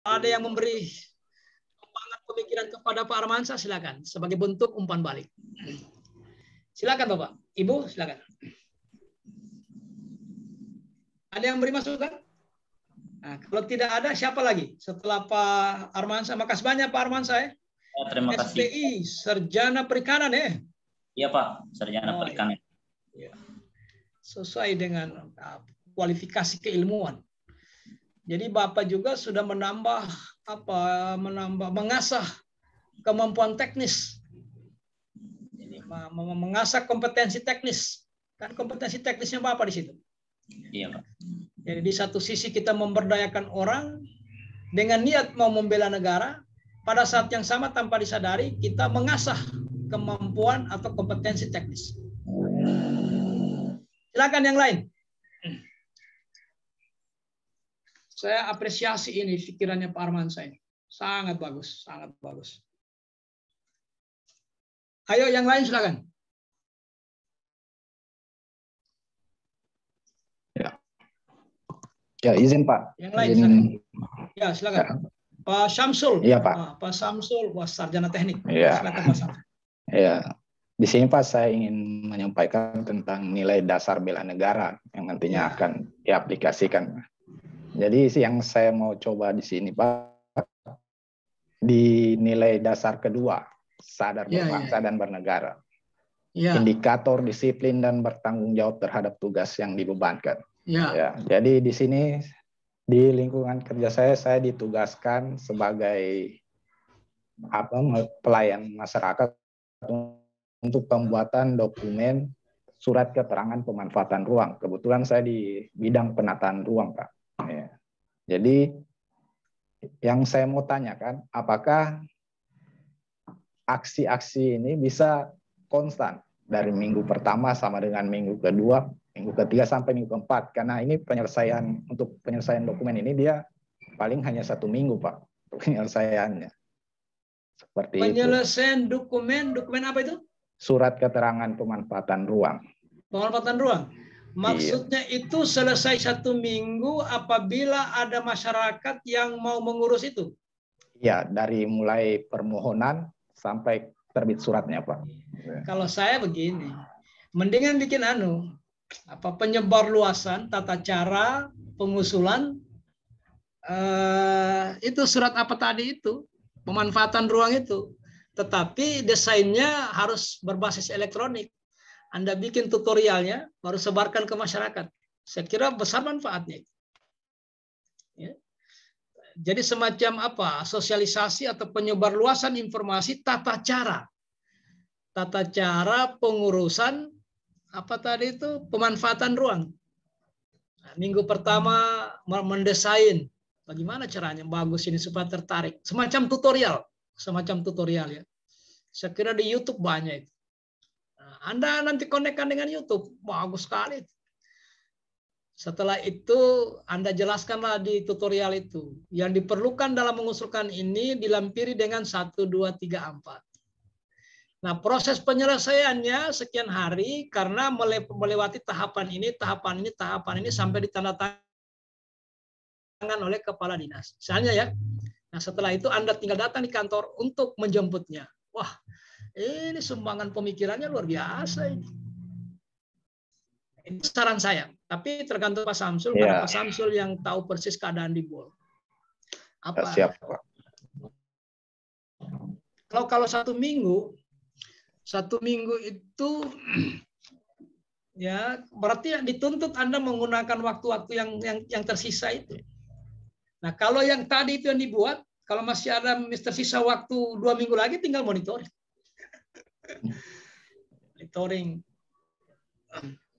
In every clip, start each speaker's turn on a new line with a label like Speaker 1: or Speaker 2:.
Speaker 1: Ada yang memberi pemikiran kepada Pak Armansyah, silakan sebagai bentuk umpan balik. Silakan Bapak, Ibu, silakan. Ada yang beri masukan? Nah, kalau tidak ada, siapa lagi? Setelah Pak Armansyah, makasih banyak Pak Armansyah.
Speaker 2: Terima kasih.
Speaker 1: SPI, Sarjana Perikanan ya?
Speaker 2: Iya Pak, Sarjana Perikanan.
Speaker 1: Ya. Sesuai dengan kualifikasi keilmuan. Jadi Bapak juga sudah menambah mengasah kemampuan teknis. Jadi mengasah kompetensi teknis. Kan kompetensi teknisnya Bapak di situ.
Speaker 2: Iya Pak.
Speaker 1: Jadi di satu sisi kita memberdayakan orang dengan niat mau membela negara, pada saat yang sama tanpa disadari kita mengasah kemampuan atau kompetensi teknis. Silakan yang lain. Saya apresiasi ini pikirannya Pak Armansyah ini. Sangat bagus, sangat bagus. Ayo yang lain silakan.
Speaker 3: Ya, izin Pak.
Speaker 1: Yang lain silakan. Ya, silakan. Ya. Pak Syamsul.
Speaker 3: Iya, Pak.
Speaker 1: Pak Syamsul, sarjana teknik.
Speaker 3: Iya.
Speaker 1: Silakan Pak Syamsul.
Speaker 3: Iya. Di sini Pak saya ingin menyampaikan tentang nilai dasar bela negara yang nantinya akan diaplikasikan. Jadi yang saya mau coba di sini Pak, di nilai dasar kedua, sadar berbangsa dan bernegara. Indikator disiplin dan bertanggung jawab terhadap tugas yang dibebankan. Ya, jadi di sini di lingkungan kerja saya ditugaskan sebagai pelayan masyarakat untuk pembuatan dokumen surat keterangan pemanfaatan ruang. Kebetulan saya di bidang penataan ruang, Pak. Ya. Jadi yang saya mau tanyakan, apakah aksi-aksi ini bisa konstan dari minggu pertama sama dengan minggu kedua, minggu ketiga sampai minggu keempat? Karena ini untuk penyelesaian dokumen ini dia paling hanya 1 minggu, Pak, untuk penyelesaiannya. Seperti
Speaker 1: penyelesaian dokumen apa itu?
Speaker 3: Surat keterangan pemanfaatan ruang.
Speaker 1: Pemanfaatan ruang. Maksudnya itu selesai 1 minggu apabila ada masyarakat yang mau mengurus itu?
Speaker 3: Ya, dari mulai permohonan sampai terbit suratnya, Pak.
Speaker 1: Kalau saya begini, mendingan bikin penyebar luasan, tata cara, pengusulan, itu surat apa tadi itu, pemanfaatan ruang itu. Tetapi desainnya harus berbasis elektronik. Anda bikin tutorialnya, baru sebarkan ke masyarakat. Saya kira besar manfaatnya. Ya. Jadi semacam sosialisasi atau penyebar luasan informasi tata cara pengurusan pemanfaatan ruang. Nah, minggu pertama mendesain bagaimana caranya bagus ini supaya tertarik, semacam tutorial ya. Saya kira di YouTube banyak itu. Nah, Anda nanti konekkan dengan YouTube, bagus sekali. Setelah itu Anda jelaskanlah di tutorial itu yang diperlukan dalam mengusulkan ini dilampiri dengan 1, 2, 3, 4. Nah, proses penyelesaiannya sekian hari karena melewati tahapan ini sampai ditandatangan oleh kepala dinas. Misalnya ya. Nah, setelah itu Anda tinggal datang di kantor untuk menjemputnya. Wah, ini sumbangan pemikirannya luar biasa ini. Itu saran saya. Tapi tergantung Pak Samsul, karena Pak Samsul yang tahu persis keadaan di BOL.
Speaker 3: Siap, Pak.
Speaker 1: Kalau 1 minggu itu ya berarti dituntut Anda menggunakan waktu-waktu yang tersisa itu. Nah, kalau yang tadi itu yang dibuat, kalau masih ada tersisa waktu 2 minggu lagi, tinggal monitoring. Monitoring.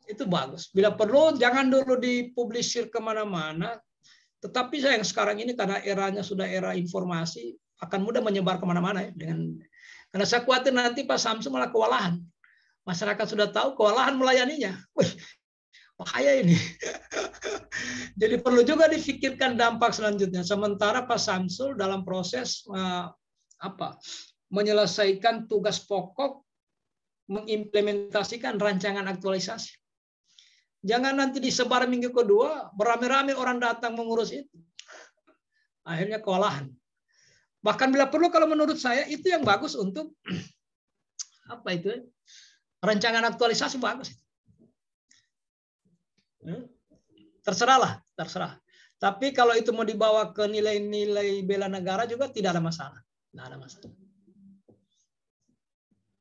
Speaker 1: Itu bagus. Bila perlu, jangan dulu dipublisir kemana-mana. Tetapi yang sekarang ini karena eranya sudah era informasi, akan mudah menyebar kemana-mana ya. Karena saya khawatir nanti Pak Samsul malah kewalahan. Masyarakat sudah tahu, kewalahan melayaninya. Wih, bahaya ini. Jadi perlu juga difikirkan dampak selanjutnya. Sementara Pak Samsul dalam proses menyelesaikan tugas pokok, mengimplementasikan rancangan aktualisasi. Jangan nanti disebar minggu kedua, beramai-ramai orang datang mengurus itu. Akhirnya kewalahan. Bahkan bila perlu kalau menurut saya itu yang bagus untuk apa itu? Rancangan aktualisasi bagus. Terserahlah, terserah. Tapi kalau itu mau dibawa ke nilai-nilai bela negara juga tidak ada masalah. Tidak ada masalah.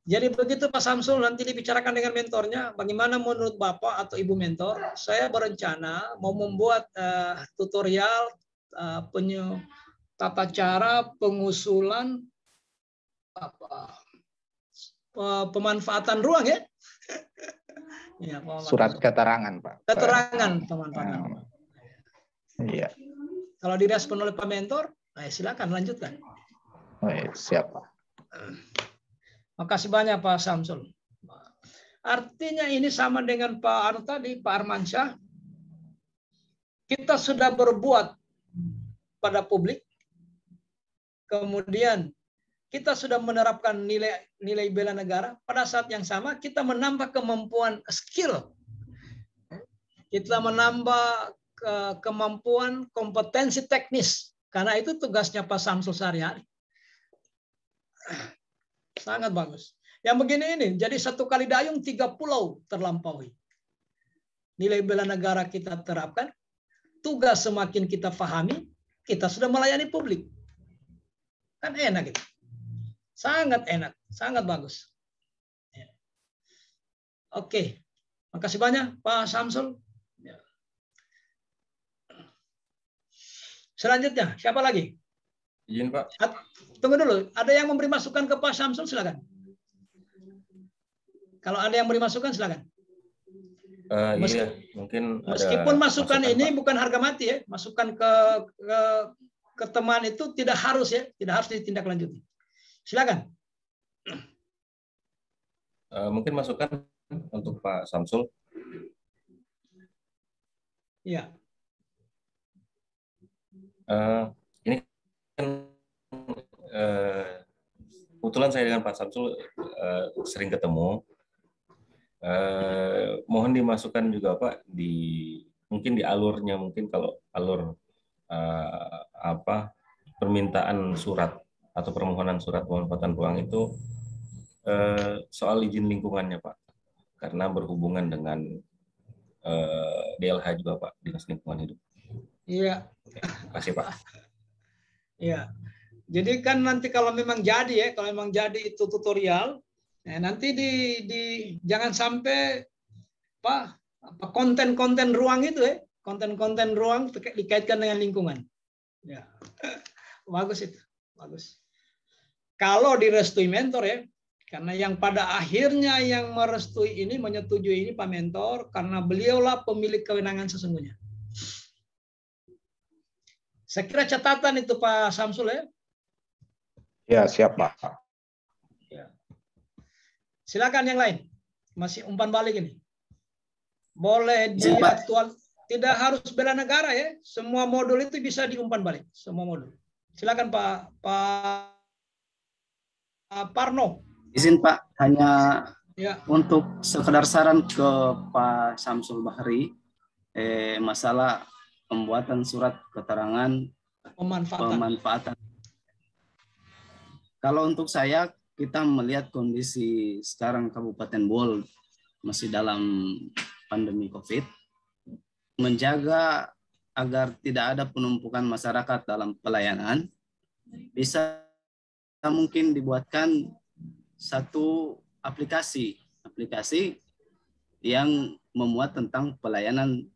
Speaker 1: Jadi begitu Pak Samsul nanti dibicarakan dengan mentornya, bagaimana menurut Bapak atau Ibu mentor, saya berencana mau membuat tutorial tata cara pengusulan pemanfaatan ruang ya. Ya,
Speaker 3: surat keterangan Pak.
Speaker 1: Keterangan pemanfaatan ruang.
Speaker 3: Iya.
Speaker 1: Kalau direspon oleh Pak Mentor, silakan lanjutkan.
Speaker 3: Siap Pak.
Speaker 1: Makasih banyak Pak Samsul. Artinya ini sama dengan Pak Anu tadi, Pak Armansyah. Kita sudah berbuat pada publik, kemudian kita sudah menerapkan nilai bela negara. Pada saat yang sama kita menambah kemampuan skill, kita menambah kemampuan kompetensi teknis. Karena itu tugasnya Pak Samsul sehari-hari. Sangat bagus. Yang begini ini, jadi 1 kali dayung 3 pulau terlampaui. Nilai bela negara kita terapkan, tugas semakin kita pahami, kita sudah melayani publik. Kan enak itu. Sangat enak, sangat bagus. Oke, makasih banyak Pak Samsul. Selanjutnya, siapa lagi?
Speaker 4: Izin Pak.
Speaker 1: Tunggu dulu, ada yang memberi masukan ke Pak Samsul, silakan. Kalau ada yang memberi masukan, silakan.
Speaker 4: Iya, mungkin
Speaker 1: meskipun
Speaker 4: ada
Speaker 1: masukan ini
Speaker 4: Pak.
Speaker 1: bukan harga mati ya, masukan ke teman itu tidak harus ya, tidak harus ditindaklanjuti. Silakan.
Speaker 4: Mungkin masukan untuk Pak Samsul.
Speaker 1: Iya.
Speaker 4: Ini kan kebetulan saya dengan Pak Samsul sering ketemu. Mohon dimasukkan juga Pak mungkin di alurnya, mungkin kalau alur permintaan surat atau permohonan surat pemanfaatan ruang itu soal izin lingkungannya Pak, karena berhubungan dengan DLH juga Pak, Dinas Lingkungan Hidup.
Speaker 1: Iya.
Speaker 4: Terima kasih Pak.
Speaker 1: Iya. Jadi kan nanti kalau memang jadi ya, kalau memang jadi itu tutorial, nanti jangan sampai Pak konten-konten ruang itu ya, konten-konten ruang dikaitkan dengan lingkungan. Ya. Bagus itu, bagus. Kalau direstui mentor ya, karena yang pada akhirnya yang merestui ini, menyetujui ini Pak Mentor, karena beliaulah pemilik kewenangan sesungguhnya. Saya kira catatan itu Pak Samsul ya.
Speaker 3: Ya, siap Pak.
Speaker 1: Ya. Silakan yang lain. Masih umpan balik ini. Boleh diaktual, tidak harus bela negara ya. Semua modul itu bisa diumpan balik, semua modul. Silakan Pak Parno.
Speaker 5: Izin Pak, hanya
Speaker 1: ya,
Speaker 5: untuk sekedar saran ke Pak Samsul Bahri, masalah pembuatan surat keterangan pemanfaatan. Kalau untuk saya, kita melihat kondisi sekarang Kabupaten Bol masih dalam pandemi COVID, menjaga agar tidak ada penumpukan masyarakat dalam pelayanan, bisa mungkin dibuatkan satu aplikasi yang memuat tentang pelayanan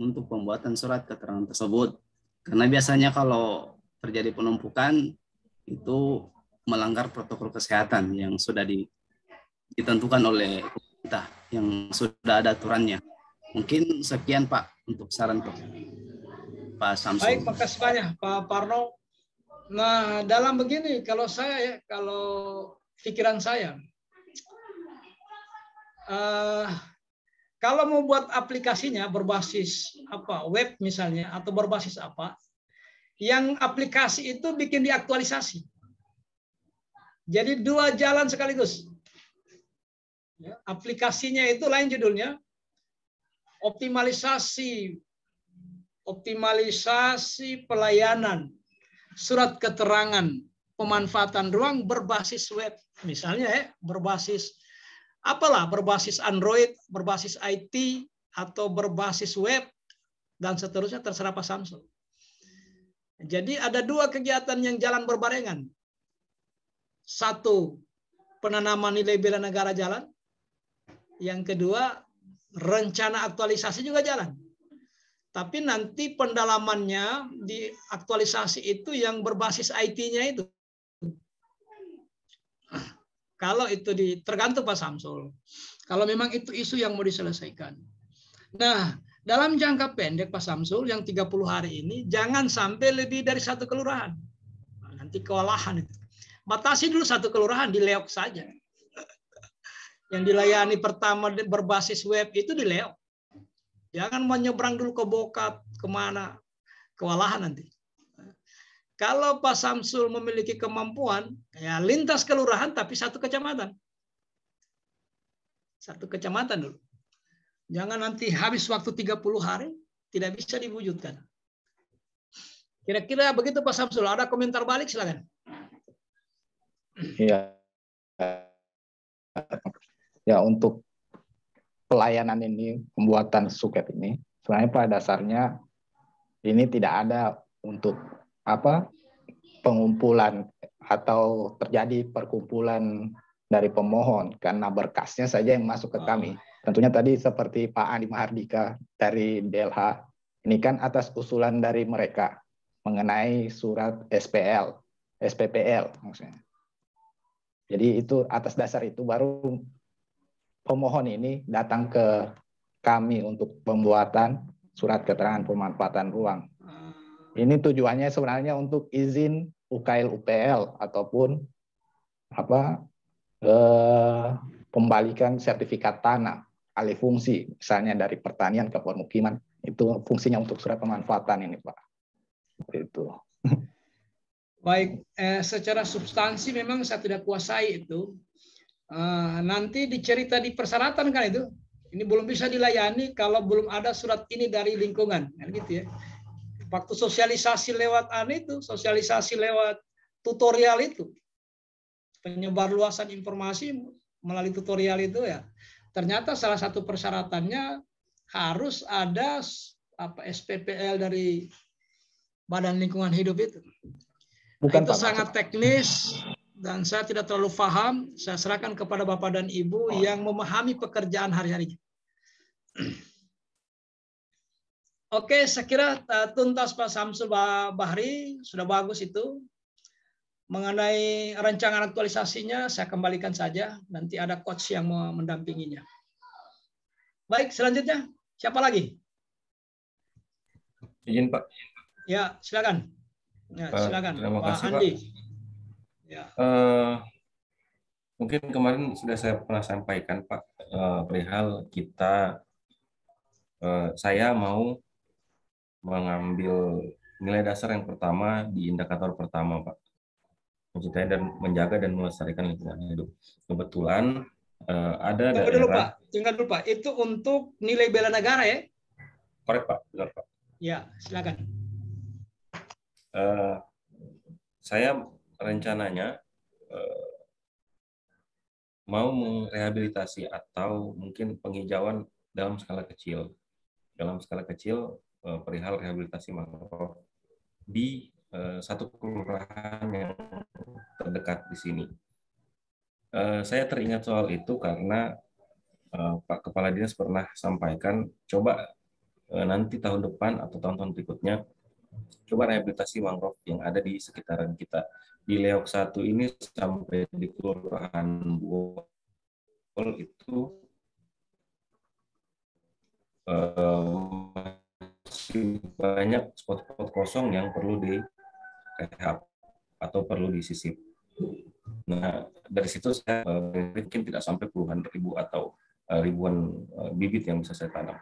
Speaker 5: untuk pembuatan surat keterangan tersebut. Karena biasanya kalau terjadi penumpukan itu melanggar protokol kesehatan yang sudah ditentukan oleh pemerintah, yang sudah ada aturannya. Mungkin sekian Pak untuk saran Pak Samsul.
Speaker 1: Baik, makasih banyak Pak Parno. Nah, dalam begini, kalau saya ya, kalau pikiran saya, kalau mau buat aplikasinya berbasis web misalnya, atau berbasis apa, yang aplikasi itu bikin diaktualisasi. Jadi 2 jalan sekaligus. Ya, aplikasinya itu lain judulnya, optimalisasi pelayanan surat keterangan pemanfaatan ruang berbasis web, misalnya berbasis apalah, berbasis Android, berbasis IT, atau berbasis web, dan seterusnya, terserah Pak Samsul. Jadi ada dua kegiatan yang jalan berbarengan. Satu, penanaman nilai bela negara jalan. Yang kedua, rencana aktualisasi juga jalan. Tapi nanti pendalamannya di aktualisasi itu yang berbasis IT-nya itu. Kalau itu tergantung Pak Samsul. Kalau memang itu isu yang mau diselesaikan. Nah, dalam jangka pendek Pak Samsul yang 30 hari ini jangan sampai lebih dari satu kelurahan. Nanti kewalahan itu. Batasi dulu satu kelurahan, di Leok saja. Yang dilayani pertama berbasis web itu di Leok. Jangan menyeberang dulu ke Bokat, kemana, kewalahan nanti. Kalau Pak Samsul memiliki kemampuan, ya lintas kelurahan tapi satu kecamatan. Satu kecamatan dulu. Jangan nanti habis waktu 30 hari, tidak bisa diwujudkan. Kira-kira begitu Pak Samsul. Ada komentar balik, silakan.
Speaker 3: Iya. Ya, untuk pelayanan ini, pembuatan suket ini, sebenarnya pada dasarnya ini tidak ada untuk pengumpulan atau terjadi perkumpulan dari pemohon, karena berkasnya saja yang masuk ke kami. Tentunya tadi seperti Pak Andi Mahardika dari DLH, ini kan atas usulan dari mereka mengenai surat SPPL maksudnya. Jadi itu atas dasar itu baru pemohon ini datang ke kami untuk pembuatan surat keterangan pemanfaatan ruang. Ini tujuannya sebenarnya untuk izin UKL UPL ataupun pembalikan sertifikat tanah alih fungsi, misalnya dari pertanian ke permukiman. Itu fungsinya untuk surat pemanfaatan ini, Pak. Itu.
Speaker 1: Baik, secara substansi memang saya tidak kuasai itu. Nanti dicerita di persyaratan kan itu. Ini belum bisa dilayani kalau belum ada surat ini dari lingkungan, kan gitu ya. Waktu sosialisasi lewat sosialisasi lewat tutorial itu, penyebar luasan informasi melalui tutorial itu ya. Ternyata salah satu persyaratannya harus ada SPPL dari Badan Lingkungan Hidup itu.
Speaker 3: Bukan,
Speaker 1: itu
Speaker 3: Pak,
Speaker 1: sangat teknis dan saya tidak terlalu paham. Saya serahkan kepada Bapak dan Ibu yang memahami pekerjaan hari-harinya. Oke, saya kira tuntas Pak Samsul Bahri, sudah bagus itu. Mengenai rancangan aktualisasinya, saya kembalikan saja. Nanti ada coach yang mendampinginya. Baik, selanjutnya. Siapa lagi?
Speaker 4: Izin, Pak.
Speaker 1: Ya, silakan. Ya, silakan,
Speaker 4: terima
Speaker 1: Pak
Speaker 4: kasih,
Speaker 1: Andi.
Speaker 4: Pak.
Speaker 1: Ya.
Speaker 4: Mungkin kemarin sudah saya pernah sampaikan, Pak, perihal kita, saya mau mengambil nilai dasar yang pertama di indikator pertama, Pak. Mencintai dan menjaga dan melestarikan lingkungan hidup. Kebetulan ada
Speaker 1: Tunggu dulu,
Speaker 4: daerah.
Speaker 1: Pak. Tunggu dulu, Pak. Itu untuk nilai bela negara ya?
Speaker 4: Korek, Pak. Benar, Pak.
Speaker 1: Ya, silakan.
Speaker 4: Saya rencananya mau merehabilitasi atau mungkin penghijauan dalam skala kecil. Dalam skala kecil perihal rehabilitasi mangrove di satu kelurahan yang terdekat di sini. Saya teringat soal itu karena Pak Kepala Dinas pernah sampaikan, coba nanti tahun depan atau tahun-tahun berikutnya, coba rehabilitasi mangrove yang ada di sekitaran kita. Di Leok 1 ini sampai di Kelurahan Buol itu masih banyak spot-spot kosong yang perlu direhab atau perlu disisip. Nah, dari situ saya mungkin tidak sampai puluhan ribu atau ribuan bibit yang bisa saya tanam.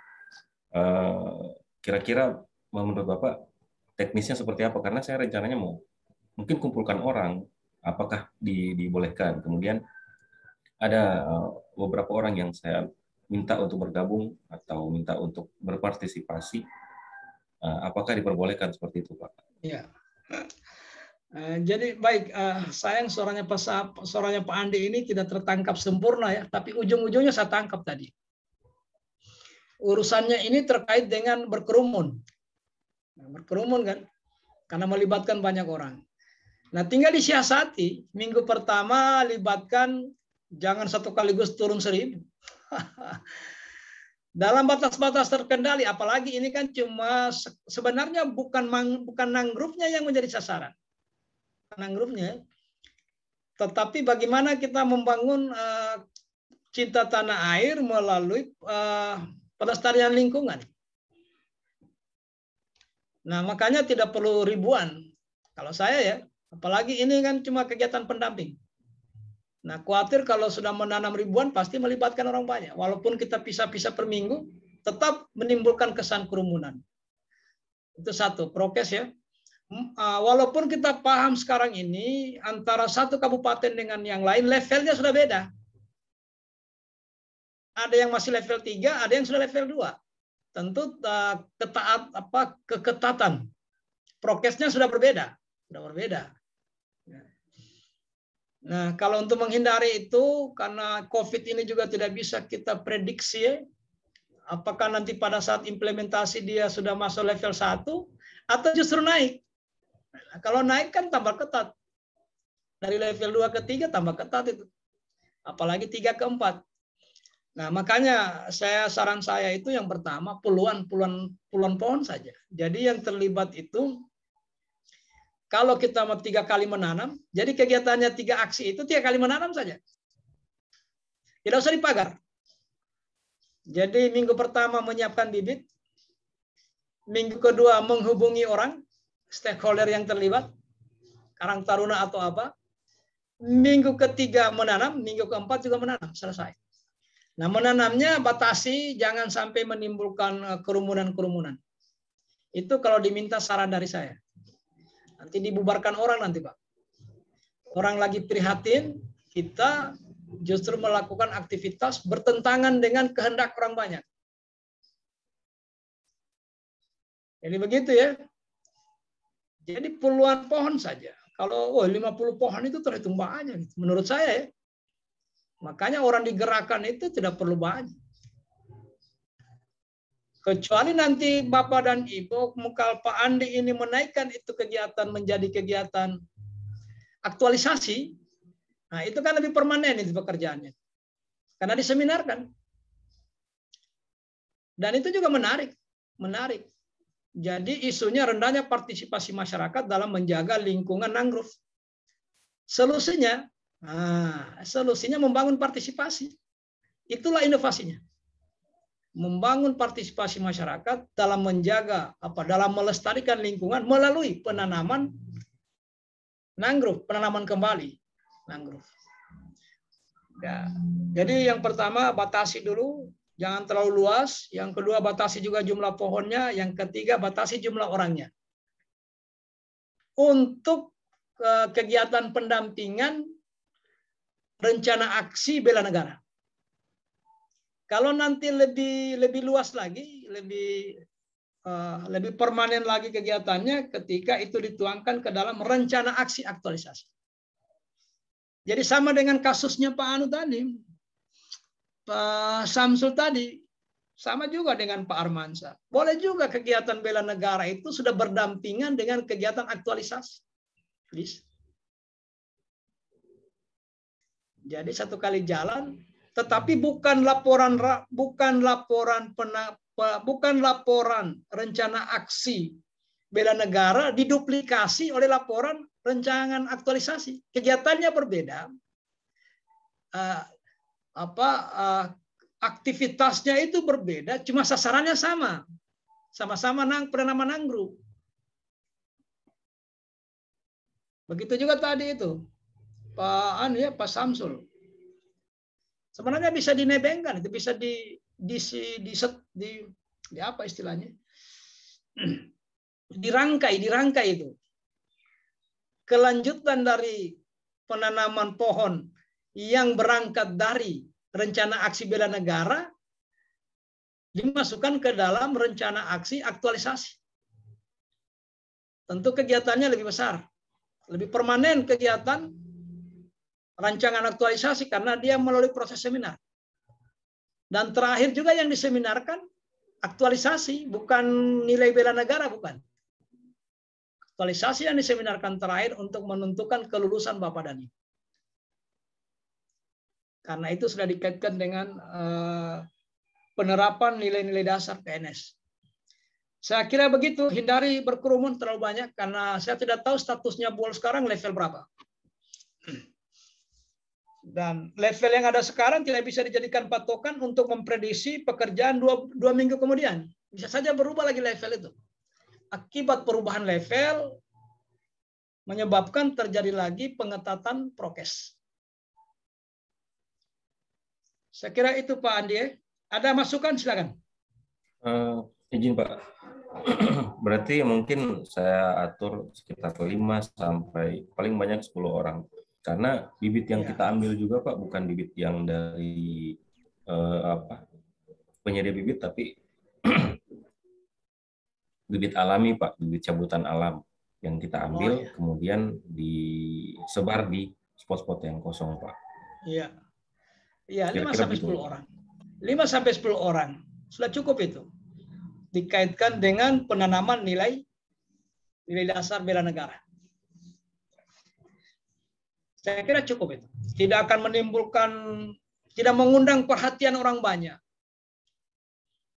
Speaker 4: Kira-kira menurut Bapak teknisnya seperti apa? Karena saya rencananya mau mungkin kumpulkan orang, apakah dibolehkan. Kemudian ada beberapa orang yang saya minta untuk bergabung atau minta untuk berpartisipasi. Apakah diperbolehkan seperti itu, Pak?
Speaker 1: Ya. Jadi baik, sayang suaranya Pak Andi ini tidak tertangkap sempurna ya, tapi ujung-ujungnya saya tangkap tadi. Urusannya ini terkait dengan berkerumun. Berkerumun kan, karena melibatkan banyak orang. Nah, tinggal disiasati. Minggu pertama libatkan, jangan satu kaligus turun 1.000. Dalam batas-batas terkendali, apalagi ini kan cuma sebenarnya bukan mangrove-nya yang menjadi sasaran. Mangrove-nya, tetapi bagaimana kita membangun cinta tanah air melalui pelestarian lingkungan. Nah, makanya tidak perlu ribuan. Kalau saya ya, apalagi ini kan cuma kegiatan pendamping. Nah, khawatir kalau sudah menanam ribuan pasti melibatkan orang banyak. Walaupun kita pisah-pisah per minggu, tetap menimbulkan kesan kerumunan. Itu satu, prokes ya. Walaupun kita paham sekarang ini antara satu kabupaten dengan yang lain levelnya sudah beda. Ada yang masih level 3, ada yang sudah level 2. Tentu keketatan prokesnya sudah berbeda. Nah, kalau untuk menghindari itu, karena COVID ini juga tidak bisa kita prediksi ya, apakah nanti pada saat implementasi dia sudah masuk level 1 atau justru naik. Nah, kalau naik kan tambah ketat. Dari level 2 ke 3 tambah ketat itu. Apalagi 3 ke 4. Nah, makanya saran saya itu yang pertama puluhan pohon saja. Jadi yang terlibat itu kalau kita mau 3 kali menanam, jadi kegiatannya 3 aksi itu 3 kali menanam saja. Tidak usah dipagar. Jadi minggu pertama menyiapkan bibit, minggu kedua menghubungi orang, stakeholder yang terlibat, Karang Taruna atau apa. Minggu ketiga menanam, minggu keempat juga menanam, selesai. Nah, menanamnya batasi, jangan sampai menimbulkan kerumunan-kerumunan. Itu kalau diminta saran dari saya. Nanti dibubarkan orang nanti, Pak. Orang lagi prihatin, kita justru melakukan aktivitas bertentangan dengan kehendak orang banyak. Jadi begitu ya. Jadi puluhan pohon saja. Kalau 50 pohon itu terhitung banyak. Menurut saya ya. Makanya orang digerakkan itu tidak perlu banyak. Kecuali nanti Bapak dan Ibu, mukal Pak Andi ini menaikkan itu kegiatan menjadi kegiatan aktualisasi. Nah, itu kan lebih permanen itu pekerjaannya. Karena diseminarkan. Dan itu juga menarik. Jadi isunya rendahnya partisipasi masyarakat dalam menjaga lingkungan mangrove. Solusinya membangun partisipasi. Itulah inovasinya. Membangun partisipasi masyarakat dalam menjaga dalam melestarikan lingkungan melalui penanaman mangrove, penanaman kembali mangrove. Ya, jadi yang pertama batasi dulu, jangan terlalu luas. Yang kedua batasi juga jumlah pohonnya. Yang ketiga batasi jumlah orangnya. Untuk kegiatan pendampingan rencana aksi bela negara. Kalau nanti lebih luas lagi, lebih permanen lagi kegiatannya ketika itu dituangkan ke dalam rencana aksi aktualisasi. Jadi sama dengan kasusnya Pak Anu tadi, Pak Samsul tadi, sama juga dengan Pak Armansyah. Boleh juga kegiatan bela negara itu sudah berdampingan dengan kegiatan aktualisasi. Please. Jadi satu kali jalan. Tetapi bukan laporan rencana aksi bela negara diduplikasi oleh laporan rencangan aktualisasi. Kegiatannya berbeda. Aktivitasnya itu berbeda, cuma sasarannya sama. Sama-sama penanaman mangrove. Begitu juga tadi itu. Pak Samsul. Sebenarnya bisa dinebengkan, itu bisa apa istilahnya? Dirangkai itu. Kelanjutan dari penanaman pohon yang berangkat dari rencana aksi bela negara dimasukkan ke dalam rencana aksi aktualisasi. Tentu kegiatannya lebih besar. lebih permanen kegiatan rancangan aktualisasi karena dia melalui proses seminar. Dan terakhir juga yang diseminarkan aktualisasi, bukan nilai bela negara, bukan. Aktualisasi yang diseminarkan terakhir untuk menentukan kelulusan Bapak dan Ibu. Karena itu sudah dikaitkan dengan penerapan nilai-nilai dasar PNS. Saya kira begitu, hindari berkerumun terlalu banyak karena saya tidak tahu statusnya BUOL sekarang level berapa. Dan level yang ada sekarang tidak bisa dijadikan patokan untuk memprediksi pekerjaan dua minggu kemudian. Bisa saja berubah lagi level itu. Akibat perubahan level menyebabkan terjadi lagi pengetatan prokes. Saya kira itu Pak Andi. Ada masukan silakan.
Speaker 4: Izin Pak. Berarti mungkin saya atur sekitar 5 sampai paling banyak 10 orang. Karena bibit yang kita ambil juga Pak bukan bibit yang dari penyedia bibit, tapi bibit alami Pak, bibit cabutan alam yang kita ambil kemudian disebar di spot-spot yang kosong Pak.
Speaker 1: Iya. Iya, 5 sampai 10 orang. 5 sampai 10 orang. Sudah cukup itu. Dikaitkan dengan penanaman nilai dasar bela negara. Saya kira cukup itu. Tidak akan menimbulkan, tidak mengundang perhatian orang banyak.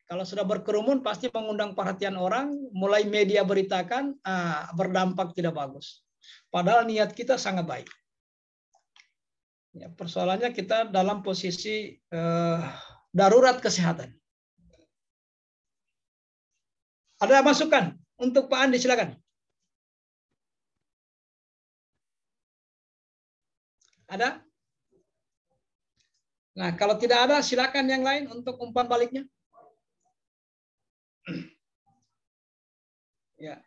Speaker 1: Kalau sudah berkerumun pasti mengundang perhatian orang, mulai media beritakan, berdampak tidak bagus. Padahal niat kita sangat baik. Ya, persoalannya kita dalam posisi darurat kesehatan. Ada masukan untuk Pak Andi, silakan. Ada? Nah, kalau tidak ada, silakan yang lain untuk umpan baliknya. Ya,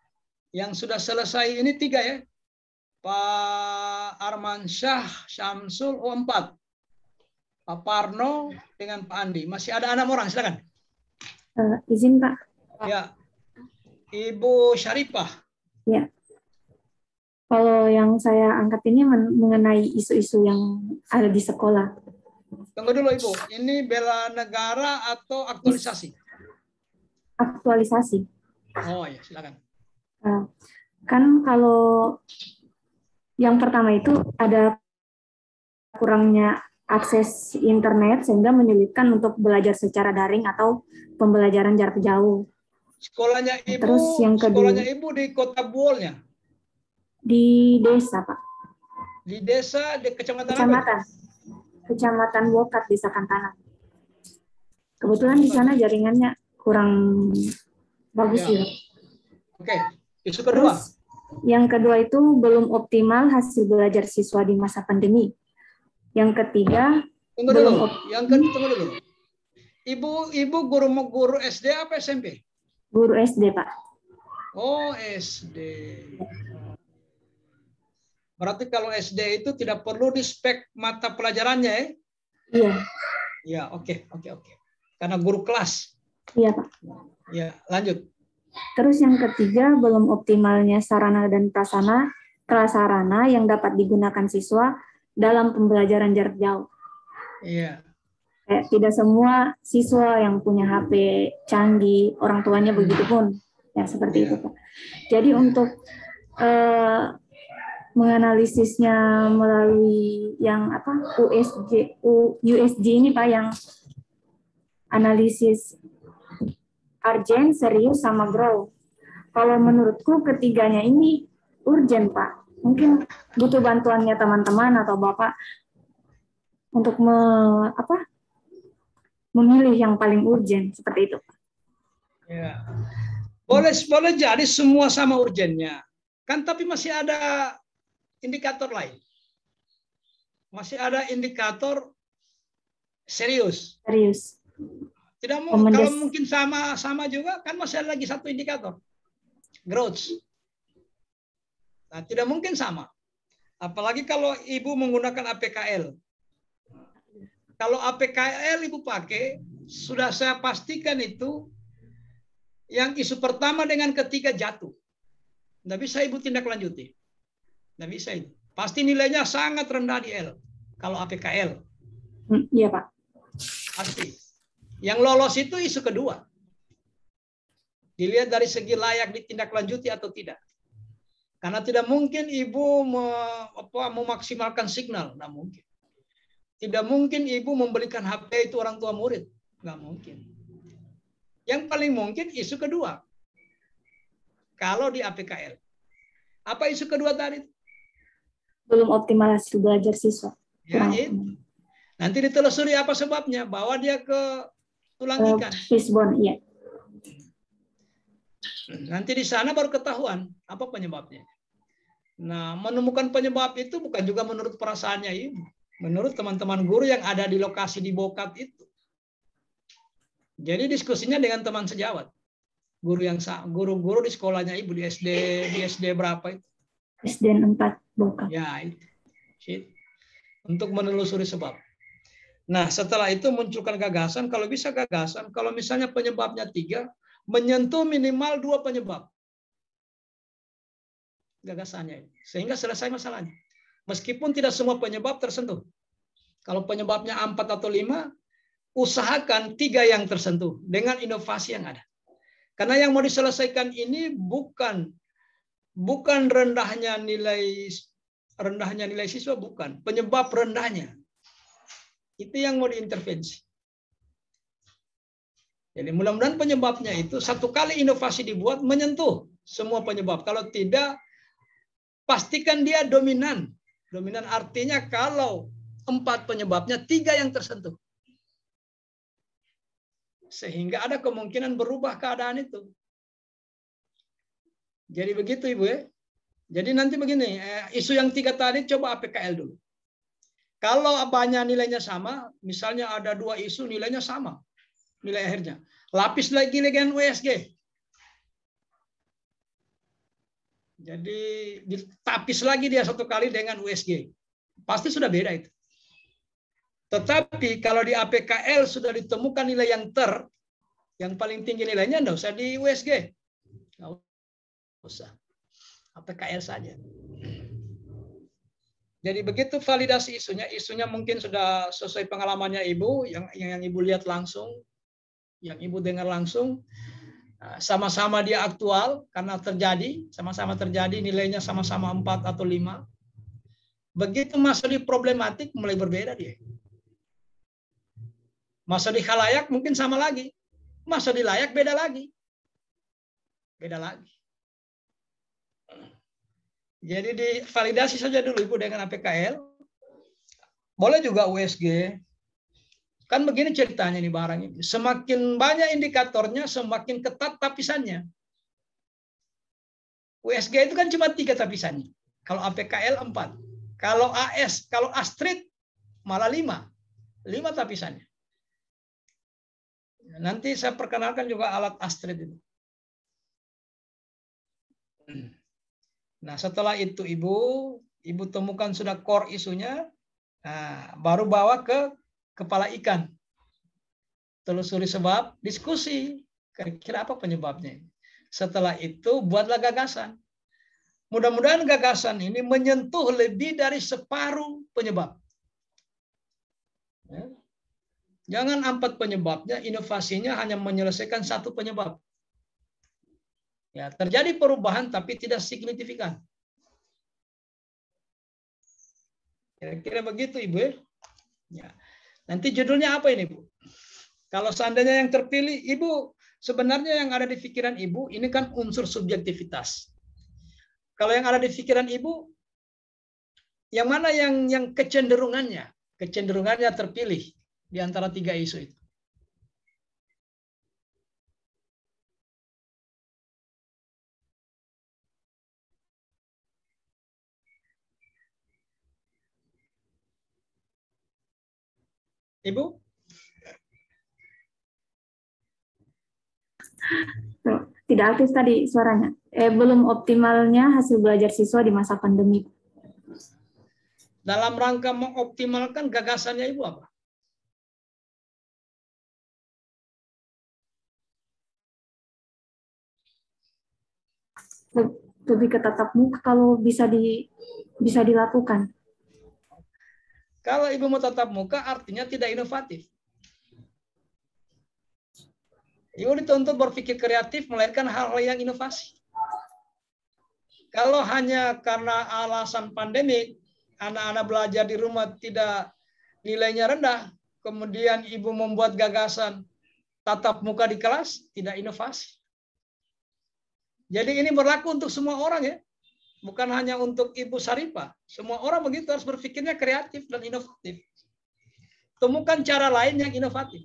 Speaker 1: yang sudah selesai ini 3 ya. Pak Arman Syah, Syamsul, 4. Pak Parno dengan Pak Andi. Masih ada 6 orang, silakan.
Speaker 6: Izin Pak.
Speaker 1: Ya, Ibu Syarifah.
Speaker 6: Ya. Kalau yang saya angkat ini mengenai isu-isu yang ada di sekolah.
Speaker 1: Tunggu dulu Ibu, ini bela negara atau aktualisasi?
Speaker 6: Aktualisasi.
Speaker 1: Oh ya, silakan.
Speaker 6: Kan kalau yang pertama itu ada kurangnya akses internet sehingga menyulitkan untuk belajar secara daring atau pembelajaran jarak jauh.
Speaker 1: Sekolahnya Ibu,
Speaker 6: Terus yang kedua,
Speaker 1: sekolahnya Ibu di kota Buolnya?
Speaker 6: Di desa, Pak.
Speaker 1: Di desa, di kecamatan apa?
Speaker 6: Kecamatan Wokat, Desa Kantanan. Kebetulan di sana jaringannya kurang bagus ya.
Speaker 1: Oke, isu kedua.
Speaker 6: Terus, yang kedua itu belum optimal hasil belajar siswa di masa pandemi. Yang ketiga,
Speaker 1: tunggu dulu. Tunggu dulu. Ibu guru SD apa SMP?
Speaker 6: Guru SD, Pak.
Speaker 1: Oh, SD. Berarti kalau SD itu tidak perlu di spek mata pelajarannya ya?
Speaker 6: Iya.
Speaker 1: Ya, oke. Karena guru kelas.
Speaker 6: Iya, Pak.
Speaker 1: Ya, lanjut.
Speaker 6: Terus yang ketiga, belum optimalnya sarana dan prasarana yang dapat digunakan siswa dalam pembelajaran jarak jauh.
Speaker 1: Iya.
Speaker 6: Tidak semua siswa yang punya HP canggih, orang tuanya begitu pun. Ya, seperti itu, Pak. Jadi untuk menganalisisnya melalui yang USG ini Pak, yang analisis urgent, serius, sama grow. Kalau menurutku ketiganya ini urgent Pak. Mungkin butuh bantuannya teman-teman atau Bapak untuk memilih yang paling urgent seperti itu.
Speaker 1: Ya. Boleh jadi semua sama urgennya. Kan tapi masih ada indikator lain. Masih ada indikator serius.
Speaker 6: Serius.
Speaker 1: Tidak mungkin, kalau mungkin sama juga kan masih ada lagi satu indikator. Growth. Nah, tidak mungkin sama. Apalagi kalau Ibu menggunakan APKL. Kalau APKL Ibu pakai, sudah saya pastikan itu yang isu pertama dengan ketiga jatuh. Tidak bisa Ibu tindak lanjuti. Nggak bisa itu. Pasti nilainya sangat rendah di L. Kalau APKL.
Speaker 6: Iya, Pak.
Speaker 1: Pasti. Yang lolos itu isu kedua. Dilihat dari segi layak ditindaklanjuti atau tidak. Karena tidak mungkin ibu memaksimalkan signal. Nggak mungkin. Tidak mungkin ibu membelikan HP itu orang tua murid. Nggak mungkin. Yang paling mungkin isu kedua. Kalau di APKL. Apa isu kedua tadi?
Speaker 6: Belum optimal hasil belajar siswa.
Speaker 1: Ya, itu. Nanti ditelusuri apa sebabnya. Bawa dia ke tulang ikan.
Speaker 6: Fishbone, iya.
Speaker 1: Nanti di sana baru ketahuan apa penyebabnya. Nah, menemukan penyebab itu bukan juga menurut perasaannya ibu. Menurut teman-teman guru yang ada di lokasi di Bokat itu. Jadi diskusinya dengan teman sejawat. Guru-guru di sekolahnya ibu di SD berapa itu?
Speaker 6: SD 4 Bokat.
Speaker 1: Ya, itu. Untuk menelusuri sebab. Nah, setelah itu munculkan gagasan, kalau bisa gagasan, kalau misalnya penyebabnya 3, menyentuh minimal 2 penyebab. Gagasannya. Sehingga selesai masalahnya. Meskipun tidak semua penyebab tersentuh. Kalau penyebabnya 4 atau 5, usahakan 3 yang tersentuh dengan inovasi yang ada. Karena yang mau diselesaikan ini bukan rendahnya nilai siswa, bukan. Penyebab rendahnya. Itu yang mau diintervensi. Jadi mudah-mudahan penyebabnya itu satu kali inovasi dibuat menyentuh semua penyebab. Kalau tidak, pastikan dia dominan. Dominan artinya kalau 4 penyebabnya, 3 yang tersentuh. Sehingga ada kemungkinan berubah keadaan itu. Jadi begitu Ibu ya. Jadi nanti begini, isu yang 3 tadi coba APKL dulu. Kalau banyak nilainya sama, misalnya ada 2 isu nilainya sama, nilai akhirnya. Lapis lagi dengan USG. Jadi ditapis lagi dia 1 kali dengan USG. Pasti sudah beda itu. Tetapi kalau di APKL sudah ditemukan nilai yang paling tinggi nilainya, enggak usah di USG. Enggak usah. APKL saja. Jadi begitu validasi isunya mungkin sudah sesuai pengalamannya Ibu, yang Ibu lihat langsung, yang Ibu dengar langsung, sama-sama dia aktual karena sama-sama terjadi, nilainya sama-sama 4 atau 5. Begitu masuk di problematik mulai berbeda dia. Masuk di khalayak mungkin sama lagi. Masuk di layak beda lagi. Beda lagi. Jadi divalidasi saja dulu Ibu dengan APKL. Boleh juga USG. Kan begini ceritanya nih barang ini. Semakin banyak indikatornya, semakin ketat tapisannya. USG itu kan cuma 3 tapisannya. Kalau APKL 4. Kalau AS, kalau Astrid malah 5. 5 tapisannya. Nanti saya perkenalkan juga alat Astrid itu. Nah, setelah itu Ibu temukan sudah core isunya, nah, baru bawa ke kepala ikan. Telusuri sebab, diskusi. Kira-kira apa penyebabnya? Setelah itu, buatlah gagasan. Mudah-mudahan gagasan ini menyentuh lebih dari separuh penyebab. Ya. Jangan 4 penyebabnya, inovasinya hanya menyelesaikan 1 penyebab. Ya, terjadi perubahan tapi tidak signifikan. Kira-kira begitu Ibu. Ya. Nanti judulnya apa ini Bu? Kalau seandainya yang terpilih, Ibu sebenarnya yang ada di pikiran Ibu ini kan unsur subjektivitas. Kalau yang ada di pikiran Ibu, yang mana yang kecenderungannya terpilih di antara 3 isu itu? Ibu?
Speaker 6: Tidak aktif tadi suaranya. Belum optimalnya hasil belajar siswa di masa pandemi.
Speaker 1: Dalam rangka mengoptimalkan gagasannya Ibu apa?
Speaker 6: lebih ke tatap muka kalau bisa dilakukan?
Speaker 1: Kalau ibu mau tatap muka artinya tidak inovatif. Ibu dituntut berpikir kreatif melahirkan hal-hal yang inovasi. Kalau hanya karena alasan pandemi, anak-anak belajar di rumah tidak nilainya rendah, kemudian ibu membuat gagasan tatap muka di kelas, tidak inovasi. Jadi ini berlaku untuk semua orang ya. Bukan hanya untuk Ibu Saripah. Semua orang begitu harus berpikirnya kreatif dan inovatif. Temukan cara lain yang inovatif.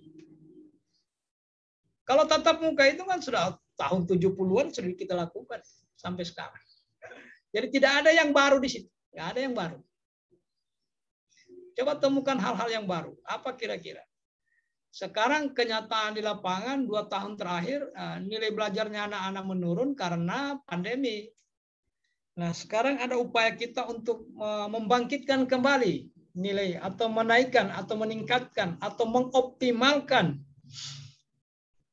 Speaker 1: Kalau tatap muka itu kan sudah tahun 70-an sudah kita lakukan sampai sekarang. Jadi tidak ada yang baru di situ. Tidak ada yang baru. Coba temukan hal-hal yang baru. Apa kira-kira? Sekarang kenyataan di lapangan 2 tahun terakhir nilai belajarnya anak-anak menurun karena pandemi. Nah, sekarang ada upaya kita untuk membangkitkan kembali nilai atau menaikkan atau meningkatkan atau mengoptimalkan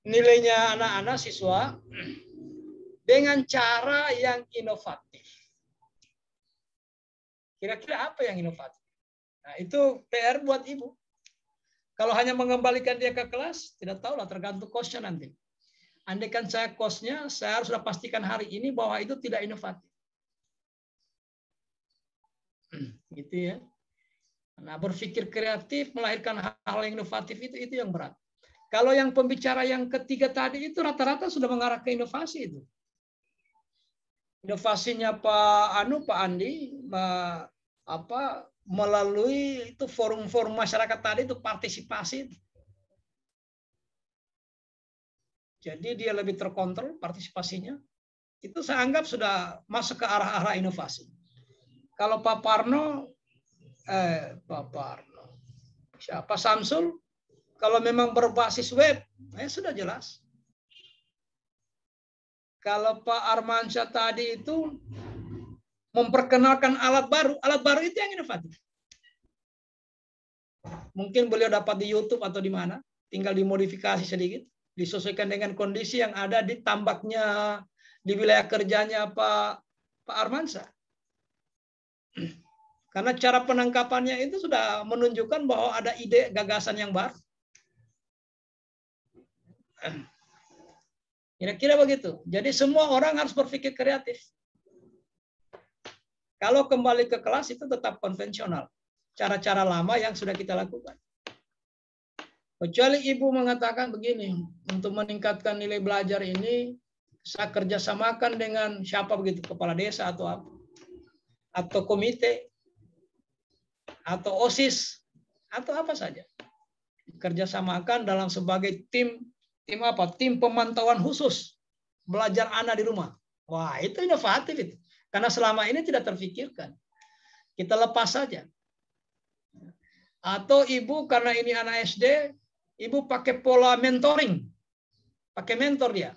Speaker 1: nilainya anak-anak siswa dengan cara yang inovatif. Kira-kira apa yang inovatif? Nah, itu PR buat ibu. Kalau hanya mengembalikan dia ke kelas, tidak tahu lah, tergantung kosnya nanti. Andaikan saya kosnya, saya harus sudah pastikan hari ini bahwa itu tidak inovatif. Gitu ya. Nah, berpikir kreatif melahirkan hal-hal yang inovatif itu yang berat. Kalau yang pembicara yang ketiga tadi itu rata-rata sudah mengarah ke inovasi itu. Inovasinya Pak Andi melalui itu forum-forum masyarakat tadi itu partisipasi. Jadi dia lebih terkontrol partisipasinya. Itu saya anggap sudah masuk ke arah-arah inovasi. Kalau Pak Parno, siapa Samsul, kalau memang berbasis web, sudah jelas. Kalau Pak Armansyah tadi itu memperkenalkan alat baru itu yang inovatif. Mungkin beliau dapat di YouTube atau di mana, tinggal dimodifikasi sedikit, disesuaikan dengan kondisi yang ada di tambaknya, di wilayah kerjanya Pak Armansyah. Karena cara penangkapannya itu sudah menunjukkan bahwa ada ide gagasan yang baru. Kira-kira begitu. Jadi semua orang harus berpikir kreatif. Kalau kembali ke kelas itu tetap konvensional. Cara-cara lama yang sudah kita lakukan. Kecuali ibu mengatakan begini, untuk meningkatkan nilai belajar ini, saya kerjasamakan dengan siapa begitu, kepala desa atau apa. Atau komite, atau OSIS, atau apa saja. Kerjasamakan dalam sebagai tim pemantauan khusus. Belajar anak di rumah. Wah, itu inovatif itu. Karena selama ini tidak terfikirkan. Kita lepas saja. Atau ibu karena ini anak SD, ibu pakai pola mentoring. Pakai mentor dia.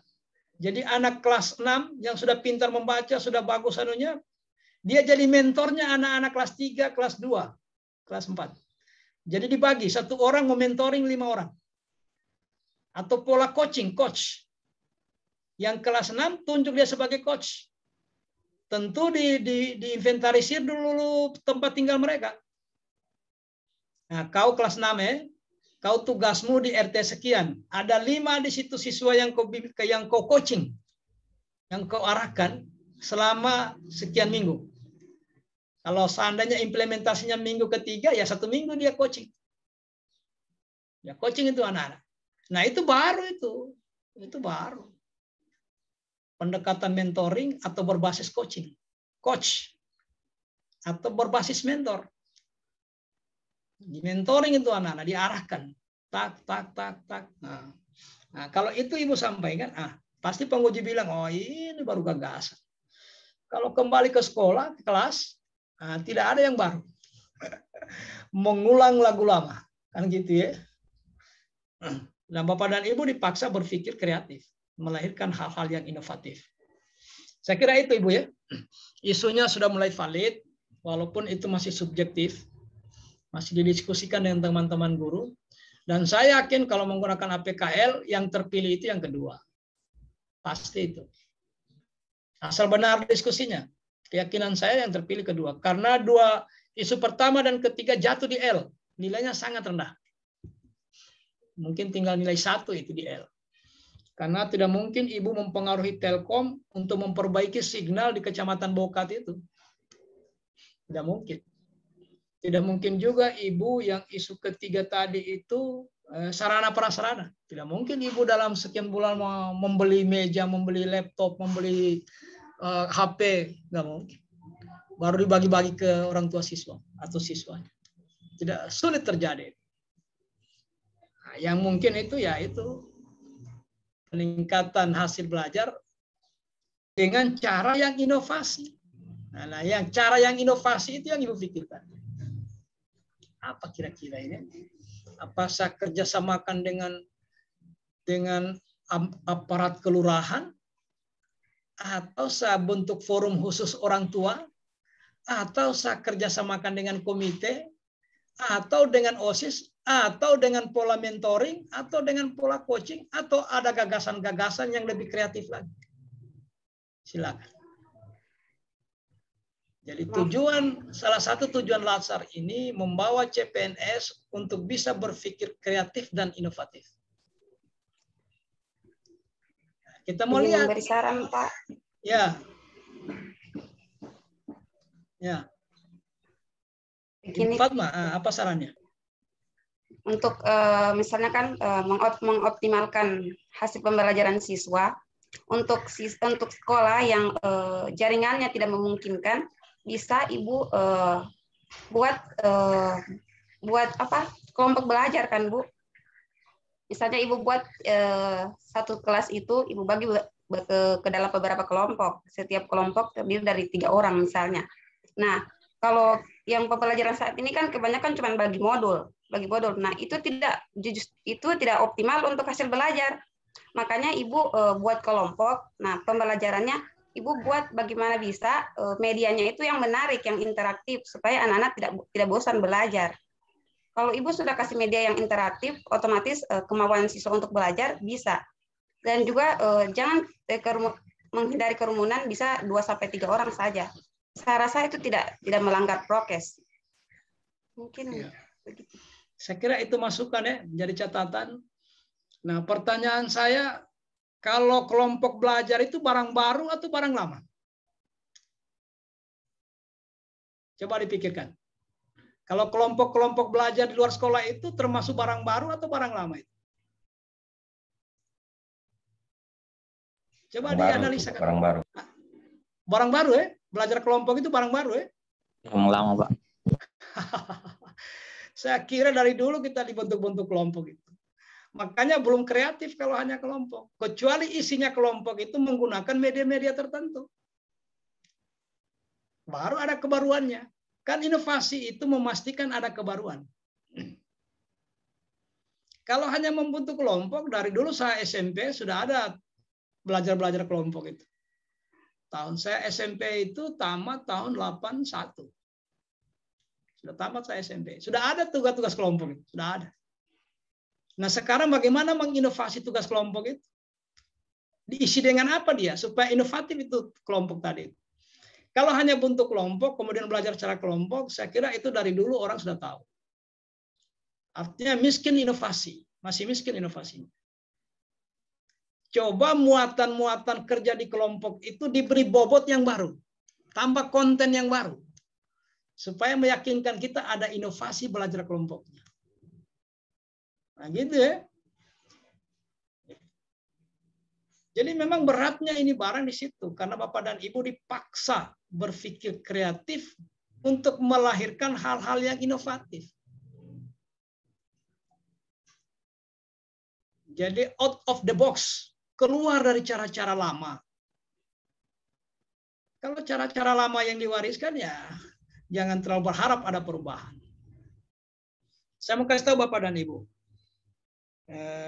Speaker 1: Jadi anak kelas 6 yang sudah pintar membaca, sudah bagus anunya, dia jadi mentornya anak-anak kelas 3, kelas 2, kelas 4. Jadi dibagi, satu orang mementoring 5 orang. Atau pola coaching, coach. Yang kelas 6 tunjuk dia sebagai coach. Tentu diinventarisir dulu tempat tinggal mereka. Nah, kau kelas 6 kau tugasmu di RT sekian. Ada 5 di situ siswa yang kau coaching, yang kau arahkan selama sekian minggu. Kalau seandainya implementasinya minggu ketiga, ya 1 minggu dia coaching. Ya coaching itu anak-anak. Nah itu baru itu baru. Pendekatan mentoring atau berbasis coaching. Coach. Atau berbasis mentor. Di mentoring itu anak-anak diarahkan. Tak. Nah, kalau itu ibu sampaikan, pasti penguji bilang, oh ini baru gagasan. Kalau kembali ke sekolah, ke kelas, tidak ada yang baru. Mengulang lagu lama. Kan gitu ya. Nah, Bapak dan Ibu dipaksa berpikir kreatif. Melahirkan hal-hal yang inovatif. Saya kira itu Ibu ya. Isunya sudah mulai valid. Walaupun itu masih subjektif. Masih didiskusikan dengan teman-teman guru. Dan saya yakin kalau menggunakan APKL, yang terpilih itu yang kedua. Pasti itu. Asal benar diskusinya. Keyakinan saya yang terpilih kedua. Karena dua isu pertama dan ketiga jatuh di L. Nilainya sangat rendah. Mungkin tinggal nilai 1 itu di L. Karena tidak mungkin ibu mempengaruhi Telkom untuk memperbaiki signal di Kecamatan Bokat itu. Tidak mungkin. Tidak mungkin juga ibu yang isu ketiga tadi itu sarana prasarana. Tidak mungkin ibu dalam sekian bulan mau membeli meja, membeli laptop, membeli HP, nggak mungkin. Baru dibagi-bagi ke orang tua siswa atau siswanya. Tidak, sulit terjadi. Nah, yang mungkin itu ya itu peningkatan hasil belajar dengan cara yang inovasi. Nah, yang cara yang inovasi itu yang ibu pikirkan. Apa kira-kira ini? Apa saya kerjasamakan dengan aparat kelurahan? Atau saya bentuk forum khusus orang tua, atau saya kerjasamakan dengan komite, atau dengan OSIS, atau dengan pola mentoring, atau dengan pola coaching, atau ada gagasan-gagasan yang lebih kreatif lagi. Silakan. Jadi salah satu tujuan LASAR ini membawa CPNS untuk bisa berpikir kreatif dan inovatif. Kita mau lihat.
Speaker 7: Memberi saran, Pak.
Speaker 1: Ya. Ya.
Speaker 7: Begini,
Speaker 1: Fatma, apa sarannya?
Speaker 7: untuk misalnya kan mengoptimalkan hasil pembelajaran siswa untuk sekolah yang jaringannya tidak memungkinkan, bisa ibu buat apa kelompok belajar kan Bu. Misalnya ibu buat satu kelas itu ibu bagi ke dalam beberapa kelompok. Setiap kelompok terdiri dari 3 orang misalnya. Nah, kalau yang pembelajaran saat ini kan kebanyakan cuma bagi modul. Nah, itu tidak optimal untuk hasil belajar. Makanya ibu buat kelompok. Nah, pembelajarannya ibu buat bagaimana bisa medianya itu yang menarik, yang interaktif supaya anak-anak tidak bosan belajar. Kalau ibu sudah kasih media yang interaktif, otomatis kemauan siswa untuk belajar bisa. Dan juga jangan menghindari kerumunan, bisa 2-3 orang saja. Saya rasa itu tidak melanggar prokes. Mungkin
Speaker 1: ya.
Speaker 7: Begitu.
Speaker 1: Saya kira itu masukan ya, jadi catatan. Nah, pertanyaan saya, kalau kelompok belajar itu barang baru atau barang lama? Coba dipikirkan. Kalau kelompok-kelompok belajar di luar sekolah itu termasuk barang baru atau barang lama itu? Coba dianalisa.
Speaker 4: Barang baru.
Speaker 1: Barang baru ya? Belajar kelompok itu barang baru ya?
Speaker 2: Barang lama, Pak.
Speaker 1: Saya kira dari dulu kita dibentuk-bentuk kelompok itu. Makanya belum kreatif kalau hanya kelompok. Kecuali isinya kelompok itu menggunakan media-media tertentu. Baru ada kebaruannya. Kan inovasi itu memastikan ada kebaruan. Kalau hanya membentuk kelompok, dari dulu saya SMP sudah ada belajar-belajar kelompok itu. Saya SMP itu tamat tahun 81. Sudah tamat saya SMP. Sudah ada tugas-tugas kelompok itu. Sudah ada. Nah, sekarang bagaimana menginovasi tugas kelompok itu? Diisi dengan apa dia? Supaya inovatif itu kelompok tadi. Kalau hanya bentuk kelompok, kemudian belajar secara kelompok, saya kira itu dari dulu orang sudah tahu. Artinya miskin inovasi. Masih miskin inovasinya. Coba muatan-muatan kerja di kelompok itu diberi bobot yang baru. Tambah konten yang baru. Supaya meyakinkan kita ada inovasi belajar kelompoknya. Nah gitu ya. Jadi memang beratnya ini barang di situ. Karena Bapak dan Ibu dipaksa berpikir kreatif untuk melahirkan hal-hal yang inovatif. Jadi out of the box. Keluar dari cara-cara lama. Kalau cara-cara lama yang diwariskan ya jangan terlalu berharap ada perubahan. Saya mau kasih tahu Bapak dan Ibu.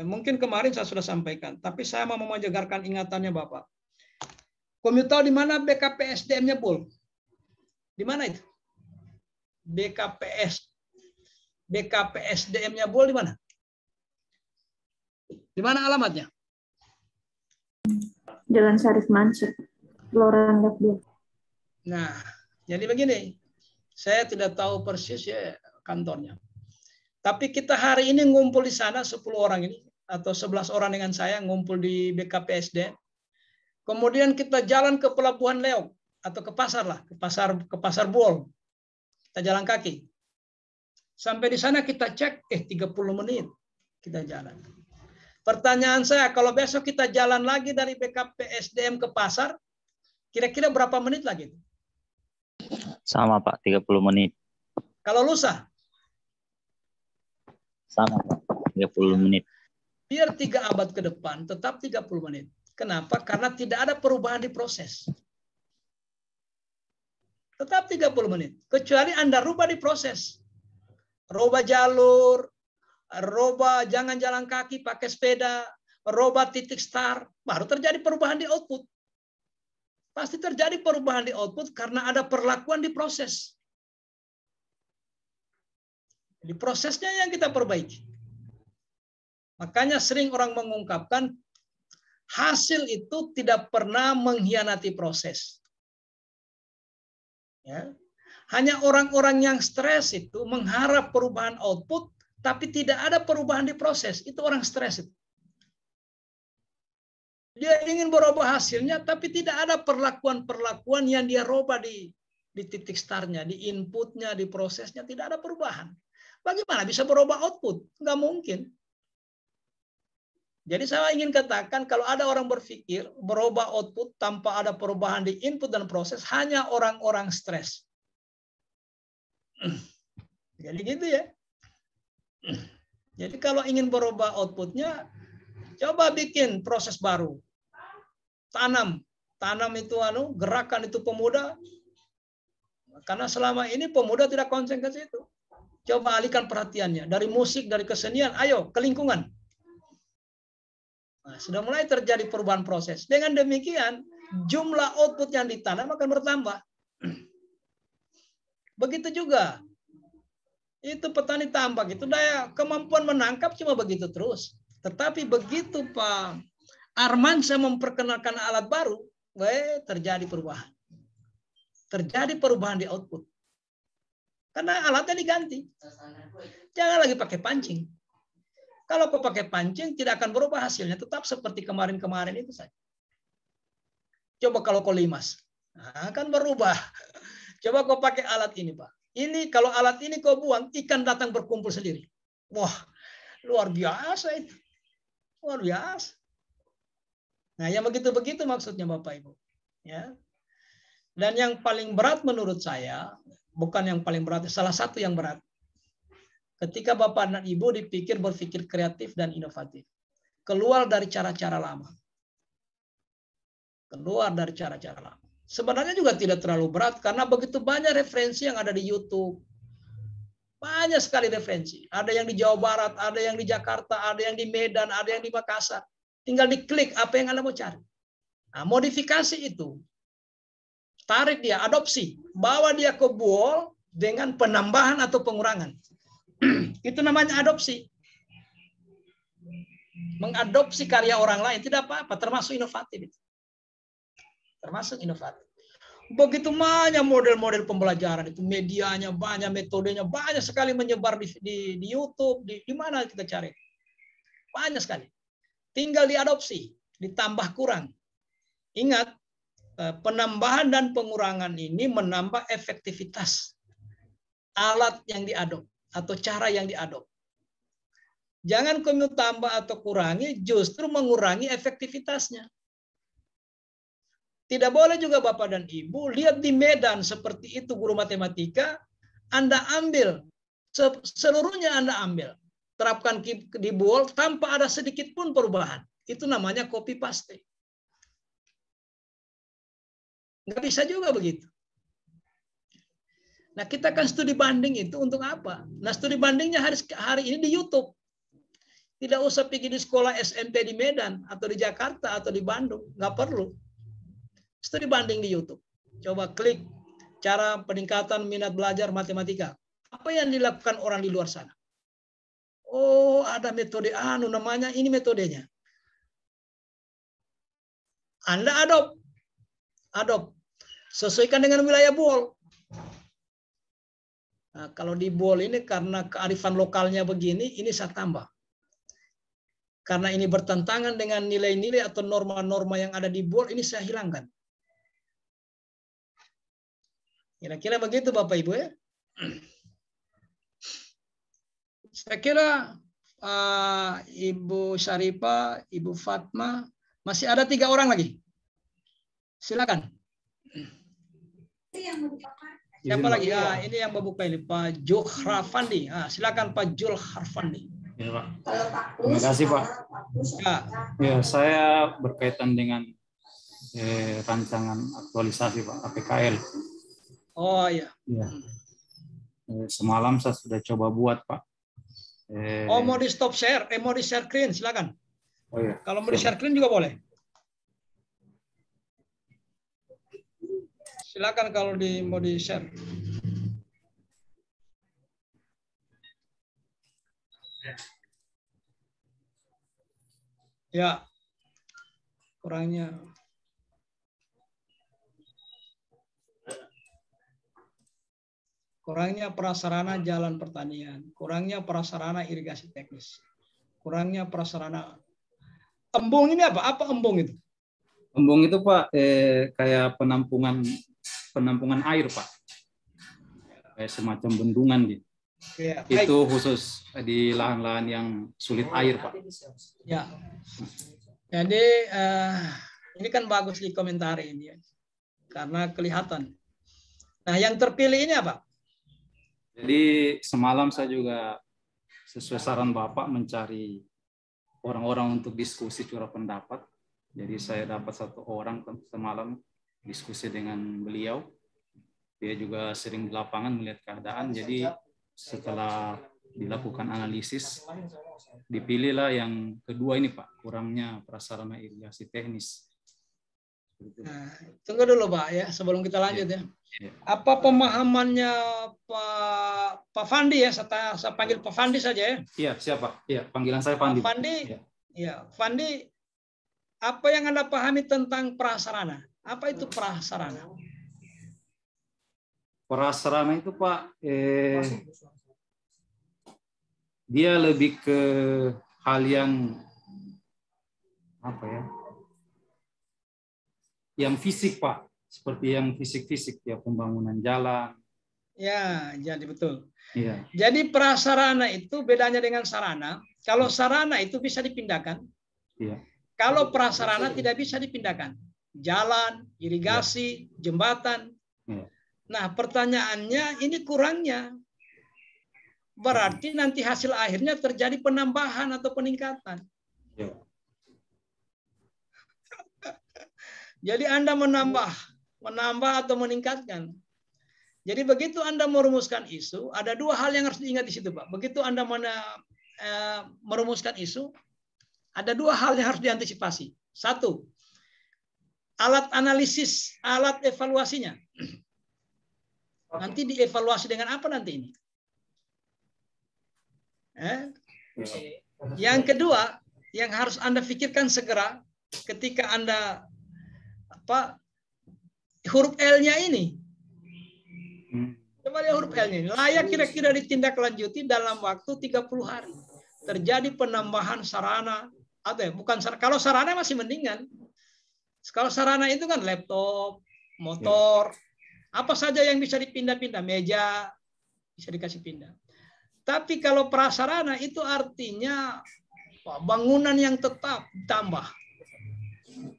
Speaker 1: Mungkin kemarin saya sudah sampaikan, tapi saya mau menjagarkan ingatannya Bapak. Kamu tahu di mana BKPSDM-nya, Bul? Di mana itu? BKPSDM-nya, Bul, di mana? Di mana alamatnya?
Speaker 6: Jalan Syarif Mansur. Explorer Lab 2.
Speaker 1: Nah, jadi begini, saya tidak tahu persis ya kantornya. Tapi kita hari ini ngumpul di sana 10 orang ini, atau 11 orang dengan saya ngumpul di BKPSD. Kemudian kita jalan ke Pelabuhan Leok, atau ke pasar lah, ke pasar Buol. Kita jalan kaki. Sampai di sana kita cek, 30 menit kita jalan. Pertanyaan saya, kalau besok kita jalan lagi dari BKPSDM ke pasar, kira-kira berapa menit lagi?
Speaker 2: Sama Pak, 30 menit.
Speaker 1: Kalau lusa?
Speaker 2: Sama Pak, 30 menit.
Speaker 1: Biar 3 abad ke depan, tetap 30 menit. Kenapa? Karena tidak ada perubahan di proses. Tetap 30 menit. Kecuali Anda rubah di proses. Rubah jalur, rubah jangan jalan kaki, pakai sepeda, rubah titik start, baru terjadi perubahan di output. Pasti terjadi perubahan di output karena ada perlakuan di proses. Di prosesnya yang kita perbaiki. Makanya sering orang mengungkapkan hasil itu tidak pernah mengkhianati proses. Ya. Hanya orang-orang yang stres itu mengharap perubahan output, tapi tidak ada perubahan di proses. Itu orang stres itu. Dia ingin berubah hasilnya, tapi tidak ada perlakuan-perlakuan yang dia rubah di titik startnya, di inputnya, di prosesnya, tidak ada perubahan. Bagaimana bisa berubah output? Nggak mungkin. Jadi saya ingin katakan, kalau ada orang berpikir berubah output tanpa ada perubahan di input dan proses, hanya orang-orang stres. Jadi gitu ya. Jadi kalau ingin berubah outputnya, coba bikin proses baru. Tanam itu gerakan itu pemuda. Karena selama ini pemuda tidak konsen ke situ. Coba alihkan perhatiannya dari musik, dari kesenian, ayo ke lingkungan. Nah, sudah mulai terjadi perubahan proses. Dengan demikian, jumlah output yang ditanam akan bertambah. Begitu juga. Itu petani tambak itu daya kemampuan menangkap cuma begitu terus. Tetapi begitu Pak Armansyah memperkenalkan alat baru, terjadi perubahan. Terjadi perubahan di output. Karena alatnya diganti. Jangan lagi pakai pancing. Kalau kau pakai pancing tidak akan berubah hasilnya, tetap seperti kemarin-kemarin itu saja. Coba kalau kau limas, akan berubah. Coba kau pakai alat ini, Pak. Ini kalau alat ini kau buang, ikan datang berkumpul sendiri. Wah, luar biasa itu. Luar biasa. Nah, yang begitu-begitu maksudnya Bapak Ibu. Ya. Dan yang paling berat menurut saya, bukan yang paling berat, salah satu yang berat. Ketika Bapak dan Ibu berpikir kreatif dan inovatif. Keluar dari cara-cara lama. Keluar dari cara-cara lama. Sebenarnya juga tidak terlalu berat karena begitu banyak referensi yang ada di YouTube. Banyak sekali referensi. Ada yang di Jawa Barat, ada yang di Jakarta, ada yang di Medan, ada yang di Makassar. Tinggal diklik apa yang Anda mau cari. Nah, modifikasi itu. Tarik dia, adopsi. Bawa dia ke Buol dengan penambahan atau pengurangan. Itu namanya adopsi. Mengadopsi karya orang lain tidak apa-apa, termasuk inovatif. Termasuk inovatif. Begitu banyak model-model pembelajaran itu, medianya banyak, metodenya banyak sekali menyebar di YouTube, di mana kita cari. Banyak sekali. Tinggal diadopsi, ditambah kurang. Ingat, penambahan dan pengurangan ini menambah efektivitas alat yang diadop atau cara yang diadop. Jangan kamu tambah atau kurangi, justru mengurangi efektivitasnya. Tidak boleh juga Bapak dan Ibu lihat di Medan seperti itu guru matematika, Anda ambil, seluruhnya Anda ambil. Terapkan di Buol tanpa ada sedikit pun perubahan. Itu namanya copy paste. Nggak bisa juga begitu. Nah, kita kan studi banding itu untuk apa? Nah, studi bandingnya hari ini di YouTube. Tidak usah pergi di sekolah SMP di Medan, atau di Jakarta, atau di Bandung. Nggak perlu. Studi banding di YouTube. Coba klik cara peningkatan minat belajar matematika. Apa yang dilakukan orang di luar sana? Oh, ada metode namanya ini metodenya. Anda adopt. adopt. Sesuaikan dengan wilayah BOL. Nah, kalau di BOL ini karena kearifan lokalnya begini, ini saya tambah. Karena ini bertentangan dengan nilai-nilai atau norma-norma yang ada di BOL, ini saya hilangkan. Kira-kira begitu Bapak Ibu ya. Saya kira Ibu Syarifah, Ibu Fatma, masih ada 3 orang lagi. Silakan. Siapa lagi? Ini yang membuka ini Pak Julharfandi. Silakan Pak Julharfandi.
Speaker 8: Ya, Pak. Terima kasih Pak. Ya, saya berkaitan dengan rancangan aktualisasi Pak APKL.
Speaker 1: Oh iya.
Speaker 8: Ya. Semalam saya sudah coba buat Pak.
Speaker 1: Mau di stop share, mau di share screen, silakan.
Speaker 8: Oh iya.
Speaker 1: Kalau mau di share screen juga boleh. Silakan kalau mau di share. Ya, kurangnya. Kurangnya prasarana jalan pertanian, kurangnya prasarana irigasi teknis, kurangnya prasarana. Embung ini apa? Apa embung itu?
Speaker 8: Embung itu Pak kayak penampungan air Pak, kayak semacam bendungan gitu.
Speaker 1: Ya,
Speaker 8: itu khusus di lahan-lahan yang sulit air Pak.
Speaker 1: Ya, jadi ini kan bagus dikomentari ini ya, karena kelihatan. Nah, yang terpilih ini apa?
Speaker 8: Jadi semalam saya juga sesuai saran Bapak mencari orang-orang untuk diskusi curah pendapat. Jadi saya dapat 1 orang semalam diskusi dengan beliau. Dia juga sering di lapangan melihat keadaan. Jadi setelah dilakukan analisis, dipilihlah yang kedua ini Pak, kurangnya prasarana irigasi teknis.
Speaker 1: Nah, tunggu dulu Pak ya, sebelum kita lanjut ya. Apa pemahamannya Pak Fandi ya? Saya panggil Pak Fandi saja ya.
Speaker 8: Iya, siapa? Iya, panggilan saya Fandi.
Speaker 1: Pak Fandi, ya Fandi, apa yang Anda pahami tentang prasarana? Apa itu prasarana?
Speaker 8: Prasarana itu Pak, dia lebih ke hal yang apa ya? Yang fisik Pak, seperti yang fisik-fisik ya, pembangunan jalan.
Speaker 1: Ya, jadi betul.
Speaker 8: Iya.
Speaker 1: Jadi prasarana itu bedanya dengan sarana. Kalau sarana itu bisa dipindahkan.
Speaker 8: Iya.
Speaker 1: Kalau prasarana tidak bisa dipindahkan. Jalan, irigasi, jembatan.
Speaker 8: Iya.
Speaker 1: Nah, pertanyaannya ini kurangnya. Berarti nanti hasil akhirnya terjadi penambahan atau peningkatan.
Speaker 8: Iya.
Speaker 1: Jadi Anda menambah atau meningkatkan. Jadi begitu Anda merumuskan isu, ada 2 hal yang harus diingat di situ, Pak. Begitu Anda merumuskan isu, ada 2 hal yang harus diantisipasi. 1, alat analisis, alat evaluasinya. Nanti dievaluasi dengan apa nanti ini? Yang kedua, yang harus Anda pikirkan segera ketika Anda huruf L-nya ini. Coba lihat huruf L-nya ini. Layak kira-kira ditindaklanjuti dalam waktu 30 hari. Terjadi penambahan sarana atau ya, bukan sarana. Kalau sarana masih mendingan. Kalau sarana itu kan laptop, motor, apa saja yang bisa dipindah-pindah, meja bisa dikasih pindah. Tapi kalau prasarana itu artinya bangunan yang tetap tambah.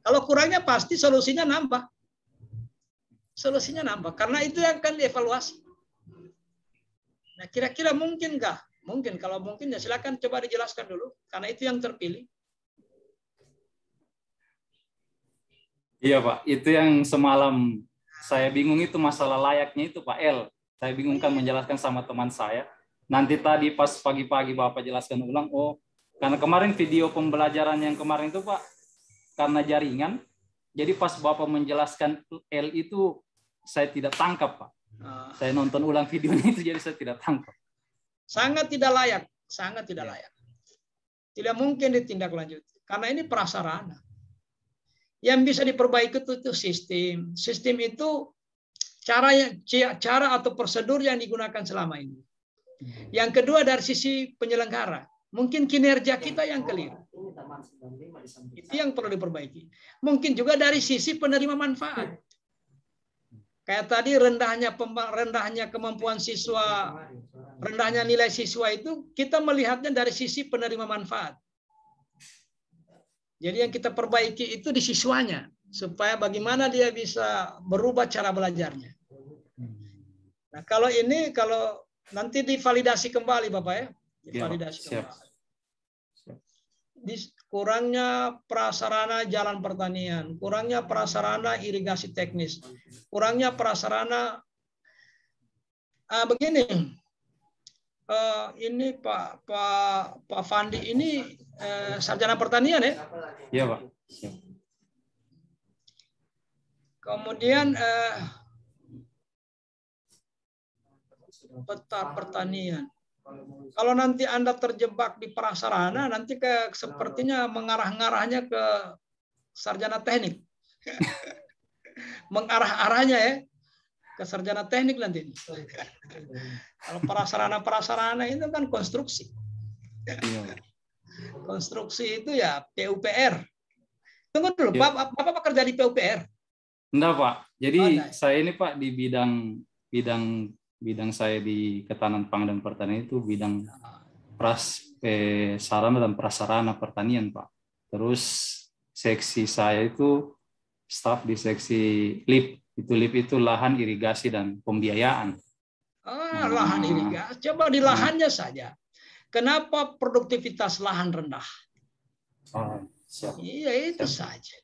Speaker 1: Kalau kurangnya pasti solusinya nambah. Solusinya nambah. Karena itu yang akan dievaluasi. Nah, kira-kira mungkin nggak? Mungkin. Kalau mungkin ya silakan coba dijelaskan dulu. Karena itu yang terpilih.
Speaker 8: Iya Pak. Itu yang semalam saya bingung itu masalah layaknya itu Pak L. Saya bingung kan menjelaskan sama teman saya. Nanti tadi pas pagi-pagi Bapak jelaskan ulang. Oh, karena kemarin video pembelajaran yang kemarin itu Pak, karena jaringan, jadi pas Bapak menjelaskan L itu saya tidak tangkap Pak. Saya nonton ulang videonya itu jadi saya tidak tangkap.
Speaker 1: Sangat tidak layak, sangat tidak layak. Tidak mungkin ditindaklanjuti karena ini prasarana. Yang bisa diperbaiki itu sistem. Sistem itu cara atau prosedur yang digunakan selama ini. Yang kedua dari sisi penyelenggara, mungkin kinerja kita yang keliru. Itu yang perlu diperbaiki. Mungkin juga dari sisi penerima manfaat. Kayak tadi rendahnya kemampuan siswa, rendahnya nilai siswa itu kita melihatnya dari sisi penerima manfaat. Jadi yang kita perbaiki itu di siswanya, supaya bagaimana dia bisa berubah cara belajarnya. Nah, kalau nanti divalidasi kembali, Bapak ya, divalidasi kembali. Kurangnya prasarana jalan pertanian, kurangnya prasarana irigasi teknis, kurangnya prasarana begini. Ini Pak Fandi ini sarjana pertanian ya?
Speaker 8: Iya, Pak.
Speaker 1: Kemudian peta pertanian. Kalau nanti Anda terjebak di prasarana, nanti sepertinya mengarah-ngarahnya ke sarjana teknik. Mengarah-arahnya ya ke sarjana teknik nanti. Kalau prasarana itu kan konstruksi. Konstruksi itu ya PUPR. Tunggu dulu, Bapak bekerja di PUPR?
Speaker 8: Enggak, Pak. Jadi saya ini, Pak, di bidang saya di Ketahanan Pangan dan Pertanian itu bidang sarana dan prasarana pertanian, Pak. Terus seksi saya itu staf di seksi LIP. LIP itu lahan irigasi dan pembiayaan.
Speaker 1: Lahan irigasi. Coba di lahannya saja. Kenapa produktivitas lahan rendah? Iya, itu saja.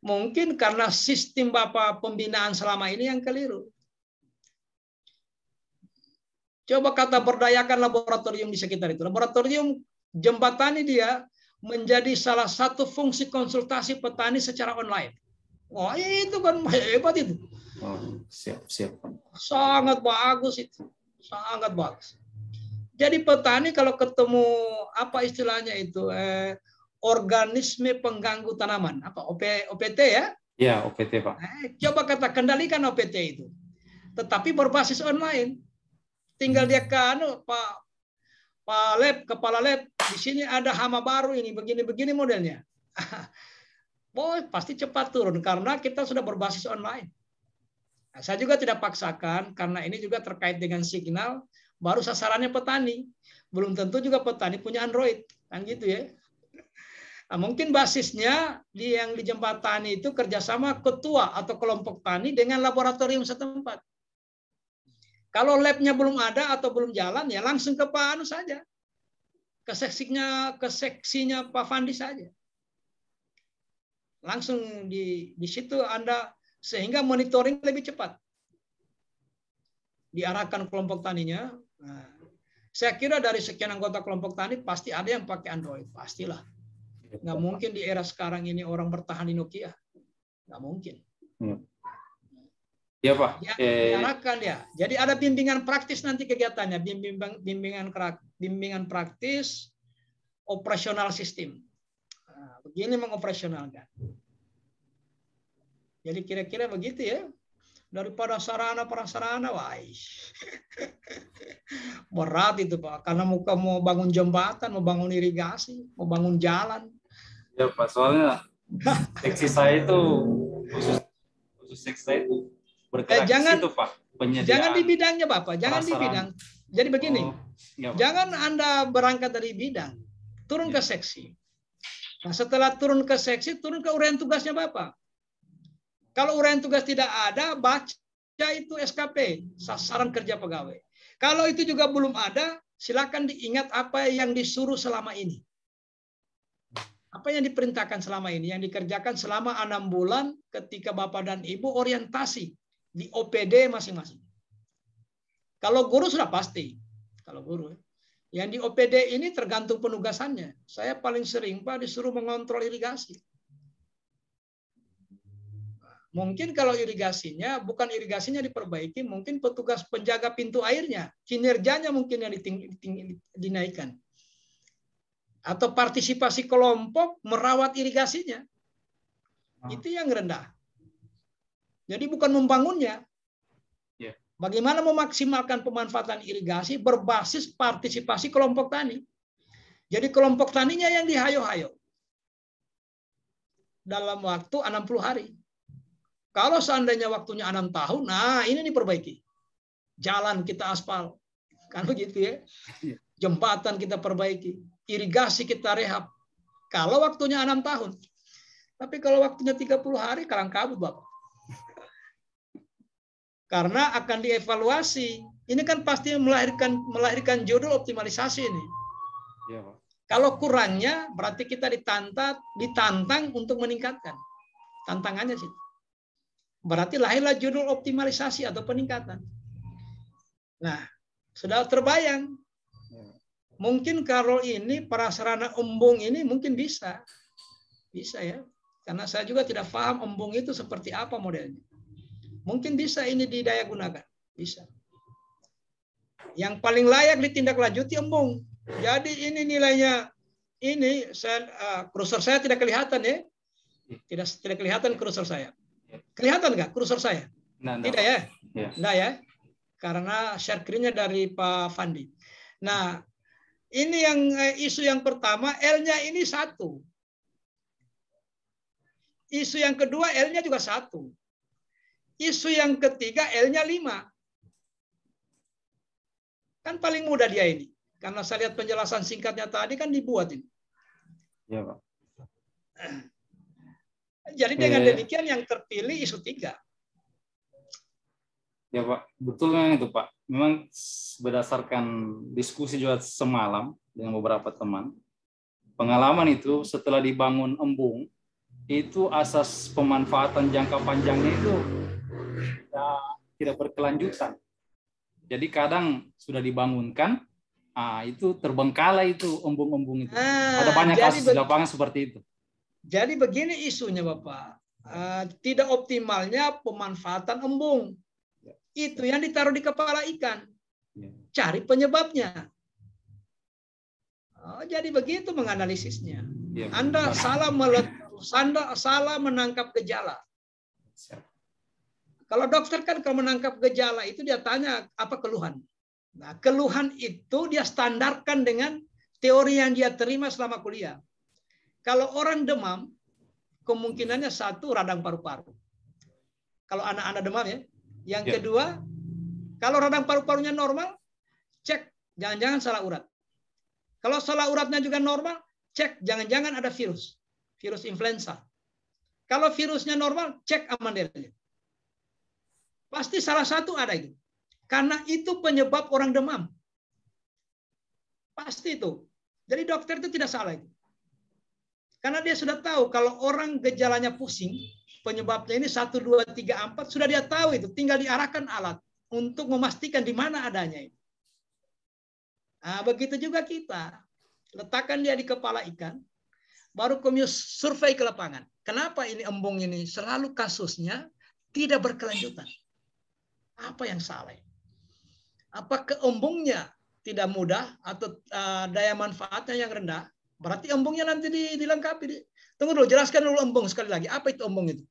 Speaker 1: Mungkin karena sistem Bapak pembinaan selama ini yang keliru. Coba kata berdayakan laboratorium di sekitar itu. Laboratorium jembatani dia menjadi salah satu fungsi konsultasi petani secara online. Wah, itu kan hebat itu.
Speaker 8: Siap.
Speaker 1: Sangat bagus itu. Sangat bagus. Jadi petani kalau ketemu apa istilahnya itu organisme pengganggu tanaman, apa OPT ya?
Speaker 8: Iya, OPT, Pak.
Speaker 1: Coba kata kendalikan OPT itu. Tetapi berbasis online. Tinggal dia kepala lab, di sini ada hama baru ini, begini modelnya. Pasti cepat turun karena kita sudah berbasis online. Nah, saya juga tidak paksakan karena ini juga terkait dengan signal, baru sasarannya petani. Belum tentu juga petani punya Android, kan gitu ya. Nah, mungkin basisnya yang di jembatani itu kerjasama ketua atau kelompok tani dengan laboratorium setempat. Kalau labnya belum ada atau belum jalan, ya langsung ke Pak Anu saja. Ke seksinya Pak Fandi saja. Langsung di situ Anda, sehingga monitoring lebih cepat. Diarahkan kelompok taninya. Nah, saya kira dari sekian anggota kelompok tani, pasti ada yang pakai Android. Pastilah. Nggak mungkin di era sekarang ini orang bertahan di Nokia. Nggak mungkin.
Speaker 8: Iya, Pak.
Speaker 1: Diarahkan ya. Jadi ada bimbingan praktis nanti kegiatannya, bimbingan praktis operasional sistem. Nah, begini mengoperasionalkan. Jadi kira-kira begitu ya. Daripada sarana prasarana, wah, berat itu Pak. Karena mau bangun jembatan, mau bangun irigasi, mau bangun jalan.
Speaker 8: Ya Pak, soalnya seksi saya itu khusus seksi saya itu bergerak di situ, Pak.
Speaker 1: Jangan di bidangnya Bapak, jangan di bidang. Jadi begini,
Speaker 8: ya,
Speaker 1: jangan Anda berangkat dari bidang, turun ke seksi. Nah, setelah turun ke seksi, turun ke uraian tugasnya Bapak. Kalau uraian tugas tidak ada, baca itu SKP, sasaran kerja pegawai. Kalau itu juga belum ada, silakan diingat apa yang disuruh selama ini. Apa yang diperintahkan selama ini, yang dikerjakan selama 6 bulan ketika Bapak dan Ibu orientasi di OPD masing-masing. Kalau guru sudah pasti. Kalau guru. Yang di OPD ini tergantung penugasannya. Saya paling sering Pak disuruh mengontrol irigasi. Mungkin kalau irigasinya, bukan irigasinya diperbaiki, mungkin petugas penjaga pintu airnya, kinerjanya mungkin yang dinaikkan. Atau partisipasi kelompok merawat irigasinya. Itu yang rendah. Jadi bukan membangunnya. Bagaimana memaksimalkan pemanfaatan irigasi berbasis partisipasi kelompok tani. Jadi kelompok taninya yang dihayo-hayo dalam waktu 60 hari. Kalau seandainya waktunya 6 tahun, nah ini diperbaiki. Jalan kita aspal. Kan begitu ya. Jembatan kita perbaiki. Irigasi kita rehab. Kalau waktunya 6 tahun. Tapi kalau waktunya 30 hari, kalang kabut, Bapak. Karena akan dievaluasi. Ini kan pasti melahirkan judul optimalisasi ini.
Speaker 8: Iya, Pak.
Speaker 1: Kalau kurangnya, berarti kita ditantang untuk meningkatkan. Tantangannya sih. Berarti lahirlah judul optimalisasi atau peningkatan. Nah, sudah terbayang. Mungkin kalau ini prasarana embung ini mungkin bisa. Bisa ya. Karena saya juga tidak paham embung itu seperti apa modelnya. Mungkin bisa ini didaya gunakan. Bisa. Yang paling layak ditindaklanjuti embung. Jadi ini nilainya, ini kursor saya tidak kelihatan ya. Tidak kelihatan kursor saya. Kelihatan nggak kursor saya? Tidak ya? Tidak ya? Karena share screen-nya dari Pak Fandi. Nah, ini yang isu yang pertama, L-nya ini 1. Isu yang kedua, L-nya juga 1. Isu yang ketiga, L-nya 5. Kan paling mudah dia ini. Karena saya lihat penjelasan singkatnya tadi kan dibuat ini.
Speaker 8: Iya, Pak.
Speaker 1: Jadi dengan demikian yang terpilih isu 3.
Speaker 8: Ya, Pak. Betul memang itu, Pak. Memang berdasarkan diskusi juga semalam dengan beberapa teman, pengalaman itu setelah dibangun embung, itu asas pemanfaatan jangka panjangnya itu tidak berkelanjutan. Jadi kadang sudah dibangunkan, itu terbengkalai itu embung-embung itu. Ada banyak kasus di lapangan seperti itu.
Speaker 1: Jadi begini isunya Bapak, tidak optimalnya pemanfaatan embung. Itu yang ditaruh di kepala ikan. Cari penyebabnya. Jadi begitu menganalisisnya. Anda salah menangkap gejala. Kalau dokter kan kalau menangkap gejala itu dia tanya apa keluhan. Nah, keluhan itu dia standarkan dengan teori yang dia terima selama kuliah. Kalau orang demam, kemungkinannya 1 radang paru-paru. Kalau anak-anak demam ya. Yang kedua, kalau radang paru-parunya normal, cek jangan-jangan salah urat. Kalau salah uratnya juga normal, cek jangan-jangan ada virus influenza. Kalau virusnya normal, cek amandelnya. Pasti salah satu ada itu. Karena itu penyebab orang demam. Pasti itu. Jadi dokter itu tidak salah itu. Karena dia sudah tahu kalau orang gejalanya pusing, penyebabnya ini 1, 2, 3, 4, sudah dia tahu itu. Tinggal diarahkan alat untuk memastikan di mana adanya itu. Nah, begitu juga kita. Letakkan dia di kepala ikan, baru kami survei ke lapangan. Kenapa ini embung ini selalu kasusnya tidak berkelanjutan? Apa yang salah? Apakah embungnya tidak mudah atau daya manfaatnya yang rendah? Berarti embungnya nanti dilengkapi. Tunggu dulu, jelaskan dulu embung sekali lagi. Apa itu embung itu?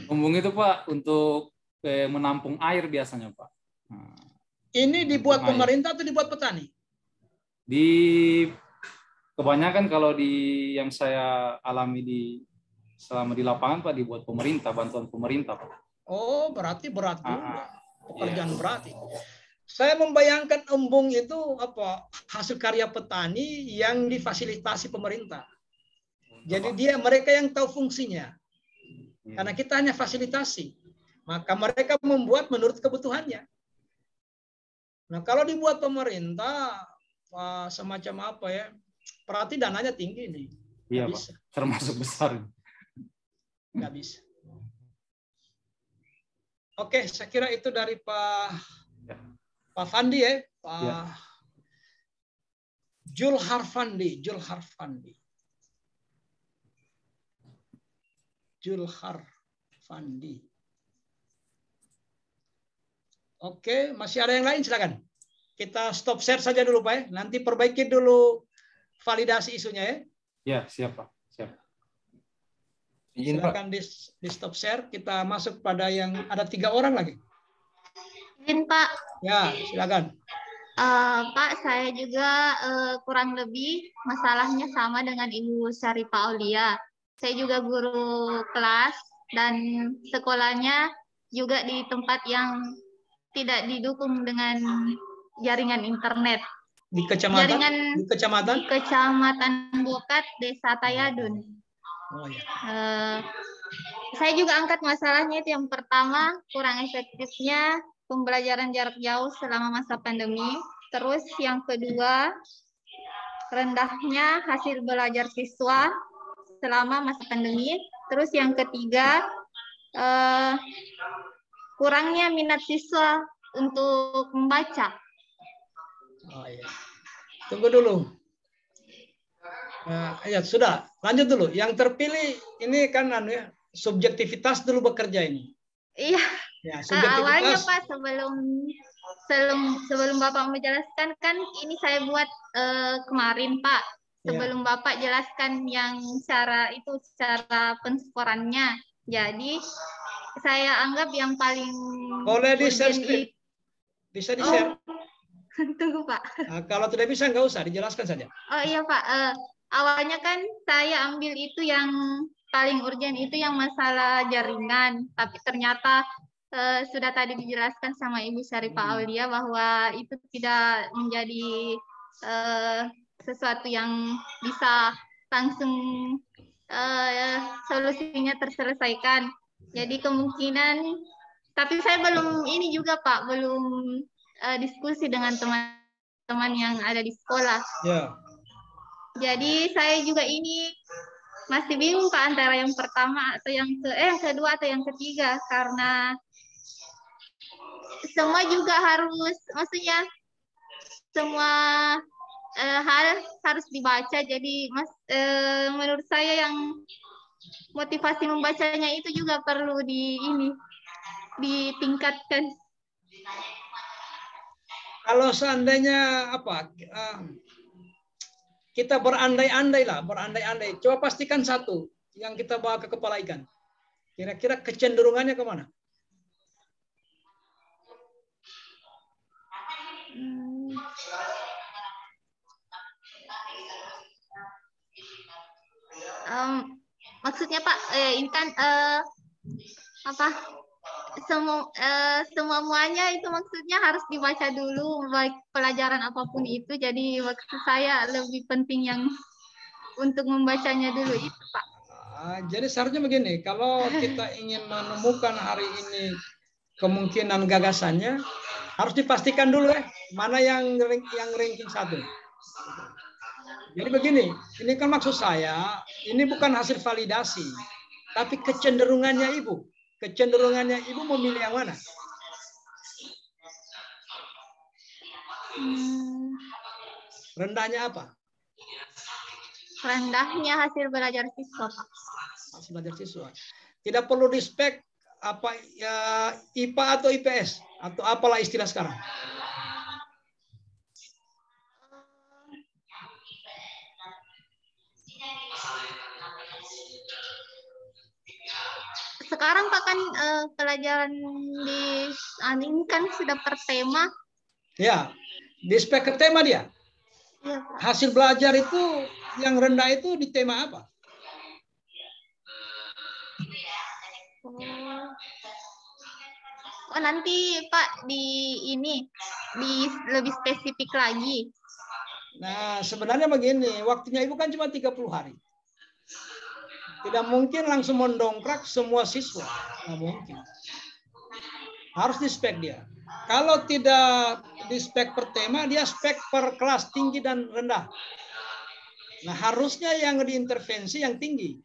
Speaker 8: Embung itu Pak untuk menampung air biasanya Pak.
Speaker 1: Ini dibuat pemerintah atau dibuat petani?
Speaker 8: Kebanyakan kalau yang saya alami selama di lapangan Pak dibuat pemerintah, bantuan pemerintah Pak.
Speaker 1: Oh, berarti berat juga. Pekerjaan berat. Saya membayangkan embung itu hasil karya petani yang difasilitasi pemerintah. Jadi mereka yang tahu fungsinya. Karena kita hanya fasilitasi. Maka mereka membuat menurut kebutuhannya. Nah, kalau dibuat pemerintah semacam apa ya? Berarti dananya tinggi nih.
Speaker 8: Iya, Pak. Termasuk besar.
Speaker 1: Nggak bisa. Oke, saya kira itu dari Pak Fandi ya. Pak Julhar Fandi. Oke, masih ada yang lain silakan. Kita stop share saja dulu Pak ya. Nanti perbaiki dulu validasi isunya ya.
Speaker 8: Ya, siap Pak. Siap.
Speaker 4: Izin, Pak.
Speaker 1: Silakan di stop share. Kita masuk pada yang ada 3 orang lagi.
Speaker 9: Izin Pak.
Speaker 1: Ya, silakan.
Speaker 9: Pak, saya juga kurang lebih masalahnya sama dengan Ibu Syarifah Aulia. Saya juga guru kelas dan sekolahnya juga di tempat yang tidak didukung dengan jaringan internet.
Speaker 1: Di kecamatan?
Speaker 9: Jaringan
Speaker 1: Di kecamatan?
Speaker 9: Di Kecamatan Bokat, Desa Tayadun.
Speaker 1: Oh ya.
Speaker 9: Saya juga angkat masalahnya itu yang pertama, kurang efektifnya pembelajaran jarak jauh selama masa pandemi. Terus yang kedua, rendahnya hasil belajar siswa selama masa pandemi. Terus yang ketiga, kurangnya minat siswa untuk membaca.
Speaker 1: Oh iya. Tunggu dulu. Ya sudah, lanjut dulu. Yang terpilih ini kan subjektivitas dulu bekerja ini.
Speaker 9: Iya.
Speaker 1: Ya,
Speaker 9: awalnya Pak sebelum Bapak menjelaskan kan ini saya buat kemarin Pak. Sebelum Bapak jelaskan yang cara cara penskorannya. Jadi saya anggap yang paling
Speaker 1: boleh di-share script. Bisa di-share.
Speaker 9: Tunggu Pak.
Speaker 1: Nah, kalau tidak bisa nggak usah, dijelaskan saja.
Speaker 9: Oh iya Pak, awalnya kan saya ambil itu yang paling urgent itu yang masalah jaringan, tapi ternyata sudah tadi dijelaskan sama Ibu Syarifah Aulia bahwa itu tidak menjadi sesuatu yang bisa langsung solusinya terselesaikan. Jadi kemungkinan, tapi saya belum ini juga Pak, belum diskusi dengan teman-teman yang ada di sekolah.
Speaker 1: Ya.
Speaker 9: Jadi saya juga ini masih bingung Pak antara yang pertama atau yang kedua atau yang ketiga karena semua juga harus, maksudnya semua hal harus dibaca. Jadi menurut saya yang motivasi membacanya itu juga perlu ditingkatkan.
Speaker 1: Kalau seandainya kita berandai-andai. Coba pastikan satu yang kita bawa ke kepala ikan. Kira-kira kecenderungannya kemana?
Speaker 9: Maksudnya Pak, ini kan semuanya itu maksudnya harus dibaca dulu, baik pelajaran apapun itu. Jadi maksud saya lebih penting yang untuk membacanya dulu itu Pak.
Speaker 1: Jadi seharusnya begini, kalau kita ingin menemukan hari ini kemungkinan gagasannya, harus dipastikan dulu mana yang ranking 1. Jadi begini, ini kan maksud saya, ini bukan hasil validasi, tapi kecenderungannya Ibu. Kecenderungannya Ibu memilih yang mana? Rendahnya apa?
Speaker 9: Rendahnya hasil belajar siswa, Pak.
Speaker 1: Hasil belajar siswa. Tidak perlu di spek apa ya, IPA atau IPS atau apalah istilah sekarang.
Speaker 9: Sekarang Pak kan pelajaran di ini kan sudah per tema.
Speaker 1: Ya, di spek ke tema dia.
Speaker 9: Ya, Pak.
Speaker 1: Hasil belajar itu yang rendah itu di tema apa?
Speaker 9: Oh nanti Pak di lebih spesifik lagi.
Speaker 1: Nah sebenarnya begini, waktunya Ibu kan cuma 30 hari. Tidak mungkin langsung mendongkrak semua siswa. Nggak mungkin. Harus di spek dia. Kalau tidak di spek per tema, dia spek per kelas tinggi dan rendah. Nah harusnya yang diintervensi yang tinggi.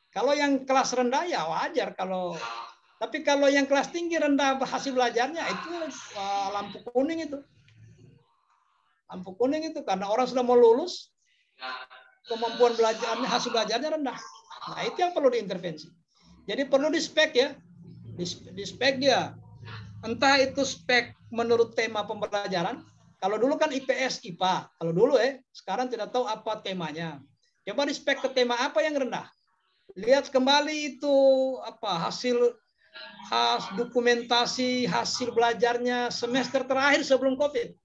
Speaker 1: Kalau yang kelas rendah ya wajar. Tapi kalau yang kelas tinggi rendah hasil belajarnya itu lampu kuning itu. Lampu kuning itu karena orang sudah mau lulus, kemampuan belajarnya, hasil belajarnya rendah. Nah, itu yang perlu diintervensi. Jadi perlu di spek ya. Di spek dia. Entah itu spek menurut tema pembelajaran. Kalau dulu kan IPS, IPA. Kalau dulu sekarang tidak tahu apa temanya. Coba di spek ke tema apa yang rendah. Lihat kembali itu apa hasil dokumentasi hasil belajarnya semester terakhir sebelum COVID.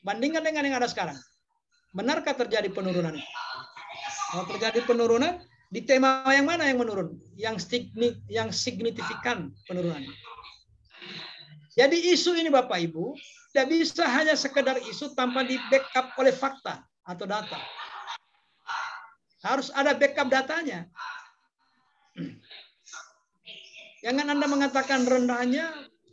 Speaker 1: Bandingkan dengan yang ada sekarang. Benarkah terjadi penurunan? Kalau terjadi penurunan, di tema yang mana yang menurun? Yang signifikan penurunan. Jadi isu ini Bapak Ibu, tidak bisa hanya sekedar isu tanpa di backup oleh fakta atau data. Harus ada backup datanya. Jangan Anda mengatakan rendahnya,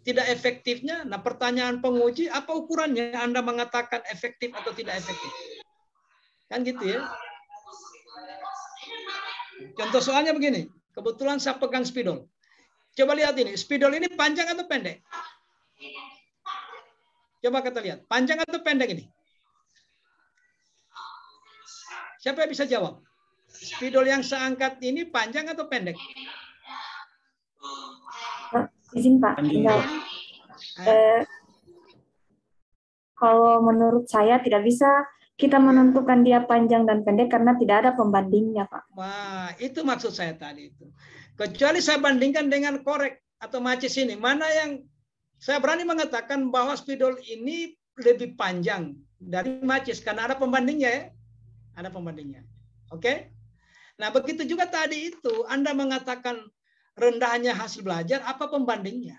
Speaker 1: tidak efektifnya. Nah, pertanyaan penguji, apa ukurannya Anda mengatakan efektif atau tidak efektif? Kan gitu ya. Contoh soalnya begini. Kebetulan saya pegang spidol. Coba lihat ini. Spidol ini panjang atau pendek? Coba kita lihat. Panjang atau pendek ini? Siapa yang bisa jawab? Spidol yang saya angkat ini panjang atau pendek?
Speaker 6: Izin Pak, tinggal. Kalau menurut saya tidak bisa kita menentukan dia panjang dan pendek karena tidak ada pembandingnya, Pak.
Speaker 1: Wah, itu maksud saya tadi itu. Kecuali saya bandingkan dengan korek atau macis ini, mana yang saya berani mengatakan bahwa spidol ini lebih panjang dari macis karena ada pembandingnya ya. Ada pembandingnya. Oke? Nah, begitu juga tadi itu Anda mengatakan rendahnya hasil belajar, apa pembandingnya?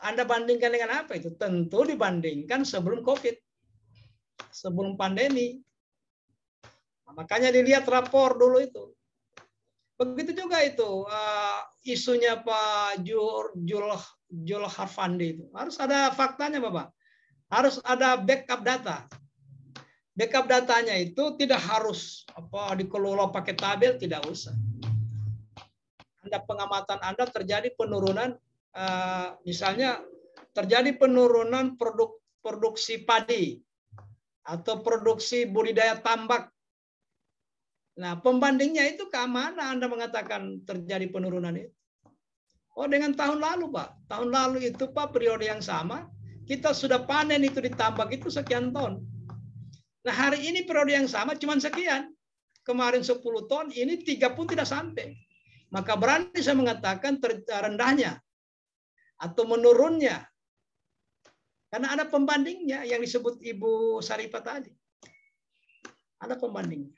Speaker 1: Anda bandingkan dengan apa itu? Tentu dibandingkan sebelum COVID. Sebelum pandemi. Nah, makanya dilihat rapor dulu itu. Begitu juga itu isunya Pak Jul Harfandi itu. Harus ada faktanya Bapak. Harus ada backup data. Backup datanya itu tidak harus dikelola pakai tabel, tidak usah. Anda pengamatan Anda terjadi penurunan, misalnya terjadi penurunan produksi padi atau produksi budidaya tambak. Nah, pembandingnya itu ke mana Anda mengatakan terjadi penurunan itu? Oh, dengan tahun lalu, Pak. Tahun lalu itu, Pak, periode yang sama, kita sudah panen itu di tambak itu sekian ton. Nah, hari ini periode yang sama cuma sekian. Kemarin 10 ton, ini 3 pun tidak sampai. Maka berani saya mengatakan rendahnya atau menurunnya. Karena ada pembandingnya yang disebut Ibu Saripah tadi. Ada pembandingnya.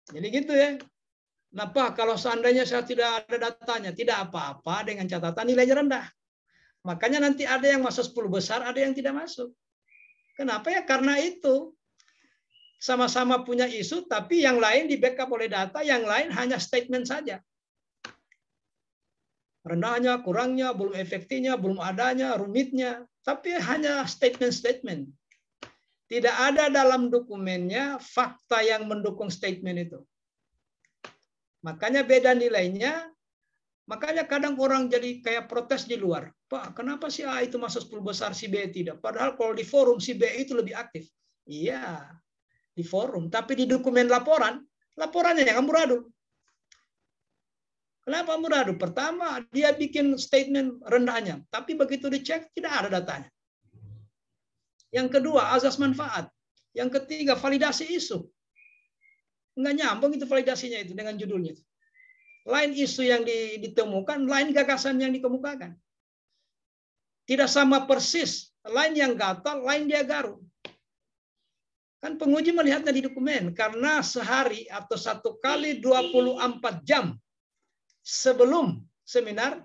Speaker 1: Jadi gitu ya. Nah, Pak, kalau seandainya saya tidak ada datanya, tidak apa-apa dengan catatan nilainya rendah. Makanya nanti ada yang masuk 10 besar, ada yang tidak masuk. Kenapa ya? Karena itu sama-sama punya isu, tapi yang lain di backup oleh data, yang lain hanya statement saja. Rendahnya, kurangnya, belum efektifnya, belum adanya, rumitnya, tapi hanya statement-statement. Tidak ada dalam dokumennya fakta yang mendukung statement itu. Makanya beda nilainya. Makanya kadang orang jadi kayak protes di luar. Pak, kenapa si A itu masuk 10 besar, si B tidak? Padahal kalau di forum si B itu lebih aktif. Iya, di forum. Tapi di dokumen laporannya yang amburadul. Kenapa amburadul? Pertama, dia bikin statement rendahnya. Tapi begitu dicek, tidak ada datanya. Yang kedua, azas manfaat. Yang ketiga, validasi isu. Enggak nyambung itu validasinya itu dengan judulnya itu. Lain isu yang ditemukan, lain gagasan yang dikemukakan. Tidak sama persis, lain yang gatal, lain dia garuk. Kan penguji melihatnya di dokumen, karena sehari atau 1 kali 24 jam sebelum seminar,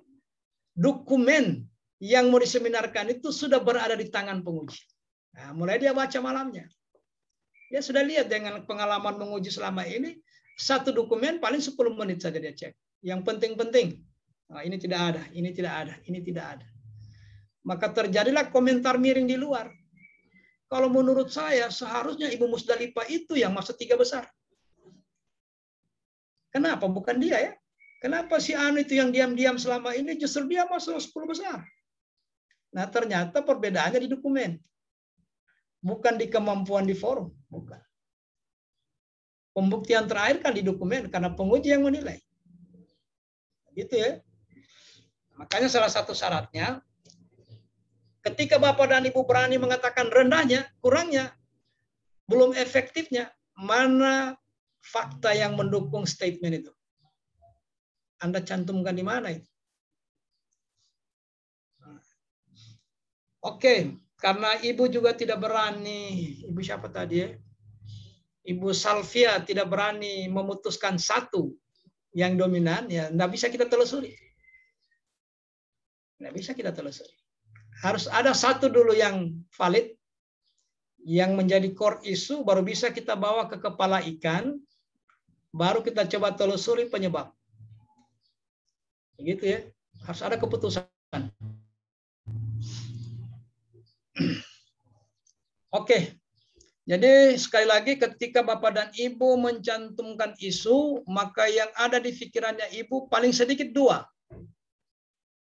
Speaker 1: dokumen yang mau diseminarkan itu sudah berada di tangan penguji. Nah, mulai dia baca malamnya. Dia sudah lihat dengan pengalaman menguji selama ini, satu dokumen paling 10 menit saja dia cek. Yang penting-penting. Nah, ini tidak ada, ini tidak ada, ini tidak ada. Maka terjadilah komentar miring di luar. Kalau menurut saya, seharusnya Ibu Musdalifah itu yang masuk 3 besar. Kenapa? Bukan dia ya. Kenapa si Anu itu yang diam-diam selama ini justru dia masuk 10 besar. Nah, ternyata perbedaannya di dokumen. Bukan di kemampuan di forum. Bukan. Pembuktian terakhir kan di dokumen karena penguji yang menilai. Gitu ya. Makanya salah satu syaratnya ketika Bapak dan Ibu berani mengatakan rendahnya, kurangnya, belum efektifnya, mana fakta yang mendukung statement itu? Anda cantumkan di mana itu? Oke, karena Ibu juga tidak berani, Ibu siapa tadi ya? Ibu Salvia tidak berani memutuskan satu yang dominan, ya nggak bisa kita telusuri. Nggak bisa kita telusuri. Harus ada satu dulu yang valid, yang menjadi core isu, baru bisa kita bawa ke kepala ikan, baru kita coba telusuri penyebab. Begitu ya, harus ada keputusan. Oke. Jadi sekali lagi ketika Bapak dan Ibu mencantumkan isu, maka yang ada di pikirannya Ibu paling sedikit dua.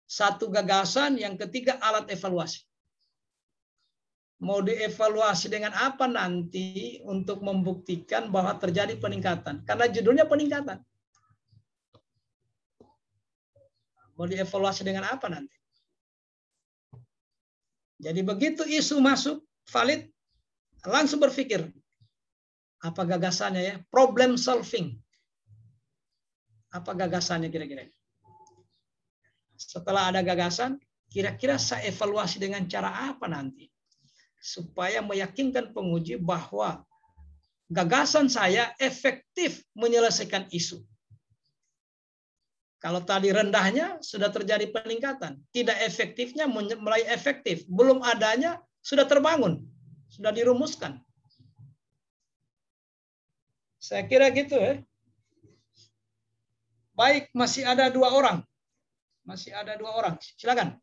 Speaker 1: Satu gagasan, yang ketiga alat evaluasi. Mau dievaluasi dengan apa nanti untuk membuktikan bahwa terjadi peningkatan? Karena judulnya peningkatan. Mau dievaluasi dengan apa nanti? Jadi begitu isu masuk, valid, langsung berpikir, apa gagasannya ya? Problem solving. Apa gagasannya kira-kira? Setelah ada gagasan, kira-kira saya evaluasi dengan cara apa nanti? Supaya meyakinkan penguji bahwa gagasan saya efektif menyelesaikan isu. Kalau tadi rendahnya sudah terjadi peningkatan, tidak efektifnya mulai efektif, belum adanya sudah terbangun. Sudah dirumuskan. Saya kira gitu ya. Baik, masih ada dua orang. Masih ada dua orang. Silakan.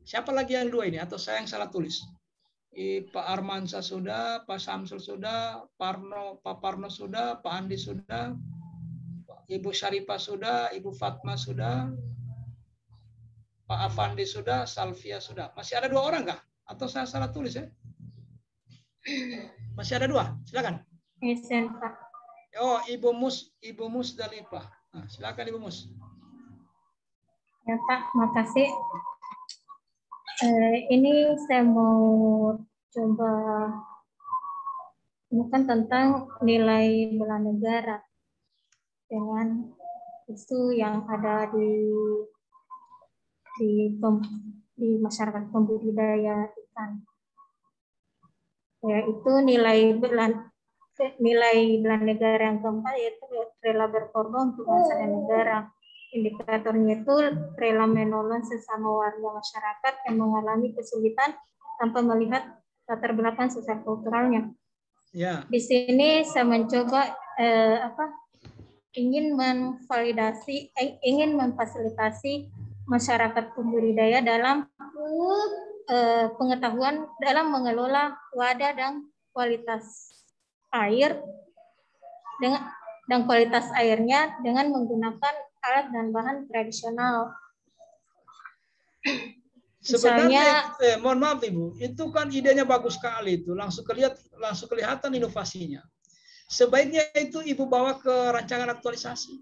Speaker 1: Siapa lagi yang dua ini? Atau saya yang salah tulis? Pak Armansa sudah, Pak Samsul sudah, Pak Parno sudah, Pak Andi sudah, Ibu Syarifah sudah, Ibu Fatma sudah, Pak Afandi sudah, Salvia sudah. Masih ada dua orang kah? Atau saya salah tulis ya? Masih ada dua, silakan.
Speaker 10: Pak.
Speaker 1: Oh, Ibu Musdalifah. Nah, silakan Ibu Mus.
Speaker 10: Ya Pak, makasih. Ini saya mau coba bukan tentang nilai bela negara dengan isu yang ada di masyarakat pembudidaya ikan. Yaitu nilai bela negara yang keempat, yaitu rela berkorban untuk bangsa dan negara. Indikatornya itu rela menolong sesama warga masyarakat yang mengalami kesulitan tanpa melihat latar belakang sosial kulturalnya.
Speaker 1: Ya.
Speaker 10: Di sini saya mencoba ingin memfasilitasi masyarakat pembudidaya dalam pengetahuan dalam mengelola wadah dan kualitas air dan kualitas airnya dengan menggunakan alat dan bahan tradisional.
Speaker 1: Sebenarnya, mohon maaf Ibu, itu kan idenya bagus sekali itu, langsung kelihatan inovasinya. Sebaiknya itu Ibu bawa ke rancangan aktualisasi.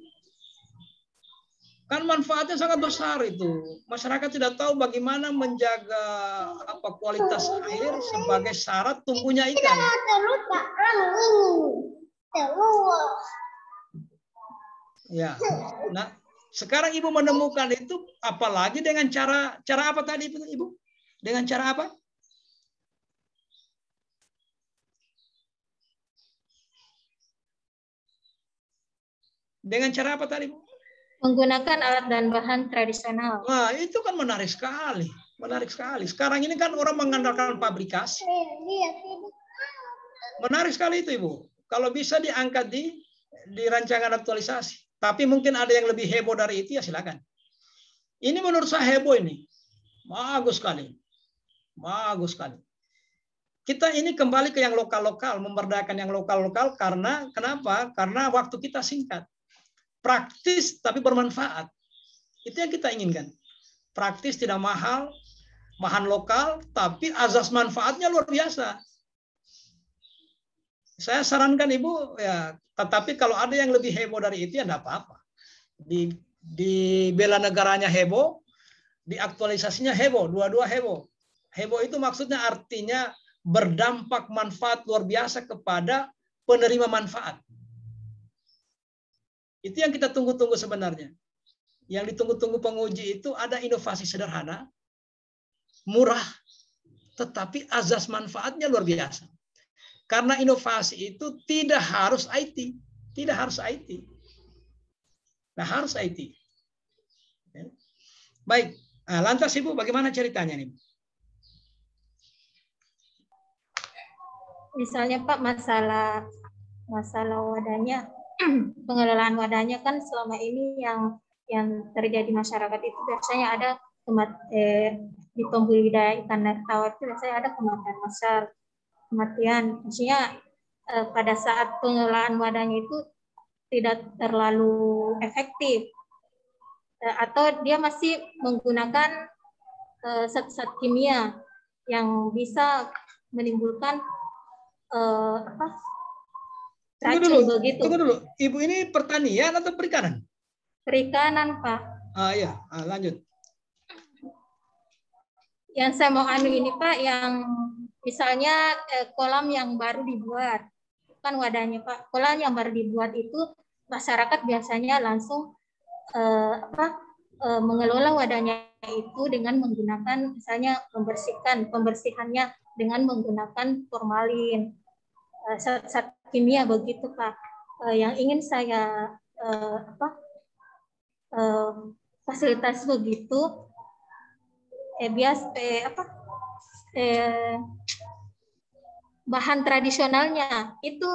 Speaker 1: Kan manfaatnya sangat besar itu. Masyarakat tidak tahu bagaimana menjaga kualitas air sebagai syarat tumbuhnya ikan. Ya. Nah, sekarang Ibu menemukan itu apalagi dengan cara apa tadi Ibu? Dengan cara apa? Dengan cara apa tadi, Bu?
Speaker 10: Menggunakan alat dan bahan tradisional.
Speaker 1: Nah, itu kan menarik sekali. Menarik sekali. Sekarang ini kan orang mengandalkan pabrikasi. Menarik sekali itu, Ibu. Kalau bisa diangkat di rancangan aktualisasi. Tapi mungkin ada yang lebih heboh dari itu, ya silakan. Ini menurut saya heboh ini. Bagus sekali. Bagus sekali. Kita ini kembali ke yang lokal-lokal, memberdayakan yang lokal-lokal karena kenapa? Karena waktu kita singkat. Praktis tapi bermanfaat. Itu yang kita inginkan. Praktis tidak mahal, bahan lokal, tapi azas manfaatnya luar biasa. Saya sarankan Ibu, ya, tetapi kalau ada yang lebih heboh dari itu, ya enggak apa-apa. Di bela negaranya heboh, di aktualisasinya heboh, dua-dua heboh. Heboh itu maksudnya artinya berdampak manfaat luar biasa kepada penerima manfaat. Itu yang kita tunggu-tunggu sebenarnya. Yang ditunggu-tunggu penguji itu ada inovasi sederhana, murah, tetapi azas manfaatnya luar biasa. Karena inovasi itu tidak harus IT. Tidak harus IT. Nah, harus IT. Baik. Nah, lantas Ibu, bagaimana ceritanya nih?
Speaker 10: Misalnya Pak, masalah wadahnya, pengelolaan wadahnya kan selama ini yang terjadi masyarakat itu biasanya ada di pembudidaya ikan air tawar itu biasanya ada kematian. Maksudnya pada saat pengelolaan wadahnya itu tidak terlalu efektif, atau dia masih menggunakan zat-zat kimia yang bisa menimbulkan
Speaker 1: Tunggu dulu. Ibu ini pertanian atau perikanan?
Speaker 10: Perikanan, Pak.
Speaker 1: Iya, lanjut.
Speaker 10: Yang saya mau ini Pak, yang misalnya kolam yang baru dibuat, kan wadahnya Pak, kolam yang baru dibuat itu masyarakat biasanya langsung mengelola wadahnya itu dengan menggunakan misalnya pembersihannya dengan menggunakan formalin, zat kimia begitu Pak. Yang ingin saya fasilitas begitu, bahan tradisionalnya itu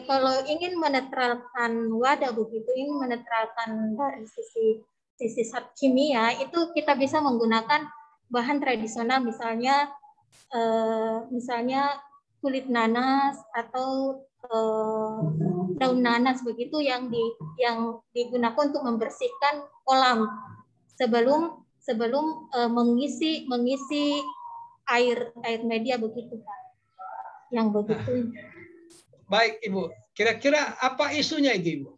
Speaker 10: kalau ingin menetralkan wadah begitu, ingin menetralkan dari sisi zat kimia itu kita bisa menggunakan bahan tradisional, misalnya kulit nanas atau daun nanas begitu yang digunakan untuk membersihkan kolam sebelum mengisi air media begitu Pak. Yang begitu.
Speaker 1: Baik Ibu, kira-kira apa isunya itu Ibu?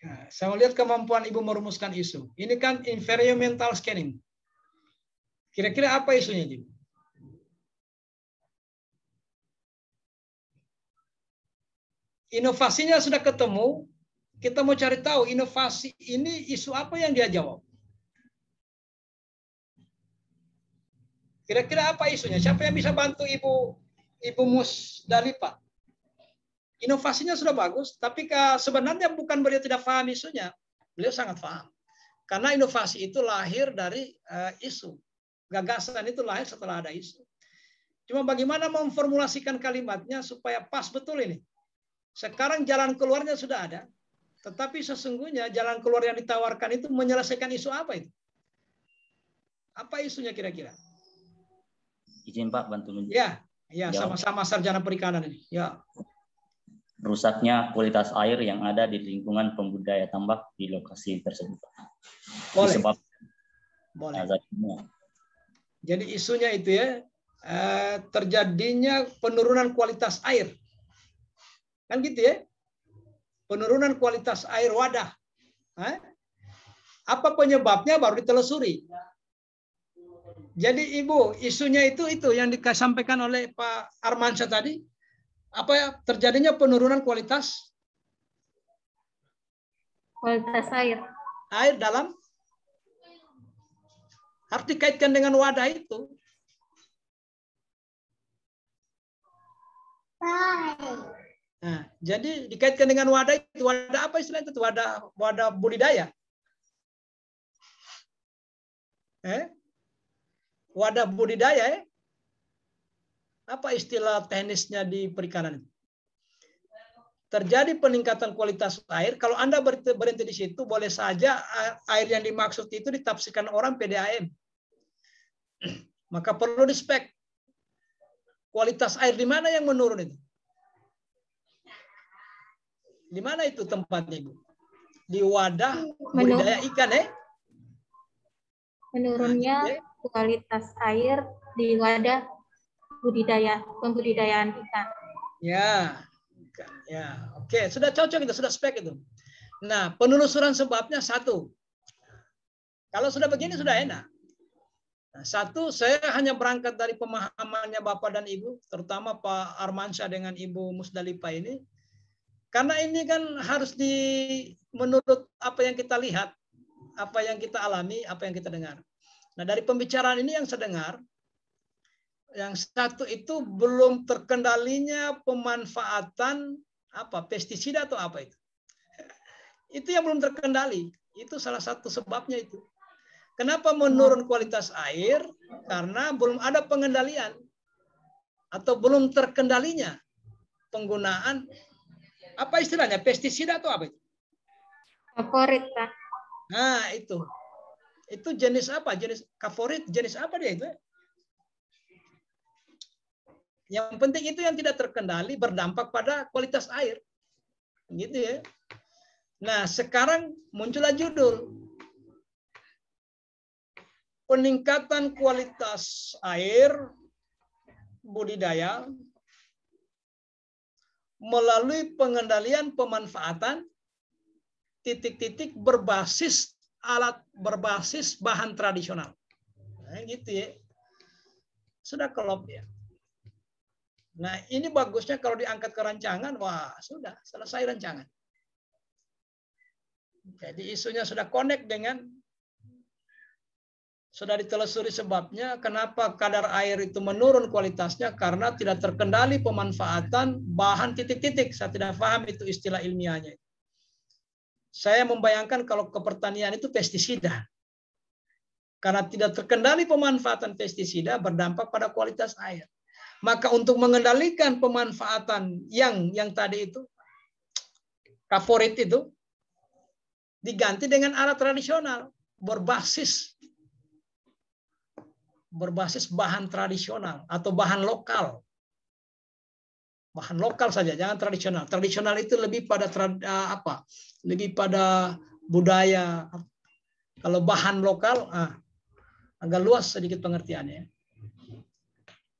Speaker 1: Nah, saya mau lihat kemampuan Ibu merumuskan isu. Ini kan environmental scanning. Kira-kira apa isunya Ibu? Inovasinya sudah ketemu, kita mau cari tahu inovasi ini isu apa yang dia jawab. Kira-kira apa isunya? Siapa yang bisa bantu Ibu Musdalifah? Inovasinya sudah bagus, tapi sebenarnya bukan beliau tidak paham isunya. Beliau sangat paham. Karena inovasi itu lahir dari isu. Gagasan itu lahir setelah ada isu. Cuma bagaimana memformulasikan kalimatnya supaya pas betul ini. Sekarang jalan keluarnya sudah ada, tetapi sesungguhnya jalan keluar yang ditawarkan itu menyelesaikan isu apa itu? Apa isunya kira-kira?
Speaker 2: Izin Pak bantu menjawab.
Speaker 1: Ya, sama-sama sarjana perikanan ini. Ya.
Speaker 2: Rusaknya kualitas air yang ada di lingkungan pembudidaya tambak di lokasi tersebut.
Speaker 1: Boleh. Boleh. Jadi isunya itu ya, terjadinya penurunan kualitas air. Kan gitu ya? Penurunan kualitas air wadah. Apa penyebabnya baru ditelusuri. Jadi Ibu, isunya itu yang disampaikan oleh Pak Armansyah tadi. Apa ya? Terjadinya penurunan kualitas
Speaker 10: air.
Speaker 1: Air dalam harus dikaitkan dengan wadah itu. Nah, jadi dikaitkan dengan wadah itu. Wadah apa istilahnya itu? Wadah budidaya. Wadah budidaya. Apa istilah teknisnya di perikanan? Terjadi peningkatan kualitas air. Kalau Anda berhenti di situ, boleh saja air yang dimaksud itu ditafsirkan orang PDAM. Maka perlu dispek. Kualitas air di mana yang menurun itu? Di mana itu tempatnya, Ibu? Di wadah budidaya ikan,
Speaker 10: Menurunnya kualitas air di wadah pembudidayaan ikan.
Speaker 1: Ya, oke, sudah cocok itu, sudah spek itu. Nah, penelusuran sebabnya satu. Kalau sudah begini sudah enak. Nah, satu, saya hanya berangkat dari pemahamannya Bapak dan Ibu, terutama Pak Armansyah dengan Ibu Musdalifah ini, karena ini kan harus menurut apa yang kita lihat, apa yang kita alami, apa yang kita dengar. Nah, dari pembicaraan ini yang saya dengar, yang satu itu belum terkendalinya pemanfaatan pestisida atau apa itu. Itu yang belum terkendali. Itu salah satu sebabnya itu. Kenapa menurun kualitas air? Karena belum ada pengendalian atau belum terkendalinya penggunaan apa istilahnya, pestisida atau apa itu?
Speaker 10: Favorit, Pak.
Speaker 1: Nah, itu jenis apa? Jenis favorit, jenis apa dia itu? Yang penting itu yang tidak terkendali berdampak pada kualitas air. Gitu ya. Nah, sekarang muncullah judul peningkatan kualitas air budidaya melalui pengendalian pemanfaatan titik-titik berbasis berbasis bahan tradisional. Nah, gitu ya. Sudah kelop ya. Nah, ini bagusnya kalau diangkat ke rancangan, wah, sudah selesai rancangan. Jadi isunya sudah connect dengan, sudah ditelusuri sebabnya kenapa kadar air itu menurun kualitasnya, karena tidak terkendali pemanfaatan bahan titik-titik. Saya tidak paham itu istilah ilmiahnya. Saya membayangkan kalau ke pertanian itu pestisida. Karena tidak terkendali pemanfaatan pestisida berdampak pada kualitas air. Maka untuk mengendalikan pemanfaatan yang tadi itu, favorit itu, diganti dengan alat tradisional berbasis bahan tradisional atau bahan lokal. Bahan lokal saja, jangan tradisional. Tradisional itu lebih pada lebih pada budaya. Kalau bahan lokal agak luas sedikit pengertiannya.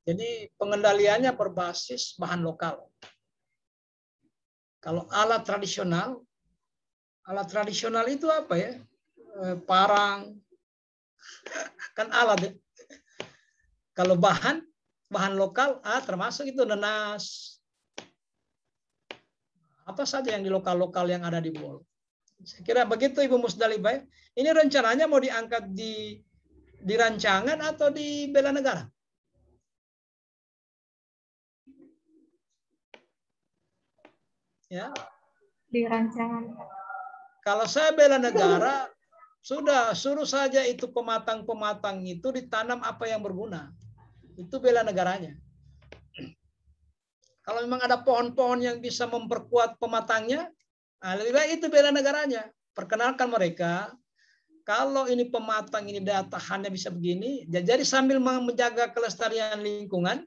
Speaker 1: Jadi pengendaliannya berbasis bahan lokal. Kalau alat tradisional itu apa ya? Parang, kan alat ya. Kalau bahan lokal, termasuk itu nanas. Apa saja yang di lokal-lokal yang ada di Bol. Saya kira begitu Ibu Musdalifah. Ini rencananya mau diangkat di rancangan atau di bela negara? Ya.
Speaker 10: Di rancangan.
Speaker 1: Kalau saya bela negara, sudah suruh saja itu pematang-pematang itu ditanam apa yang berguna. Itu bela negaranya. Kalau memang ada pohon-pohon yang bisa memperkuat pematangnya, lebih baik itu bela negaranya. Perkenalkan mereka, kalau ini pematang, ini daya tahannya bisa begini, jadi sambil menjaga kelestarian lingkungan,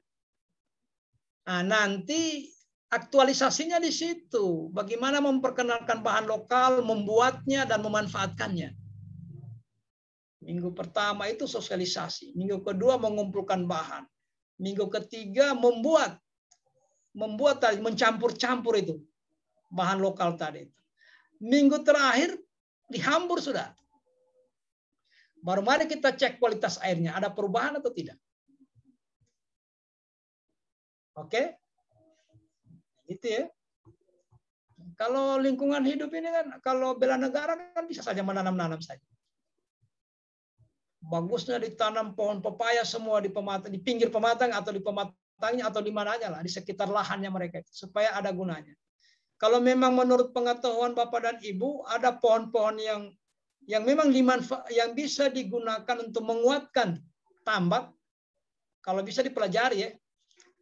Speaker 1: nanti aktualisasinya di situ. Bagaimana memperkenalkan bahan lokal, membuatnya dan memanfaatkannya. Minggu pertama itu sosialisasi. Minggu kedua mengumpulkan bahan. Minggu ketiga mencampur-campur itu bahan lokal tadi. Minggu terakhir dihambur sudah. Baru mari kita cek kualitas airnya. Ada perubahan atau tidak? Oke? Gitu ya. Kalau lingkungan hidup ini kan, kalau bela negara kan bisa saja menanam-nanam saja. Bagusnya ditanam pohon pepaya semua di pinggir pematang atau di pematangnya atau di mananya lah, di sekitar lahannya mereka, supaya ada gunanya. Kalau memang menurut pengetahuan Bapak dan Ibu ada pohon-pohon yang memang yang bisa digunakan untuk menguatkan tambak, kalau bisa dipelajari ya.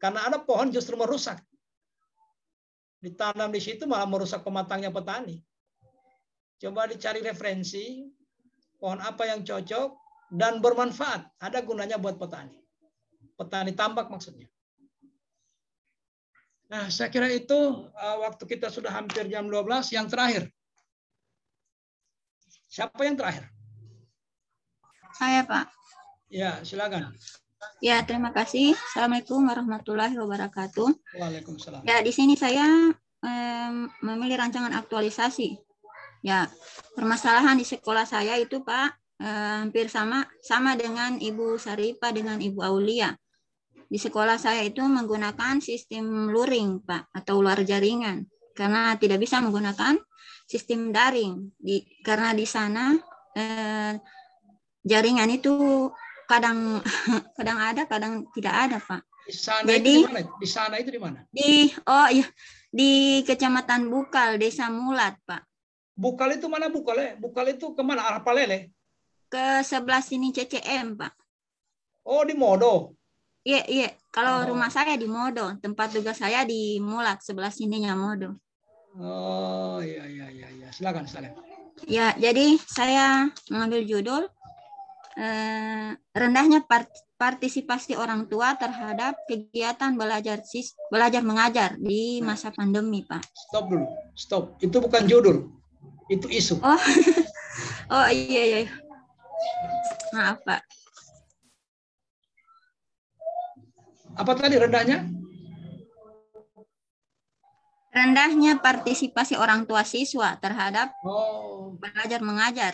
Speaker 1: Karena ada pohon justru merusak. Ditanam di situ malah merusak pematangnya petani. Coba dicari referensi pohon apa yang cocok dan bermanfaat, ada gunanya buat petani. Petani tambak maksudnya. Nah, saya kira itu waktu kita sudah hampir jam 12. Yang terakhir. Siapa yang terakhir?
Speaker 11: Saya, Pak.
Speaker 1: Ya, silakan.
Speaker 11: Ya, terima kasih. Assalamualaikum warahmatullahi wabarakatuh.
Speaker 1: Waalaikumsalam.
Speaker 11: Ya, di sini saya memilih rancangan aktualisasi. Ya, permasalahan di sekolah saya itu, Pak, hampir sama dengan Ibu Syarifah dengan Ibu Aulia. Di sekolah saya itu menggunakan sistem luring, Pak, atau luar jaringan. Karena tidak bisa menggunakan sistem daring. Karena di sana jaringan itu kadang ada, kadang tidak ada, Pak.
Speaker 1: Di sana
Speaker 11: Jadi,
Speaker 1: itu di mana? Di sana itu di mana?
Speaker 11: Di Kecamatan Bukal, Desa Mulat, Pak.
Speaker 1: Bukal itu mana Bukal ya? Bukal itu kemana? Arah Palele?
Speaker 11: Ke sebelah sini CCM, Pak.
Speaker 1: Oh, di Modo.
Speaker 11: Iya. Kalau rumah saya di Modo, tempat tugas saya di Mulat, sebelah sininya Modo.
Speaker 1: Oh, iya. Silakan.
Speaker 11: Ya, jadi saya mengambil judul rendahnya partisipasi orang tua terhadap kegiatan belajar mengajar di masa pandemi, Pak.
Speaker 1: Stop dulu. Stop. Itu bukan judul. Itu isu.
Speaker 11: Oh iya. Maaf, Pak.
Speaker 1: Apa tadi rendahnya?
Speaker 11: Rendahnya partisipasi orang tua siswa terhadap belajar mengajar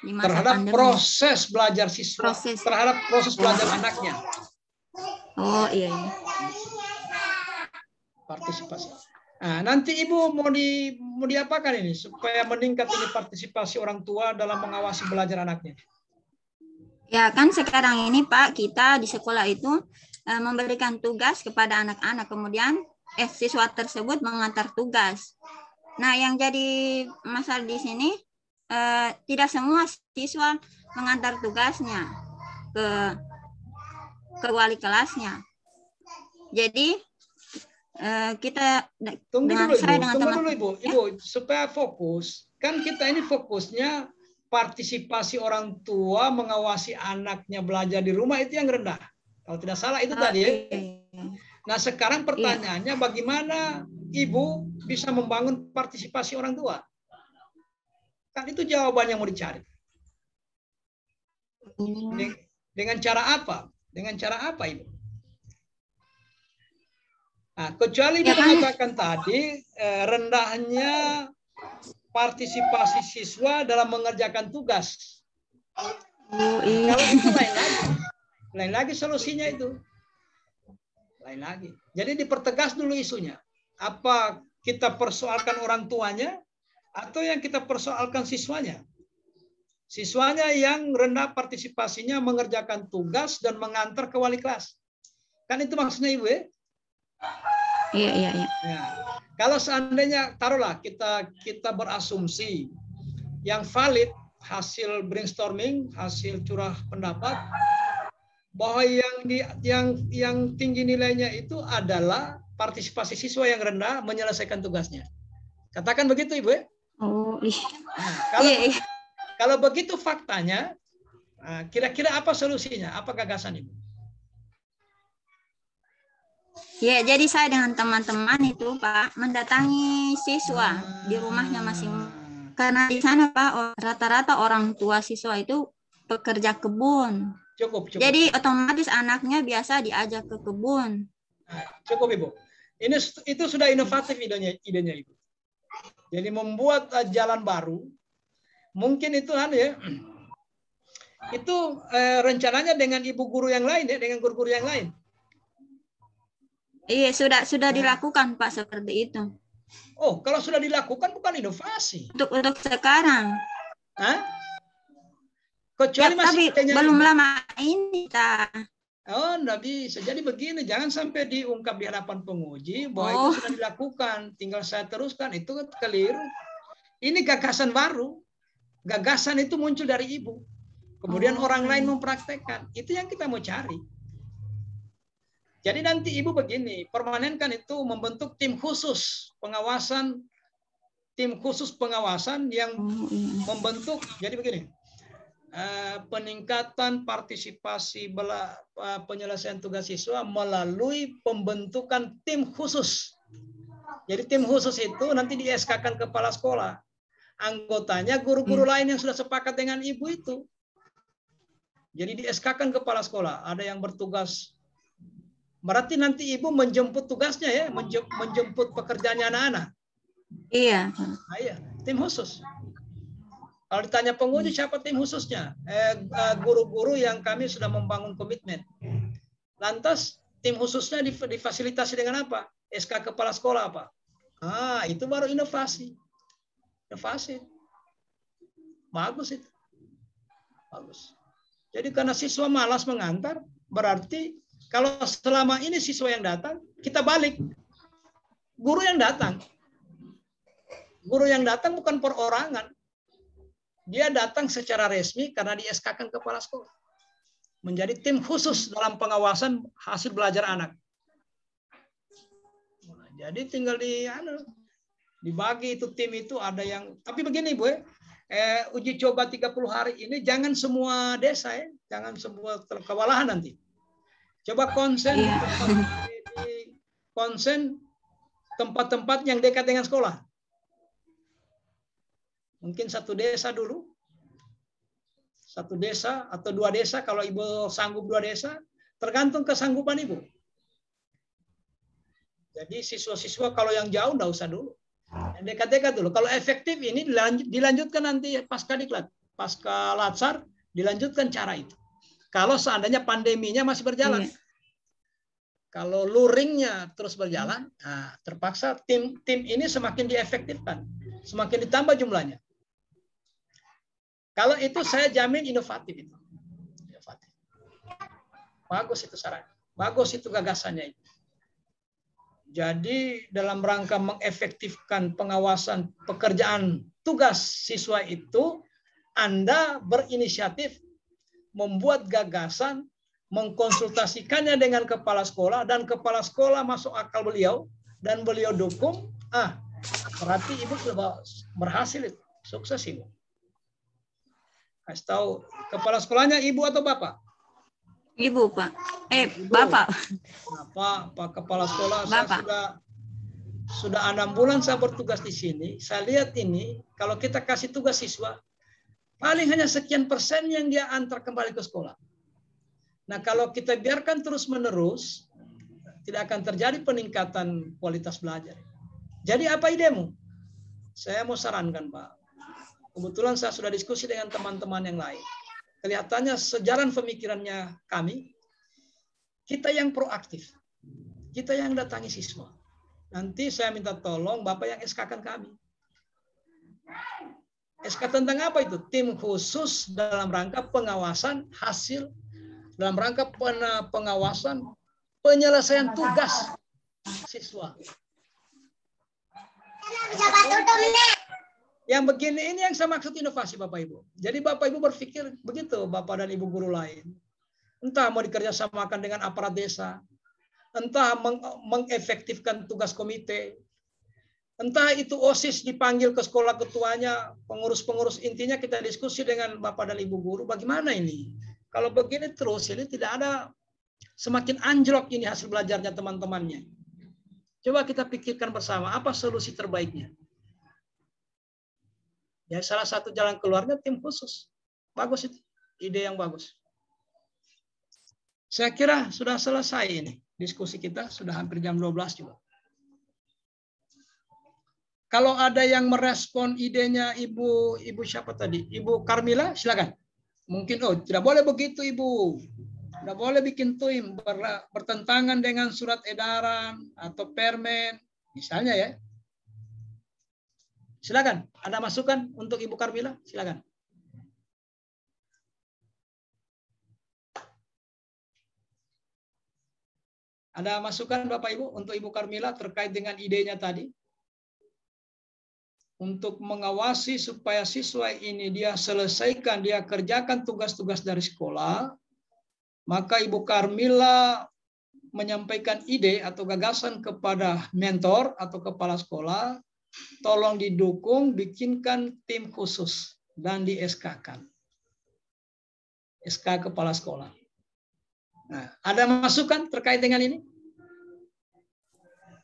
Speaker 11: di masa
Speaker 1: terhadap
Speaker 11: pandemi.
Speaker 1: Proses belajar siswa, terhadap proses belajar anaknya.
Speaker 11: Oh iya.
Speaker 1: Partisipasi. Nah, nanti Ibu mau diapakan ini supaya meningkat ini partisipasi orang tua dalam mengawasi belajar anaknya?
Speaker 11: Ya kan sekarang ini Pak, kita di sekolah itu memberikan tugas kepada anak-anak, kemudian siswa tersebut mengantar tugas. Nah, yang jadi masalah di sini tidak semua siswa mengantar tugasnya ke wali kelasnya. Jadi kita
Speaker 1: tunggu
Speaker 11: dengan
Speaker 1: dulu,
Speaker 11: saya
Speaker 1: Ibu.
Speaker 11: dengan
Speaker 1: Tunggu
Speaker 11: teman
Speaker 1: dulu, Ibu. Ibu, supaya fokus. Kan kita ini fokusnya partisipasi orang tua mengawasi anaknya belajar di rumah, itu yang rendah. Kalau tidak salah itu tadi ya. Nah, sekarang pertanyaannya bagaimana Ibu bisa membangun partisipasi orang tua? Kan itu jawaban yang mau dicari. Dengan cara apa? Dengan cara apa, Ibu? Nah, kecuali Ibu mengatakan tadi rendahnya partisipasi siswa dalam mengerjakan tugas. Kalau itu lain lagi solusinya itu. Lain lagi. Jadi dipertegas dulu isunya. Apa kita persoalkan orang tuanya atau yang kita persoalkan siswanya? Siswanya yang rendah partisipasinya mengerjakan tugas dan mengantar ke wali kelas. Kan itu maksudnya Ibu ya?
Speaker 11: Iya.
Speaker 1: Ya. Kalau seandainya taruhlah kita berasumsi yang valid hasil brainstorming, hasil curah pendapat bahwa yang tinggi nilainya itu adalah partisipasi siswa yang rendah menyelesaikan tugasnya. Katakan begitu, Ibu ya?
Speaker 11: Oh, iya.
Speaker 1: Nah, kalau begitu faktanya, kira-kira apa solusinya? Apa gagasan Ibu?
Speaker 11: Ya, jadi saya dengan teman-teman itu Pak mendatangi siswa di rumahnya masing-masing. Karena di sana Pak rata-rata orang tua siswa itu pekerja kebun.
Speaker 1: Cukup.
Speaker 11: Jadi otomatis anaknya biasa diajak ke kebun.
Speaker 1: Cukup Ibu. Itu sudah inovatif idenya Ibu. Jadi membuat jalan baru. Mungkin itu ya. Itu rencananya dengan ibu guru yang lain ya, dengan guru-guru yang lain.
Speaker 11: Iya, sudah dilakukan Pak seperti itu.
Speaker 1: Oh, kalau sudah dilakukan bukan inovasi.
Speaker 11: Untuk sekarang.
Speaker 1: Hah? Kecuali
Speaker 11: tapi belum lama ini, Kak.
Speaker 1: Oh, enggak bisa. Jadi begini, jangan sampai diungkap di hadapan penguji bahwa itu sudah dilakukan, tinggal saya teruskan, itu keliru. Ini gagasan baru. Gagasan itu muncul dari Ibu. Kemudian orang lain mempraktekkan. Itu yang kita mau cari. Jadi nanti Ibu begini, permanenkan itu membentuk tim khusus pengawasan yang membentuk. Jadi begini, peningkatan partisipasi penyelesaian tugas siswa melalui pembentukan tim khusus. Jadi tim khusus itu nanti di SK-kan kepala sekolah. Anggotanya guru-guru lain yang sudah sepakat dengan Ibu itu. Jadi di SK-kan kepala sekolah. Ada yang bertugas. Berarti nanti Ibu menjemput tugasnya ya, menjemput pekerjaannya anak-anak.
Speaker 11: Iya.
Speaker 1: Nah, iya, tim khusus. Kalau ditanya penguji, siapa tim khususnya? Guru-guru yang kami sudah membangun komitmen. Lantas tim khususnya difasilitasi dengan apa? SK kepala sekolah apa? Itu baru inovasi. Inovasi. Bagus itu. Bagus. Jadi karena siswa malas mengantar, berarti kalau selama ini siswa yang datang, kita balik. Guru yang datang. Guru yang datang bukan perorangan. Dia datang secara resmi karena di SK-kan kepala sekolah. Menjadi tim khusus dalam pengawasan hasil belajar anak. Nah, jadi tinggal dibagi itu tim itu ada yang. Tapi begini Bu, uji coba 30 hari ini jangan semua desa ya, jangan semua kewalahan nanti. Coba konsen konsen tempat-tempat yang dekat dengan sekolah. Mungkin satu desa dulu. Satu desa atau 2 desa, kalau Ibu sanggup 2 desa, tergantung kesanggupan Ibu. Jadi siswa-siswa kalau yang jauh enggak usah dulu. Yang dekat-dekat dulu. Kalau efektif ini dilanjutkan nanti pasca diklat. Pasca latsar dilanjutkan cara itu. Kalau seandainya pandeminya masih berjalan. Kalau luringnya terus berjalan, terpaksa tim ini semakin diefektifkan. Semakin ditambah jumlahnya. Kalau itu saya jamin inovatif itu. Inovatif. Bagus itu saran. Bagus itu gagasannya itu. Jadi dalam rangka mengefektifkan pengawasan pekerjaan tugas siswa itu, Anda berinisiatif membuat gagasan, mengkonsultasikannya dengan kepala sekolah, dan kepala sekolah masuk akal beliau, dan beliau dukung, berarti Ibu sudah berhasil itu. Sukses Ibu. Kasih tahu kepala sekolahnya Ibu atau Bapak?
Speaker 11: Ibu, Pak.
Speaker 1: Ibu.
Speaker 11: Bapak.
Speaker 1: Pak Kepala Sekolah, Bapak. Saya sudah 6 bulan saya bertugas di sini. Saya lihat ini, kalau kita kasih tugas siswa, paling hanya sekian persen yang dia antar kembali ke sekolah. Nah, kalau kita biarkan terus-menerus, tidak akan terjadi peningkatan kualitas belajar. Jadi apa idemu? Saya mau sarankan, Pak. Kebetulan saya sudah diskusi dengan teman-teman yang lain. Kelihatannya sejalan pemikirannya kami, kita yang proaktif. Kita yang datangi siswa. Nanti saya minta tolong Bapak yang SK-kan kami. SK tentang apa itu? Tim khusus dalam rangka pengawasan hasil, dalam rangka pengawasan penyelesaian tugas siswa. Yang begini ini yang saya maksud inovasi Bapak Ibu. Jadi Bapak Ibu berpikir begitu, Bapak dan Ibu guru lain. Entah mau dikerjasamakan dengan aparat desa, entah mengefektifkan tugas komite, entah itu OSIS dipanggil ke sekolah ketuanya, pengurus-pengurus, intinya kita diskusi dengan Bapak dan Ibu guru, bagaimana ini? Kalau begini terus, ini tidak ada, semakin anjlok ini hasil belajarnya teman-temannya. Coba kita pikirkan bersama, apa solusi terbaiknya? Ya, salah satu jalan keluarnya tim khusus. Bagus itu, ide yang bagus. Saya kira sudah selesai ini. Diskusi kita sudah hampir jam 12 juga. Kalau ada yang merespon idenya Ibu siapa tadi? Ibu Karmila, silakan. Mungkin, tidak boleh begitu Ibu. Tidak boleh bikin tim bertentangan dengan surat edaran atau permen. Misalnya ya. Silakan, ada masukan untuk Ibu Karmila? Silakan. Ada masukan Bapak Ibu untuk Ibu Karmila terkait dengan idenya tadi? Untuk mengawasi supaya siswa ini dia selesaikan, dia kerjakan tugas-tugas dari sekolah, maka Ibu Karmila menyampaikan ide atau gagasan kepada mentor atau kepala sekolah, tolong didukung, bikinkan tim khusus dan di SK-kan. SK kepala sekolah. Nah, ada masukan terkait dengan ini?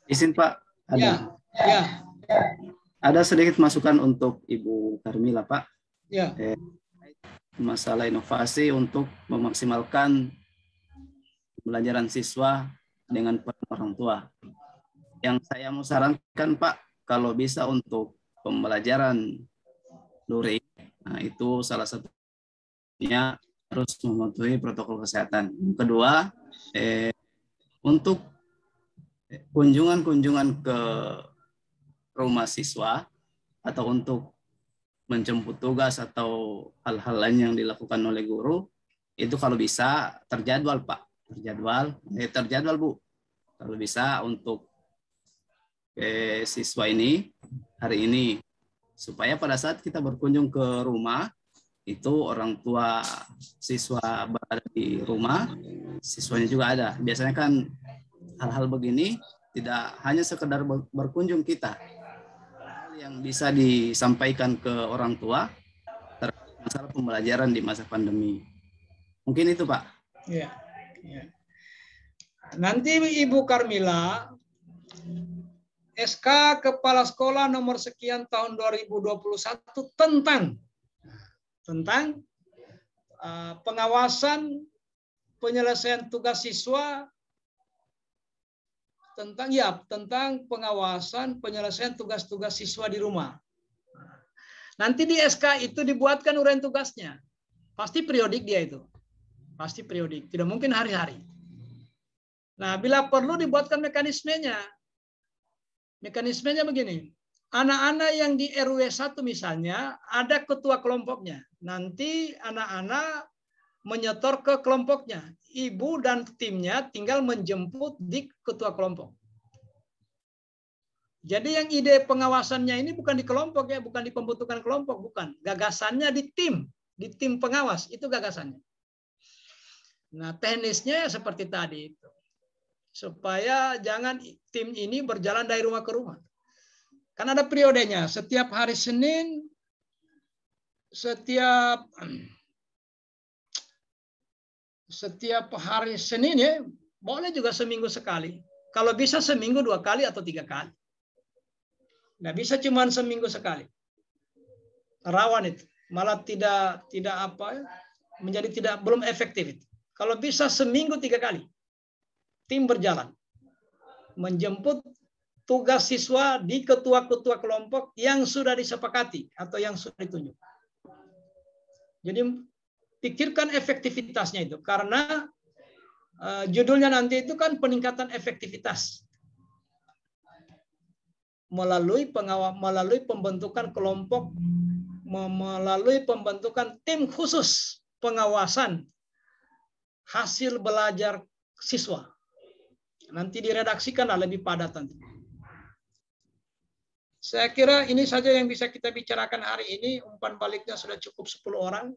Speaker 5: Izin Pak. Ada.
Speaker 1: Ya.
Speaker 5: Ada sedikit masukan untuk Ibu Karmila Pak.
Speaker 1: Ya.
Speaker 5: Masalah inovasi untuk memaksimalkan pembelajaran siswa dengan peran orang tua. Yang saya mau sarankan Pak, kalau bisa untuk pembelajaran luring Nah, itu salah satunya harus mematuhi protokol kesehatan. Yang kedua, untuk kunjungan-kunjungan ke rumah siswa atau untuk menjemput tugas atau hal-hal lain yang dilakukan oleh guru, itu kalau bisa terjadwal, Pak. Terjadwal, Bu. Kalau bisa untuk siswa ini hari ini, supaya pada saat kita berkunjung ke rumah, itu orang tua siswa berada di rumah, siswanya juga ada. Biasanya kan hal-hal begini tidak hanya sekedar berkunjung kita, hal yang bisa disampaikan ke orang tua terkait masalah pembelajaran di masa pandemi. Mungkin itu, Pak.
Speaker 1: Ya. Nanti Ibu Karmila, SK Kepala Sekolah nomor sekian tahun 2021 tentang pengawasan penyelesaian tugas siswa, tentang pengawasan penyelesaian tugas-tugas siswa di rumah. Nanti di SK itu dibuatkan uraian tugasnya. Pasti periodik dia itu. Pasti periodik, tidak mungkin hari-hari. Nah, bila perlu dibuatkan mekanismenya. Mekanismenya begini. Anak-anak yang di RW 1 misalnya, ada ketua kelompoknya. Nanti anak-anak menyetor ke kelompoknya. Ibu dan timnya tinggal menjemput di ketua kelompok. Jadi yang ide pengawasannya ini bukan di kelompok ya, bukan di pembentukan kelompok, bukan. Gagasannya di tim pengawas, itu gagasannya. Nah, teknisnya seperti tadi itu. Supaya jangan tim ini berjalan dari rumah ke rumah. Kan ada periodenya, setiap hari Senin, setiap hari Senin ya, boleh juga seminggu sekali. Kalau bisa seminggu 2 kali atau 3 kali. Nggak bisa cuma seminggu sekali. Rawan itu, malah tidak menjadi belum efektif itu. Kalau bisa seminggu 3 kali. Tim berjalan menjemput tugas siswa di ketua-ketua kelompok yang sudah disepakati atau yang sudah ditunjuk. Jadi pikirkan efektivitasnya itu, karena judulnya nanti itu kan peningkatan efektivitas melalui pembentukan kelompok, melalui pembentukan tim khusus pengawasan hasil belajar siswa. Nanti diredaksikanlah lebih padat nanti. Saya kira ini saja yang bisa kita bicarakan hari ini. Umpan baliknya sudah cukup 10 orang.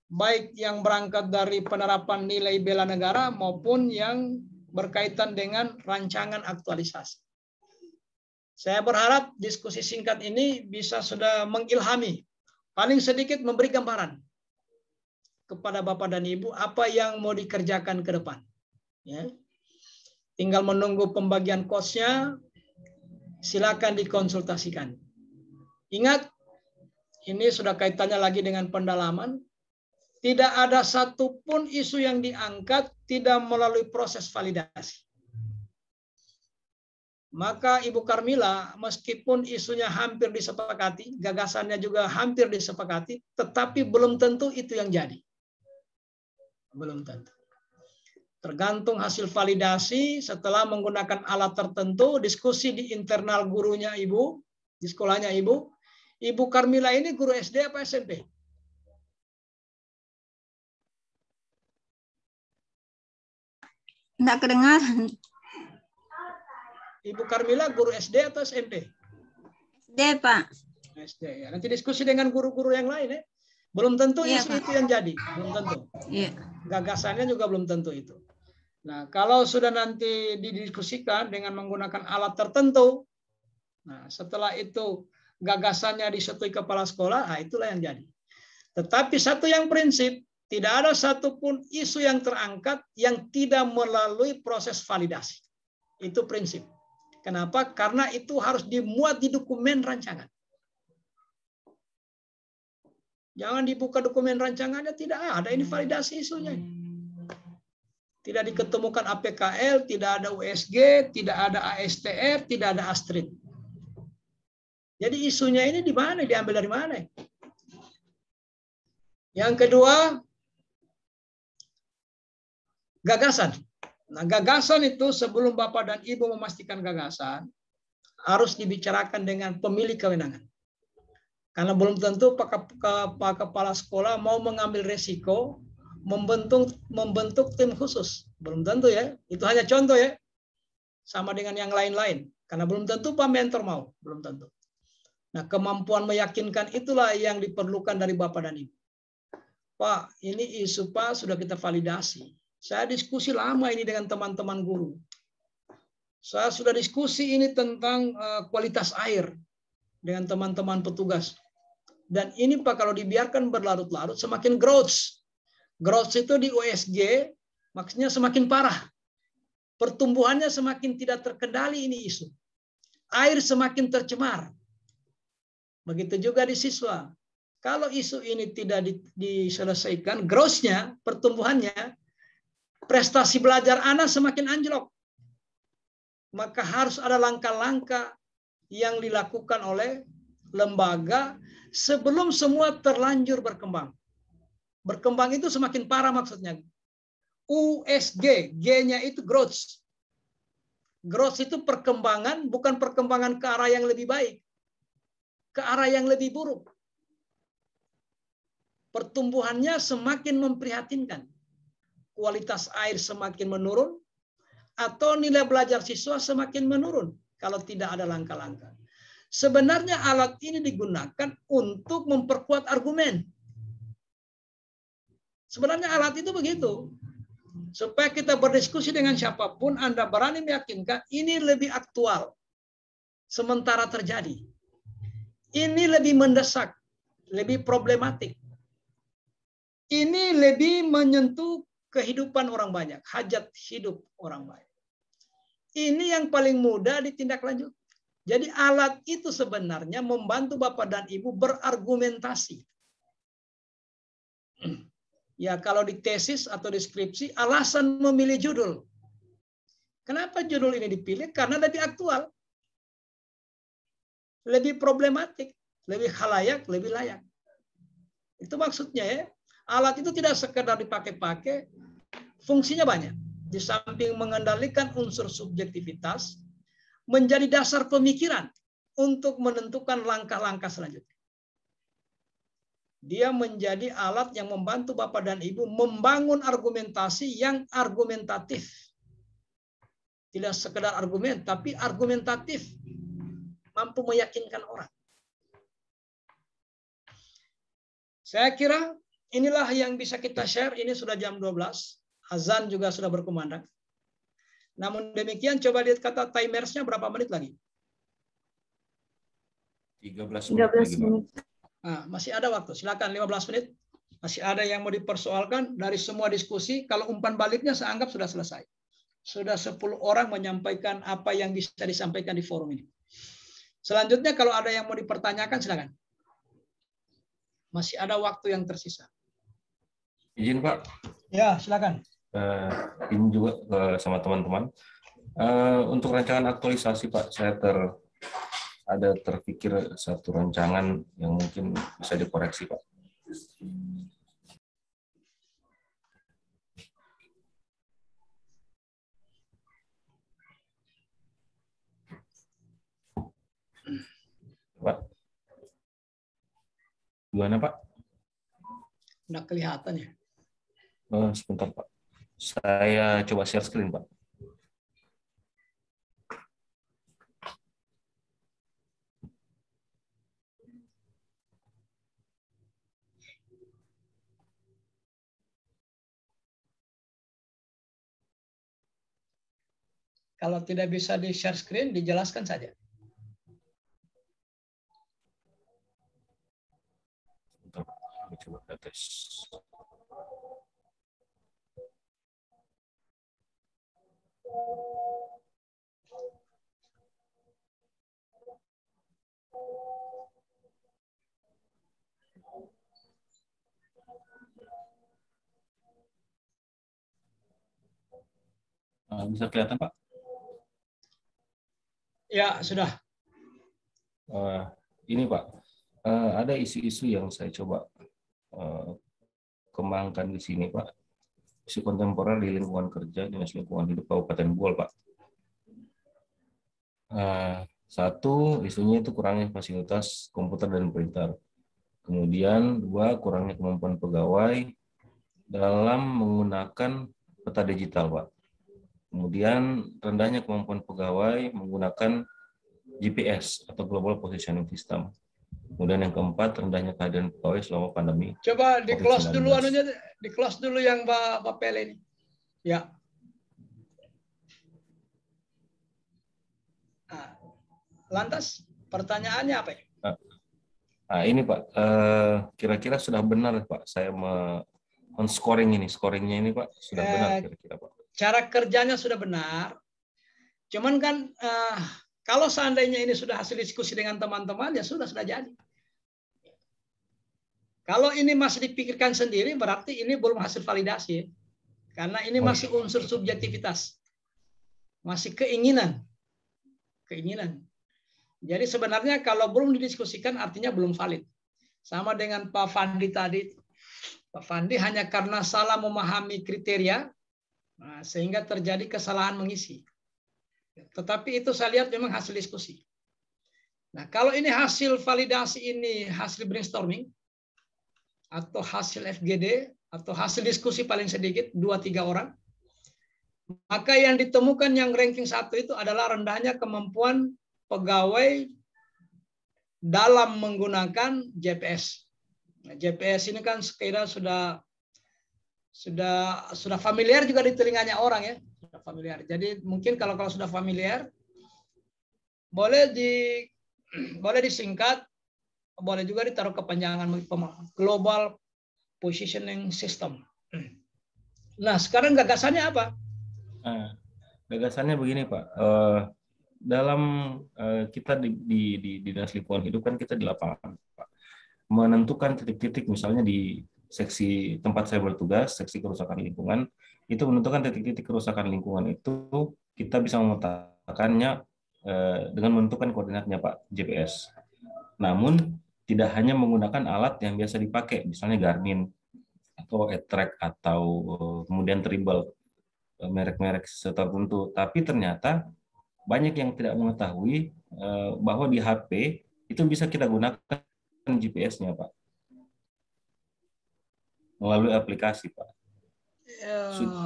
Speaker 1: Baik yang berangkat dari penerapan nilai bela negara maupun yang berkaitan dengan rancangan aktualisasi. Saya berharap diskusi singkat ini bisa sudah mengilhami, paling sedikit memberi gambaran kepada Bapak dan Ibu apa yang mau dikerjakan ke depan. Ya. Tinggal menunggu pembagian kosnya, silakan dikonsultasikan. Ingat, ini sudah kaitannya lagi dengan pendalaman. Tidak ada satupun isu yang diangkat tidak melalui proses validasi. Maka Ibu Karmila, meskipun isunya hampir disepakati, gagasannya juga hampir disepakati, tetapi belum tentu itu yang jadi. Belum tentu. Tergantung hasil validasi setelah menggunakan alat tertentu, diskusi di internal gurunya Ibu, di sekolahnya Ibu. Ibu Karmila ini guru SD apa SMP?
Speaker 11: Enggak kedengaran.
Speaker 1: Ibu Karmila guru SD atau SMP?
Speaker 11: SD, Pak.
Speaker 1: SD ya. Nanti diskusi dengan guru-guru yang lain ya. Belum tentu
Speaker 11: Iya,
Speaker 1: isu
Speaker 11: Pak.
Speaker 1: itu yang jadi, belum tentu.
Speaker 11: Iya.
Speaker 1: Gagasannya juga belum tentu itu. Nah, kalau sudah nanti didiskusikan dengan menggunakan alat tertentu, nah setelah itu gagasannya disetujui kepala sekolah, nah itulah yang jadi. Tetapi satu yang prinsip, tidak ada satupun isu yang terangkat yang tidak melalui proses validasi. Itu prinsip. Kenapa? Karena itu harus dimuat di dokumen rancangan. Jangan dibuka dokumen rancangannya, tidak ada ini validasi isunya. Tidak diketemukan APKL, tidak ada USG, tidak ada ASTR, tidak ada ASTRID. Jadi isunya ini di mana? Diambil dari mana? Yang kedua, gagasan. Nah, gagasan itu sebelum Bapak dan Ibu memastikan gagasan, harus dibicarakan dengan pemilik kewenangan. Karena belum tentu Pak Kepala Sekolah mau mengambil resiko membentuk tim khusus. Belum tentu ya. Itu hanya contoh ya. Sama dengan yang lain-lain. Karena belum tentu Pak Mentor mau. Belum tentu. Nah, kemampuan meyakinkan itulah yang diperlukan dari Bapak dan Ibu. Pak, ini isu Pak sudah kita validasi. Saya diskusi lama ini dengan teman-teman guru. Saya sudah diskusi ini tentang kualitas air dengan teman-teman petugas. Dan ini Pak, kalau dibiarkan berlarut-larut semakin growth. Growth itu di USG maksudnya semakin parah. Pertumbuhannya semakin tidak terkendali ini isu. Air semakin tercemar. Begitu juga di siswa. Kalau isu ini tidak diselesaikan, growth-nya, pertumbuhannya, prestasi belajar anak semakin anjlok. Maka harus ada langkah-langkah yang dilakukan oleh lembaga sebelum semua terlanjur berkembang. Berkembang itu semakin parah maksudnya. USG, G-nya itu growth. Growth itu perkembangan, bukan perkembangan ke arah yang lebih baik. Ke arah yang lebih buruk. Pertumbuhannya semakin memprihatinkan. Kualitas air semakin menurun, atau nilai belajar siswa semakin menurun kalau tidak ada langkah-langkah. Sebenarnya alat ini digunakan untuk memperkuat argumen. Sebenarnya alat itu begitu. Supaya kita berdiskusi dengan siapapun, Anda berani meyakinkan ini lebih aktual. Sementara terjadi. Ini lebih mendesak, lebih problematik. Ini lebih menyentuh kehidupan orang banyak, hajat hidup orang banyak. Ini yang paling mudah ditindaklanjuti. Jadi alat itu sebenarnya membantu Bapak dan Ibu berargumentasi. Ya kalau di tesis atau deskripsi, alasan memilih judul. Kenapa judul ini dipilih? Karena lebih aktual. Lebih problematik, lebih khalayak, lebih layak. Itu maksudnya ya. Alat itu tidak sekedar dipakai-pakai, fungsinya banyak. Di samping mengendalikan unsur subjektivitas, menjadi dasar pemikiran untuk menentukan langkah-langkah selanjutnya. Dia menjadi alat yang membantu Bapak dan Ibu membangun argumentasi yang argumentatif. Tidak sekedar argumen, tapi argumentatif. Mampu meyakinkan orang. Saya kira inilah yang bisa kita share. Ini sudah jam 12. Azan juga sudah berkumandang. Namun demikian, coba lihat kata timersnya berapa menit lagi?
Speaker 4: 13 menit.
Speaker 1: Nah, masih ada waktu. Silakan 15 menit. Masih ada yang mau dipersoalkan dari semua diskusi. Kalau umpan baliknya saya anggap sudah selesai. Sudah 10 orang menyampaikan apa yang bisa disampaikan di forum ini. Selanjutnya kalau ada yang mau dipertanyakan silakan. Masih ada waktu yang tersisa.
Speaker 4: Izin Pak.
Speaker 1: Ya, silakan.
Speaker 4: Ini juga sama teman-teman. Untuk rancangan aktualisasi Pak, saya terpikir satu rancangan yang mungkin bisa dikoreksi Pak. Pak. Gimana Pak?
Speaker 1: Nggak kelihatan ya?
Speaker 4: Sebentar Pak. Saya coba share screen Pak.
Speaker 1: Kalau tidak bisa di share screen, dijelaskan saja.
Speaker 4: Coba tes. Bisa kelihatan Pak?
Speaker 1: Ya, sudah.
Speaker 4: Ini Pak, ada isu-isu yang saya coba kembangkan di sini, Pak. Isu kontemporer di lingkungan kerja Dinas Lingkungan Hidup Kabupaten Buol, Pak. Satu, isunya itu kurangnya fasilitas komputer dan printer. Kemudian dua, kurangnya kemampuan pegawai dalam menggunakan peta digital, Pak. Kemudian rendahnya kemampuan pegawai menggunakan GPS atau Global Positioning System. Kemudian yang keempat, rendahnya kehadiran pegawai selama pandemi.
Speaker 1: Coba di close
Speaker 4: COVID-19.
Speaker 1: dulu anunya, di close dulu yang Pak Pele ini. Ya. Lantas pertanyaannya apa?
Speaker 4: Nah, ini Pak, kira-kira sudah benar Pak saya men-scoring ini, scoringnya ini Pak sudah benar kira-kira Pak.
Speaker 1: Cara kerjanya sudah benar. Cuman kan kalau seandainya ini sudah hasil diskusi dengan teman-teman ya sudah jadi. Kalau ini masih dipikirkan sendiri berarti ini belum hasil validasi ya. Karena ini masih unsur subjektivitas. Masih keinginan. Jadi sebenarnya kalau belum didiskusikan artinya belum valid. Sama dengan Pak Fandi tadi. Pak Fandi hanya karena salah memahami kriteria sehingga terjadi kesalahan mengisi. Tetapi itu saya lihat memang hasil diskusi. Nah, kalau ini hasil validasi ini hasil brainstorming atau hasil FGD atau hasil diskusi paling sedikit 2-3 orang, maka yang ditemukan yang ranking 1 itu adalah rendahnya kemampuan pegawai dalam menggunakan GPS. Nah, GPS ini kan sekira sudah familiar juga di telinganya orang ya, sudah familiar. Jadi mungkin kalau sudah familiar, boleh disingkat, boleh juga ditaruh kepanjangan Global Positioning System. Nah, sekarang gagasannya apa?
Speaker 4: Gagasannya begini Pak. Dalam kita di Dinas Lingkungan Hidup kan kita di lapangan, Pak. Menentukan titik-titik misalnya di seksi tempat saya bertugas, seksi kerusakan lingkungan, itu menentukan titik-titik kerusakan lingkungan itu kita bisa memetakannya dengan menentukan koordinatnya Pak, GPS. Namun tidak hanya menggunakan alat yang biasa dipakai, misalnya Garmin atau ATRAC atau kemudian Tribal, merek-merek tertentu. Tapi ternyata banyak yang tidak mengetahui bahwa di HP itu bisa kita gunakan GPS-nya Pak. Melalui aplikasi Pak.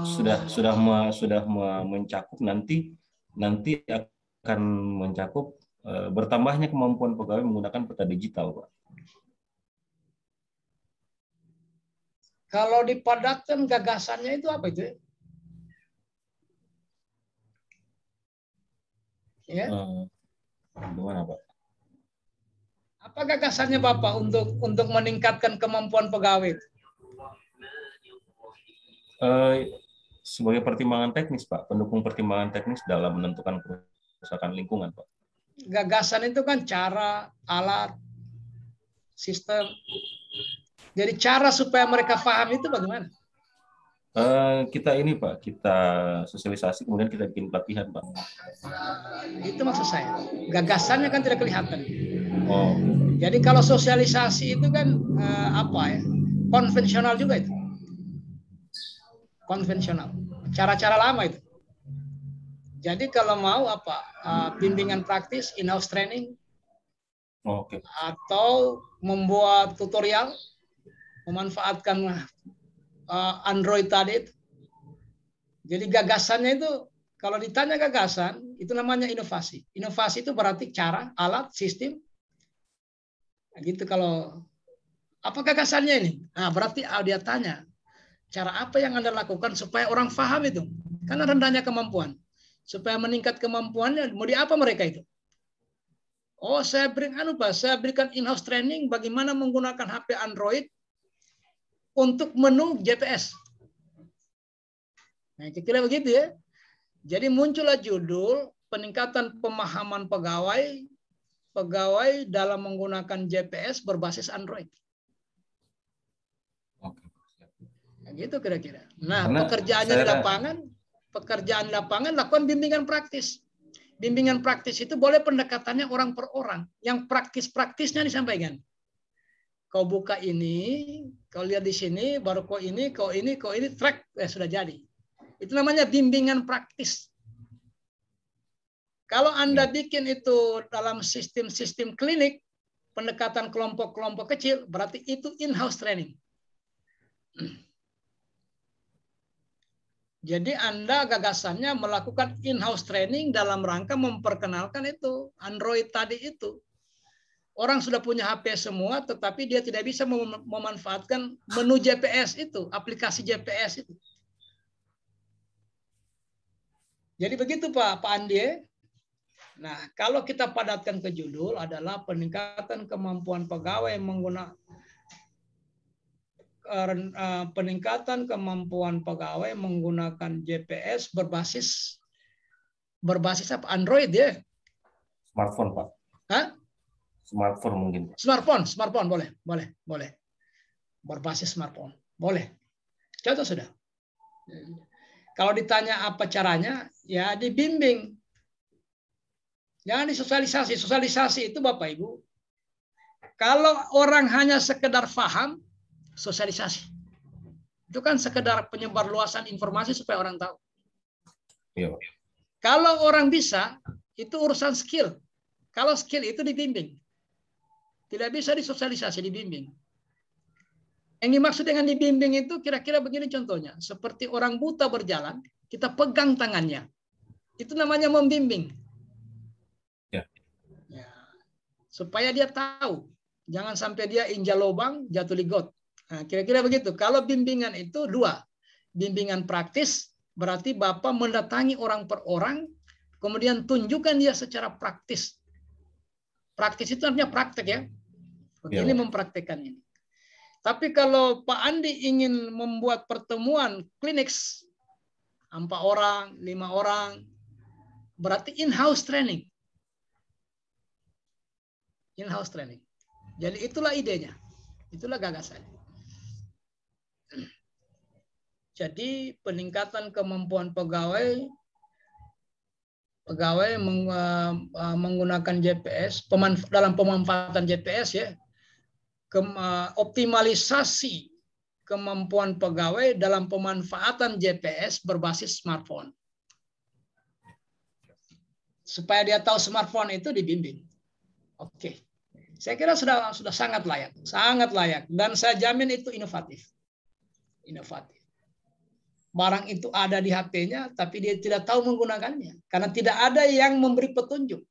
Speaker 4: Sudah mencakup nanti akan mencakup bertambahnya kemampuan pegawai menggunakan peta digital Pak.
Speaker 1: Kalau dipadatkan gagasannya itu apa itu? Ya.
Speaker 4: Gimana Pak?
Speaker 1: Apa gagasannya Bapak untuk meningkatkan kemampuan pegawai?
Speaker 4: Sebagai pertimbangan teknis Pak, pendukung pertimbangan teknis dalam menentukan kerusakan lingkungan Pak.
Speaker 1: Gagasan itu kan cara, alat, sistem. Jadi cara supaya mereka paham itu bagaimana?
Speaker 4: Kita ini Pak, kita sosialisasi kemudian kita bikin pelatihan Pak.
Speaker 1: Itu maksud saya. Gagasannya kan tidak kelihatan.
Speaker 4: Oh.
Speaker 1: Jadi kalau sosialisasi itu kan konvensional juga itu. Konvensional. Cara-cara lama itu. Jadi kalau mau bimbingan praktis, in-house training, atau membuat tutorial, memanfaatkan Android tadi itu. Jadi gagasannya itu, kalau ditanya gagasan, itu namanya inovasi. Inovasi itu berarti cara, alat, sistem. Nah, gitu kalau, apa gagasannya ini? Nah, berarti dia tanya, cara apa yang Anda lakukan supaya orang paham itu? Karena rendahnya kemampuan. Supaya meningkat kemampuannya, mau di apa mereka itu? Oh, saya berikan in-house training bagaimana menggunakan HP Android untuk menu GPS. Nah, kira-kira begitu ya. Jadi muncullah judul peningkatan pemahaman pegawai dalam menggunakan GPS berbasis Android. Nah, gitu kira-kira. Nah, pekerjaannya di lapangan lakukan bimbingan praktis. Bimbingan praktis itu boleh pendekatannya orang per orang. Yang praktis-praktisnya disampaikan. kau buka ini, kau lihat di sini, baru kau ini, track, sudah jadi. Itu namanya bimbingan praktis. Kalau Anda bikin itu dalam sistem-sistem klinik, pendekatan kelompok-kelompok kecil, berarti itu in-house training. Jadi Anda gagasannya melakukan in-house training dalam rangka memperkenalkan itu, Android tadi itu. Orang sudah punya HP semua, tetapi dia tidak bisa memanfaatkan menu GPS itu, aplikasi GPS itu. Jadi begitu Pak Andi. Nah, kalau kita padatkan ke judul adalah peningkatan kemampuan pegawai menggunakan GPS berbasis apa? Android ya?
Speaker 4: Smartphone Pak.
Speaker 1: Hah?
Speaker 4: Smartphone mungkin.
Speaker 1: Smartphone boleh. Berbasis smartphone boleh. Contoh sudah. Kalau ditanya apa caranya, ya dibimbing. Jangan disosialisasi. Sosialisasi itu Bapak Ibu. Kalau orang hanya sekedar paham, sosialisasi. Itu kan sekedar penyebar luasan informasi supaya orang tahu.
Speaker 4: Iya.
Speaker 1: Kalau orang bisa, itu urusan skill. Kalau skill itu dibimbing. Tidak bisa disosialisasi, dibimbing. Yang dimaksud dengan dibimbing itu kira-kira begini contohnya. Seperti orang buta berjalan, kita pegang tangannya. Itu namanya membimbing.
Speaker 4: Ya.
Speaker 1: Supaya dia tahu. Jangan sampai dia injak lubang, jatuh ligot. Nah, kira-kira begitu. Kalau bimbingan itu dua. Bimbingan praktis, berarti Bapak mendatangi orang per orang, kemudian tunjukkan dia secara praktis. Praktis itu artinya praktek ya. Begini mempraktekkan ini. Tapi kalau Pak Andi ingin membuat pertemuan klinis 4 orang, 5 orang, berarti in-house training. In-house training. Jadi itulah idenya. Itulah gagasan. Jadi peningkatan kemampuan pegawai menggunakan GPS dalam pemanfaatan GPS ya. Optimalisasi kemampuan pegawai dalam pemanfaatan GPS berbasis smartphone. Supaya dia tahu smartphone itu dibimbing. Oke. Saya kira sudah sangat layak, dan saya jamin itu inovatif. Barang itu ada di HP-nya, tapi dia tidak tahu menggunakannya karena tidak ada yang memberi petunjuk.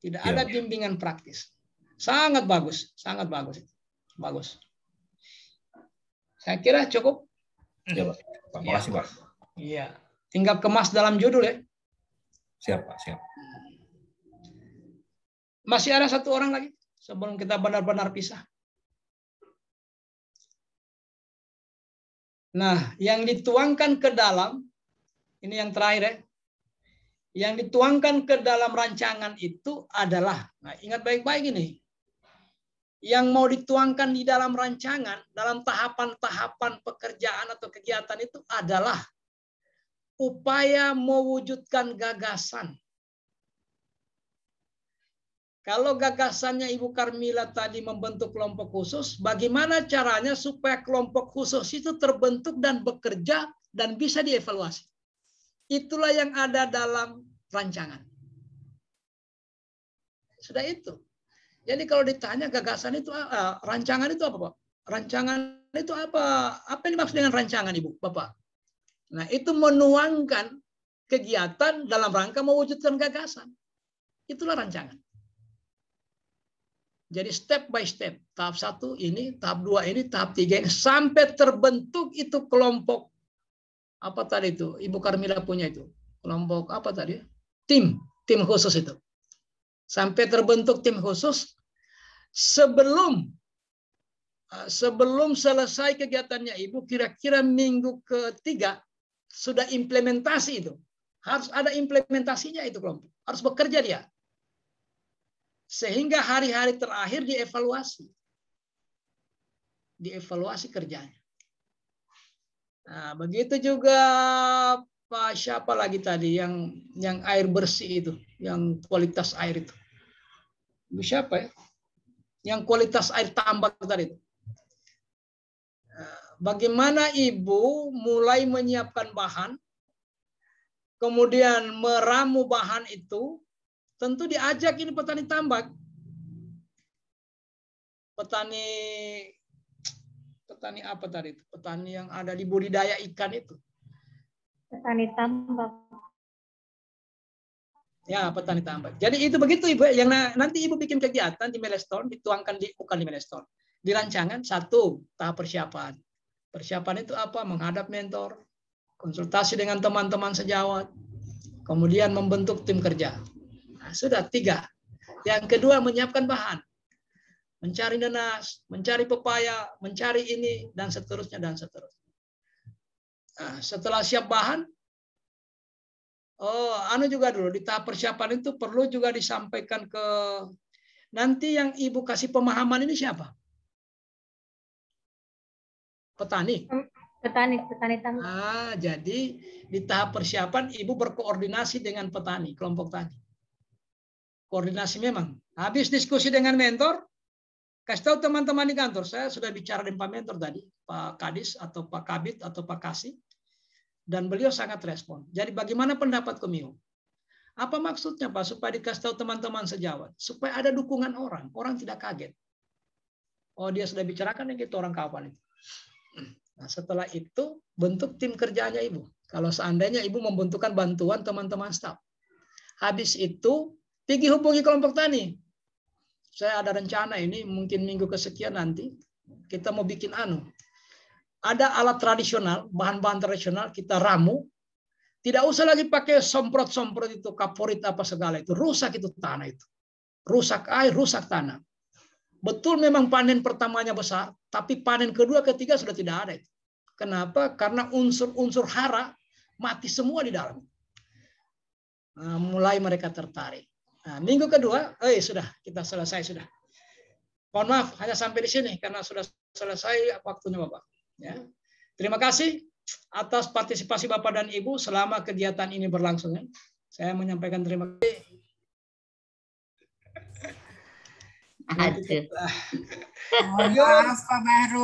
Speaker 1: Tidak ada bimbingan praktis. Sangat bagus. Bagus. Saya kira cukup.
Speaker 4: Ya, Pak. Terima kasih, Pak.
Speaker 1: Iya. Tinggal kemas dalam judul ya.
Speaker 4: Siap, Pak. Siap.
Speaker 1: Masih ada satu orang lagi sebelum kita benar-benar pisah. Nah, yang dituangkan ke dalam, ini yang terakhir ya. Yang dituangkan ke dalam rancangan itu adalah, nah ingat baik-baik ini. Yang mau dituangkan di dalam rancangan, dalam tahapan-tahapan pekerjaan atau kegiatan itu adalah upaya mewujudkan gagasan. Kalau gagasannya Ibu Karmila tadi membentuk kelompok khusus, bagaimana caranya supaya kelompok khusus itu terbentuk dan bekerja dan bisa dievaluasi? Itulah yang ada dalam rancangan. Sudah itu. Jadi kalau ditanya gagasan itu, rancangan itu apa, Pak? Rancangan itu apa? Apa yang dimaksud dengan rancangan, Ibu, Bapak? Nah, itu menuangkan kegiatan dalam rangka mewujudkan gagasan. Itulah rancangan. Jadi step by step, tahap 1 ini, tahap 2 ini, tahap 3 ini, sampai terbentuk itu kelompok, apa tadi itu, Ibu Karmila punya itu, kelompok apa tadi? Tim khusus itu. Sampai terbentuk tim khusus, sebelum selesai kegiatannya Ibu, kira-kira minggu ketiga, sudah implementasi itu. Harus ada implementasinya itu kelompok. Harus bekerja dia. Sehingga hari-hari terakhir dievaluasi. Dievaluasi kerjanya. Nah, begitu juga Pak siapa lagi tadi yang air bersih itu, yang kualitas air itu. Ibu siapa ya? yang kualitas air tambak tadi. Bagaimana ibu mulai menyiapkan bahan, kemudian meramu bahan itu, tentu diajak ini petani tambak. Petani apa tadi itu? Petani yang ada di budidaya ikan itu.
Speaker 10: Petani tambak.
Speaker 1: Ya, petani tambak. Jadi itu begitu Ibu, yang nanti Ibu bikin kegiatan di milestone, dituangkan bukan di milestone. Di rancangan, satu, tahap persiapan. Persiapan itu apa? Menghadap mentor, konsultasi dengan teman-teman sejawat, kemudian membentuk tim kerja. Nah, sudah 3. Yang kedua, menyiapkan bahan. Mencari nanas, mencari pepaya, mencari ini, dan seterusnya, dan seterusnya. Nah, setelah siap bahan, juga dulu, di tahap persiapan itu perlu juga disampaikan ke, nanti yang Ibu kasih pemahaman ini siapa? Petani.
Speaker 10: Petani tambak.
Speaker 1: Jadi di tahap persiapan Ibu berkoordinasi dengan petani, kelompok tani. Koordinasi memang. Habis diskusi dengan mentor, kasih tahu teman-teman di kantor, saya sudah bicara dengan Pak Mentor tadi, Pak Kadis atau Pak Kabit atau Pak Kasih, dan beliau sangat respon. Jadi bagaimana pendapat Komio? Apa maksudnya Pak? Supaya dikasih tahu teman-teman sejawat, supaya ada dukungan orang tidak kaget. Oh, dia sudah bicarakan yang itu orang kapan itu. Nah, setelah itu bentuk tim kerjanya Ibu. Kalau seandainya Ibu membutuhkan bantuan teman-teman staf. Habis itu pergi hubungi kelompok tani. Saya ada rencana ini mungkin minggu kesekian nanti kita mau bikin ada alat tradisional, bahan-bahan tradisional kita ramu. Tidak usah lagi pakai semprot-semprot itu, kaporit apa segala itu. Rusak itu tanah itu. Rusak air, rusak tanah. Betul memang panen pertamanya besar, tapi panen kedua, ketiga sudah tidak ada. Kenapa? Karena unsur-unsur hara mati semua di dalam. Nah, mulai mereka tertarik. Nah, minggu kedua, sudah kita selesai sudah. Mohon maaf, hanya sampai di sini karena sudah selesai waktunya Bapak. Ya. Terima kasih atas partisipasi Bapak dan Ibu selama kegiatan ini berlangsung. Saya menyampaikan terima kasih.
Speaker 12: Aduh. Maaf Pak Bahru.